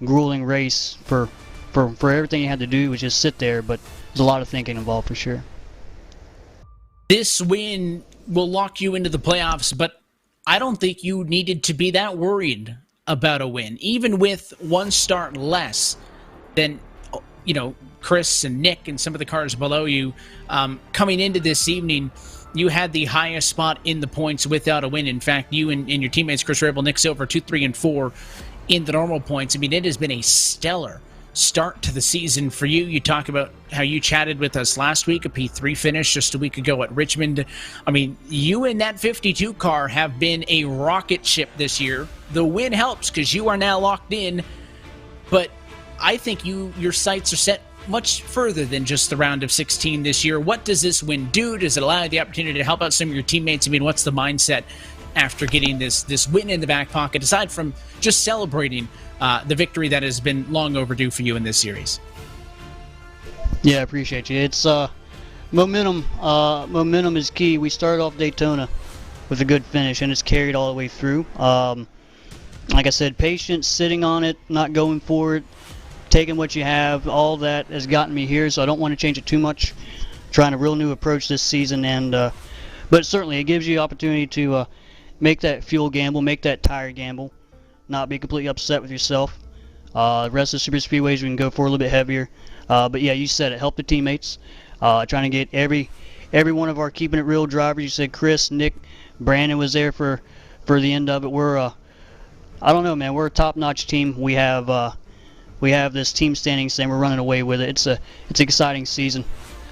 grueling race for everything you had to do was just sit there, but there's a lot of thinking involved for sure. This win will lock you into the playoffs, but I don't think you needed to be that worried about a win, even with one start less than, you know, Chris and Nick and some of the cars below you. Coming into this evening, you had the highest spot in the points without a win. In fact, you and your teammates, Chris Rabel, Nick Silver, 2, 3, and 4 in the normal points. I mean, it has been a stellar start to the season for you. You talk about how you chatted with us last week, a P3 finish just a week ago at Richmond. I mean, you and that 52 car have been a rocket ship this year. The win helps because you are now locked in, but I think your sights are set much further than just the round of 16 this year. What does this win do? Does it allow you the opportunity to help out some of your teammates? I mean, what's the mindset after getting this win in the back pocket, aside from just celebrating the victory that has been long overdue for you in this series? Yeah, I appreciate you. It's momentum. Momentum is key. We started off Daytona with a good finish, and it's carried all the way through. Like I said, patience, sitting on it, not going for it, taking what you have, all that has gotten me here, so I don't want to change it too much. Trying a real new approach this season, and but certainly it gives you the opportunity to make that fuel gamble, make that tire gamble, not be completely upset with yourself. The rest of the super speedways we can go for a little bit heavier. But yeah, you said it, help the teammates. Trying to get every one of our keeping it real drivers. You said Chris, Nick, Brandon was there for the end of it. We're I don't know, man. We're a top-notch team. We have this team standing saying we're running away with it. It's an exciting season.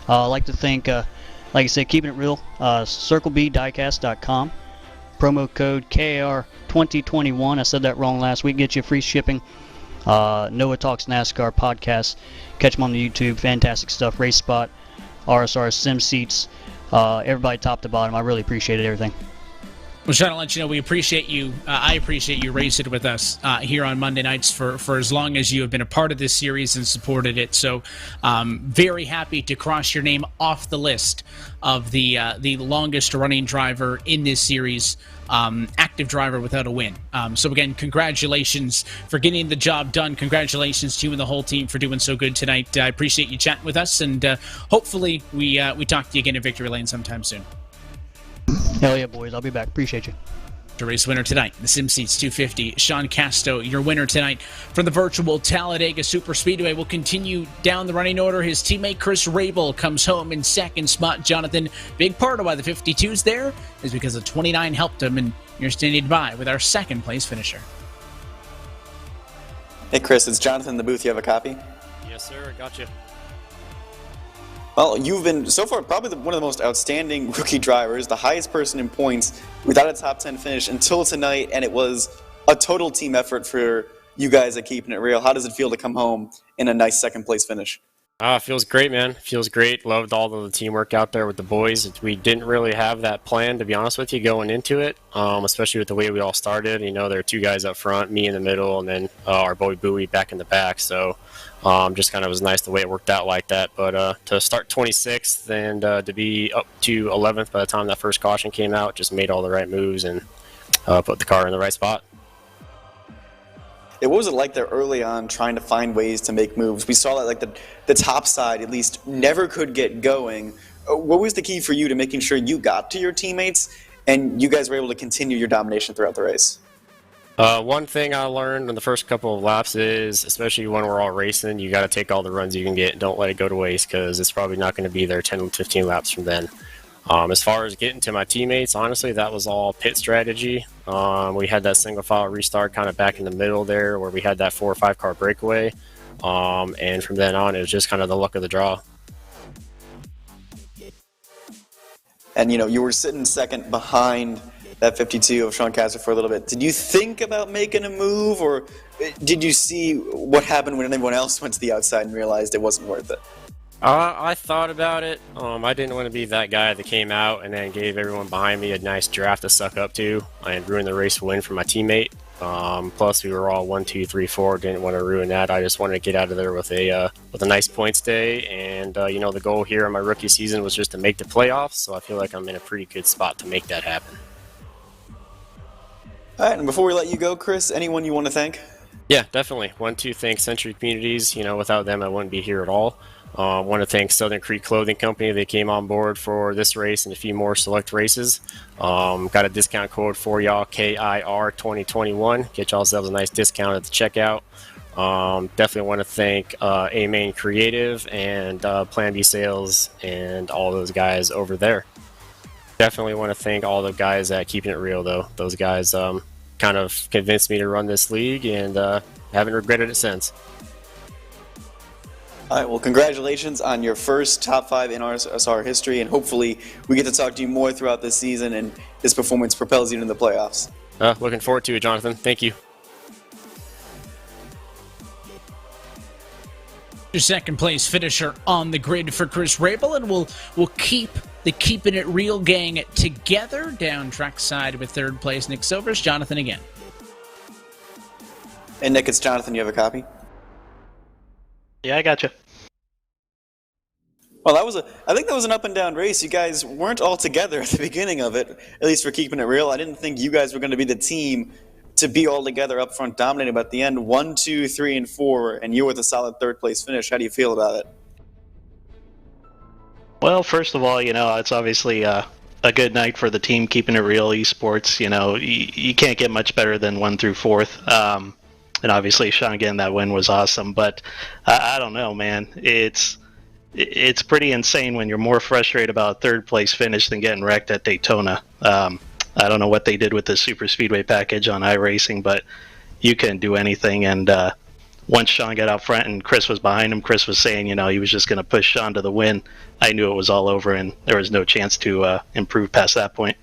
I'd like to thank, like I said, keeping it real. CircleBDiecast.com. Promo code KAR2021. I said that wrong last week. Get you free shipping. Noah Talks NASCAR podcast. Catch them on the YouTube. Fantastic stuff. RaceSpot, RSR, Sim Seats. Everybody top to bottom. I really appreciated everything. Well, Sean, I'll let you know we appreciate you. I appreciate you racing with us here on Monday nights for as long as you have been a part of this series and supported it. So very happy to cross your name off the list of the longest running driver in this series, active driver without a win. So again, congratulations for getting the job done. Congratulations to you and the whole team for doing so good tonight. I appreciate you chatting with us, and hopefully we talk to you again in Victory Lane sometime soon. Hell yeah, boys. I'll be back. Appreciate you. The race winner tonight, the SimSeats 250, Sean Casto, your winner tonight from the virtual Talladega Super Speedway. Will continue down the running order. His teammate Chris Rabel comes home in second spot. Jonathan, big part of why the 52's there is because the 29 helped him, and you're standing by with our second place finisher. Hey Chris, it's Jonathan in the booth. You have a copy? Yes, sir. Got you. Well, you've been, so far, probably one of the most outstanding rookie drivers, the highest person in points without a top 10 finish until tonight, and it was a total team effort for you guys at Keeping It Real. How does it feel to come home in a nice second-place finish? Feels great, man. Feels great. Loved all of the teamwork out there with the boys. We didn't really have that plan, to be honest with you, going into it, especially with the way we all started. You know, there were two guys up front, me in the middle, and then our boy Bowie back in the back, so... just kind of was nice the way it worked out like that. But to start 26th and to be up to 11th by the time that first caution came out, just made all the right moves and put the car in the right spot. What was it like there early on trying to find ways to make moves? We saw that like the top side at least never could get going. What was the key for you to making sure you got to your teammates and you guys were able to continue your domination throughout the race? One thing I learned in the first couple of laps is, especially when we're all racing, you got to take all the runs you can get. Don't let it go to waste because it's probably not going to be there 10 to 15 laps from then. As far as getting to my teammates, honestly, that was all pit strategy. We had that single file restart kind of back in the middle there where we had that 4 or 5 car breakaway. And from then on, it was just kind of the luck of the draw. And, you know, you were sitting second behind that 52 of Sean Caster for a little bit. Did you think about making a move, or did you see what happened when everyone else went to the outside and realized it wasn't worth it? I thought about it. I didn't want to be that guy that came out and then gave everyone behind me a nice draft to suck up to and ruin the race win for my teammate. Plus, we were all 1, 2, 3, 4. Didn't want to ruin that. I just wanted to get out of there with a nice points day. And you know, the goal here in my rookie season was just to make the playoffs. So I feel like I'm in a pretty good spot to make that happen. All right, and before we let you go, Chris, anyone you want to thank? Yeah, definitely. Want to thank Century Communities. You know, without them, I wouldn't be here at all. Want to thank Southern Creek Clothing Company. They came on board for this race and a few more select races. Got a discount code for y'all, KIR2021. Get yourselves a nice discount at the checkout. Definitely want to thank A-Main Creative and Plan B Sales and all those guys over there. Definitely want to thank all the guys at Keeping It Real, though. Those guys kind of convinced me to run this league, and haven't regretted it since. All right, well, congratulations on your first top 5 in RSR history, and hopefully we get to talk to you more throughout this season, and this performance propels you into the playoffs. Looking forward to it, Jonathan. Thank you. Your second place finisher on the grid for Chris Rabel, and we'll keep the Keeping It Real gang together down trackside with third place Nick Silvers. Jonathan again. Hey Nick, it's Jonathan. You have a copy? Yeah, I got you. Well, I think that was an up and down race. You guys weren't all together at the beginning of it, at least for Keeping It Real. I didn't think you guys were going to be the team to be all together up front dominating, but at the end, 1, 2, 3, and 4, and you with a solid third place finish. How do you feel about it? Well, first of all, it's obviously a good night for the team Keeping It Real esports. You can't get much better than 1 through 4th. And obviously, Sean getting that win was awesome. But I don't know, man. It's pretty insane when you're more frustrated about a third place finish than getting wrecked at Daytona. I don't know what they did with the super speedway package on iRacing, but you couldn't do anything. And once Sean got out front and Chris was behind him, Chris was saying, he was just going to push Sean to the win. I knew it was all over, and there was no chance to improve past that point.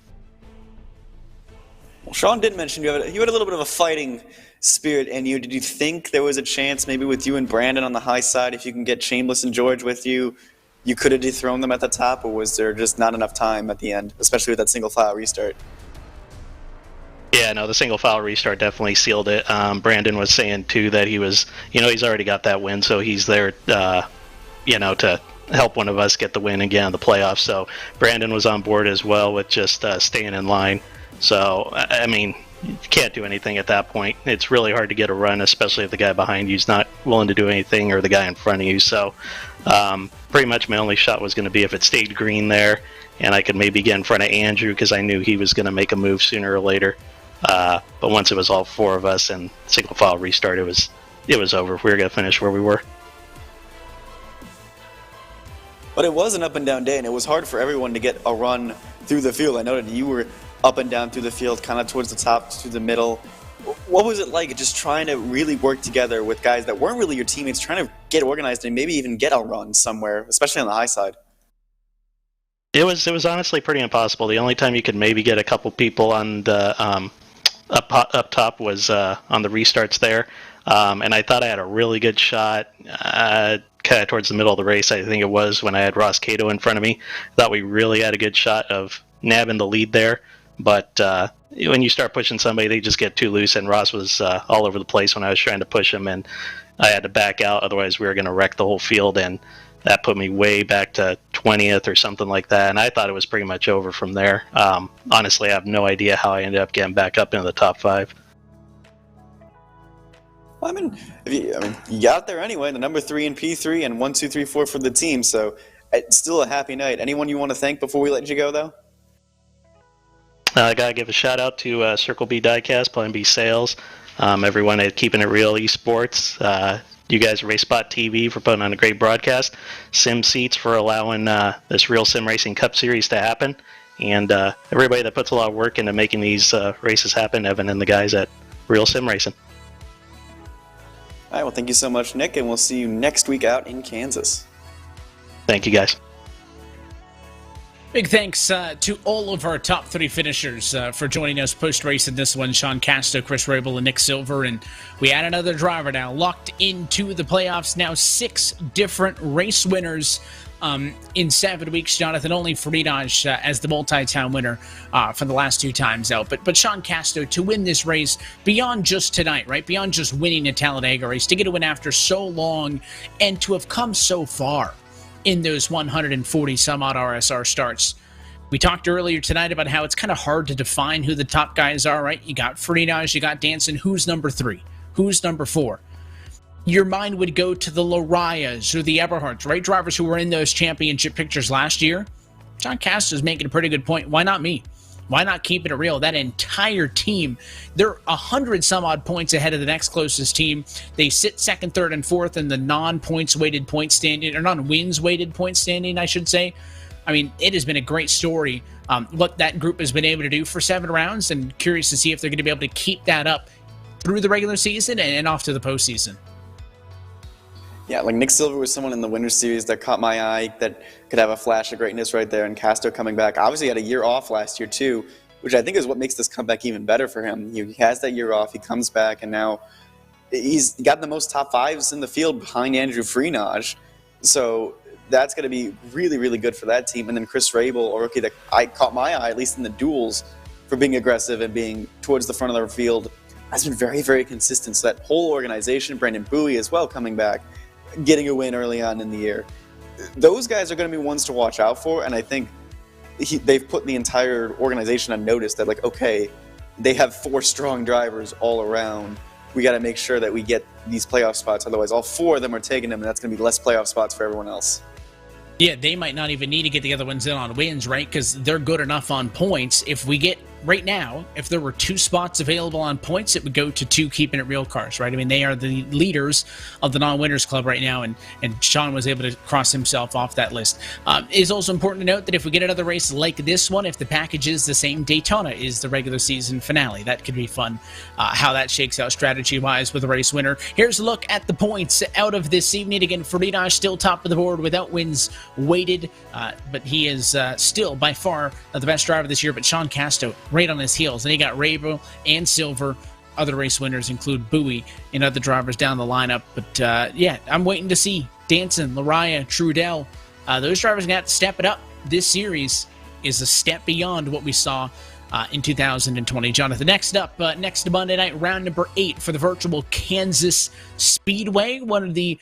Well, Sean did mention you had a little bit of a fighting spirit in you. Did you think there was a chance maybe with you and Brandon on the high side, if you can get Shameless and George with you, you could have dethroned them at the top, or was there just not enough time at the end, especially with that single file restart? Yeah, no, the single file restart definitely sealed it. Brandon was saying, too, that he was, he's already got that win, so he's there, to help one of us get the win and get in the playoffs. So Brandon was on board as well with just staying in line. So, I mean, you can't do anything at that point. It's really hard to get a run, especially if the guy behind you is not willing to do anything or the guy in front of you. So pretty much my only shot was going to be if it stayed green there and I could maybe get in front of Andrew because I knew he was going to make a move sooner or later. But once it was all 4 of us and single file restart, it was over. We were going to finish where we were. But it was an up and down day, and it was hard for everyone to get a run through the field. I noted you were up and down through the field, kind of towards the top, through the middle. What was it like just trying to really work together with guys that weren't really your teammates, trying to get organized and maybe even get a run somewhere, especially on the high side? It was honestly pretty impossible. The only time you could maybe get a couple people on the up top was on the restarts there, and I thought I had a really good shot kind of towards the middle of the race. I think it was when I had Ross Cato in front of me. I thought we really had a good shot of nabbing the lead there, but when you start pushing somebody, they just get too loose, and Ross was all over the place when I was trying to push him, and I had to back out, otherwise we were going to wreck the whole field, and that put me way back to 20th or something like that, and I thought it was pretty much over from there. Honestly, I have no idea how I ended up getting back up into the top 5. Well, you got there anyway, the number 3 in P3 and 1, 2, 3, 4 for the team, so it's still a happy night. Anyone you want to thank before we let you go, though? I got to give a shout out to Circle B Diecast, Plan B Sales, everyone at Keeping It Real Esports, you guys at RaceSpot TV for putting on a great broadcast, Sim Seats for allowing this RealSimRacing Cup Series to happen, and everybody that puts a lot of work into making these races happen, Evan and the guys at RealSimRacing. All right, well, thank you so much, Nick, and we'll see you next week out in Kansas. Thank you, guys. Big thanks to all of our top 3 finishers for joining us post-race in this one. Sean Casto, Chris Rabel, and Nick Silver. And we add another driver now locked into the playoffs. Now 6 different race winners in 7 weeks. Jonathan, only Faridaj as the multi-time winner for the last 2 times out. But Sean Casto, to win this race beyond just tonight, right? Beyond just winning a Talladega race, to get a win after so long and to have come so far in those 140 some odd RSR starts. We talked earlier tonight about how it's kind of hard to define who the top guys are, right? You got Faridaj, you got Danson. Who's number 3? Who's number 4? Your mind would go to the Larias or the Eberhards, right? Drivers who were in those championship pictures last year. John Castro's making a pretty good point. Why not me? Why not keep it real? That entire team, they're 100 some odd points ahead of the next closest team. They sit 2nd, 3rd, and 4th in the non-points weighted point standing, or non-wins weighted point standing, I should say. I mean, it has been a great story what that group has been able to do for 7 rounds, and curious to see if they're going to be able to keep that up through the regular season and off to the postseason. Yeah, like Nick Silver was someone in the Winners Series that caught my eye, that could have a flash of greatness right there, and Castro coming back. Obviously, he had a year off last year, too, which I think is what makes this comeback even better for him. He has that year off, he comes back, and now He's got the most top 5s in the field behind Andrew Freenage. So that's going to be really, really good for that team. And then Chris Rabel, a rookie that I caught my eye, at least in the duels, for being aggressive and being towards the front of the field, has been very, very consistent. So that whole organization, Brandon Bowie as well, coming back, getting a win early on in the year. Those guys are going to be ones to watch out for, and I think they've put the entire organization on notice that, like, okay, they have 4 strong drivers all around. We got to make sure that we get these playoff spots. Otherwise, all 4 of them are taking them, and that's going to be less playoff spots for everyone else. Yeah, they might not even need to get the other ones in on wins, right? Because they're good enough on points. If we get, right now, if there were 2 spots available on points, it would go to 2 keeping it real cars, right? I mean, they are the leaders of the non-winners club right now, and Sean was able to cross himself off that list. It is also important to note that if we get another race like this one, if the package is the same, Daytona is the regular season finale. That could be fun, how that shakes out strategy-wise with a race winner. Here's a look at the points out of this evening. Again, Freenage still top of the board without wins weighted, but he is still by far the best driver this year. But Sean Casto right on his heels, and he got Rabel and Silver. Other race winners include Bowie and other drivers down the lineup. But yeah, I'm waiting to see Danson, Lariah, Trudell. Those drivers got to step it up. This series is a step beyond what we saw in 2020. Jonathan, next up, next Monday night, round number 8 for the virtual Kansas Speedway, one of the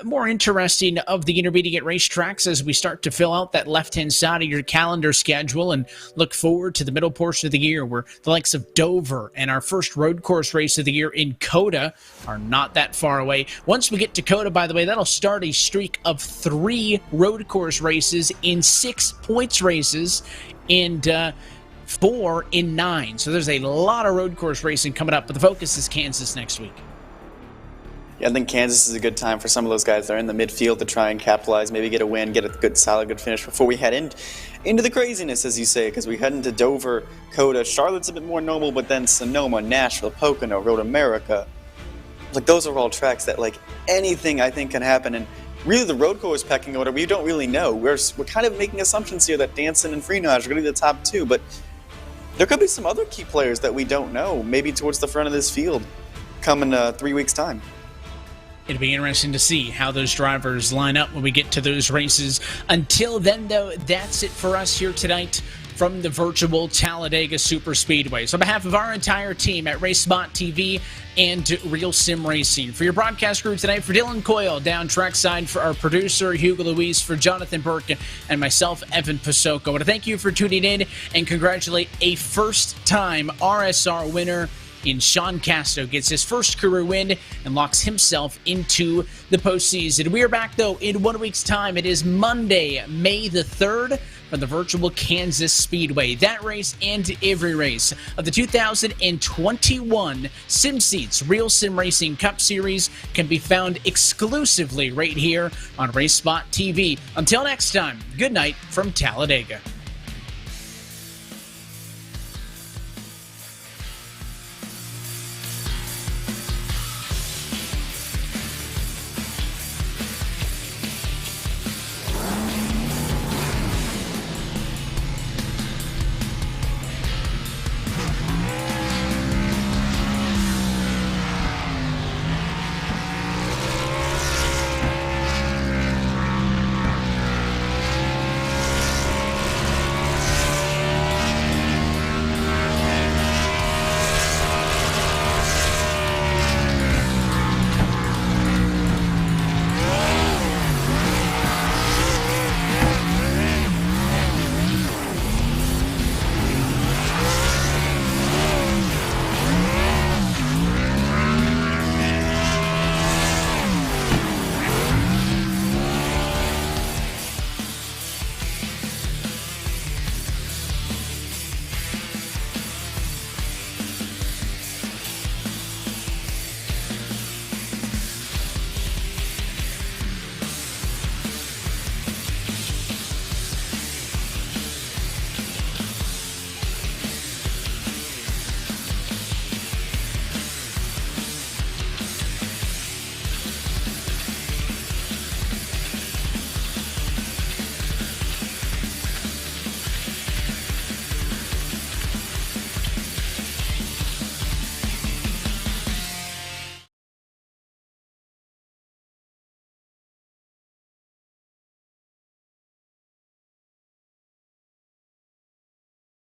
more interesting of the intermediate racetracks as we start to fill out that left-hand side of your calendar schedule and look forward to the middle portion of the year where the likes of Dover and our first road course race of the year in COTA are not that far away. Once we get to COTA, by the way, that'll start a streak of 3 road course races in 6 points races and 4 in 9. So there's a lot of road course racing coming up, but the focus is Kansas next week. Yeah, I think Kansas is a good time for some of those guys that are in the midfield to try and capitalize, maybe get a win, get a good, solid, good finish before we head into the craziness, as you say, because we head into Dover, COTA. Charlotte's a bit more normal, but then Sonoma, Nashville, Pocono, Road America. Like, those are all tracks that, like, anything I think can happen. And really, the road course pecking order, we don't really know. We're kind of making assumptions here that Danson and Freenage are going to be the top 2, but there could be some other key players that we don't know, maybe towards the front of this field, come in 3 weeks' time. It'll be interesting to see how those drivers line up when we get to those races. Until then, though, that's it for us here tonight from the virtual Talladega Superspeedway. So on behalf of our entire team at RaceSpot TV and RealSimRacing, for your broadcast crew tonight, for Dylan Coyle down trackside, for our producer Hugo Luis, for Jonathan Burke, and myself, Evan Pasoko, I want to thank you for tuning in and congratulate a first-time RSR winner in Sean Casto. Gets his first career win and locks himself into the postseason. We are back, though, in 1 week's time. It is Monday, May the 3rd, for the virtual Kansas Speedway. That race and every race of the 2021 SimSeats RealSimRacing Cup Series can be found exclusively right here on RaceSpot TV. Until next time, good night from Talladega.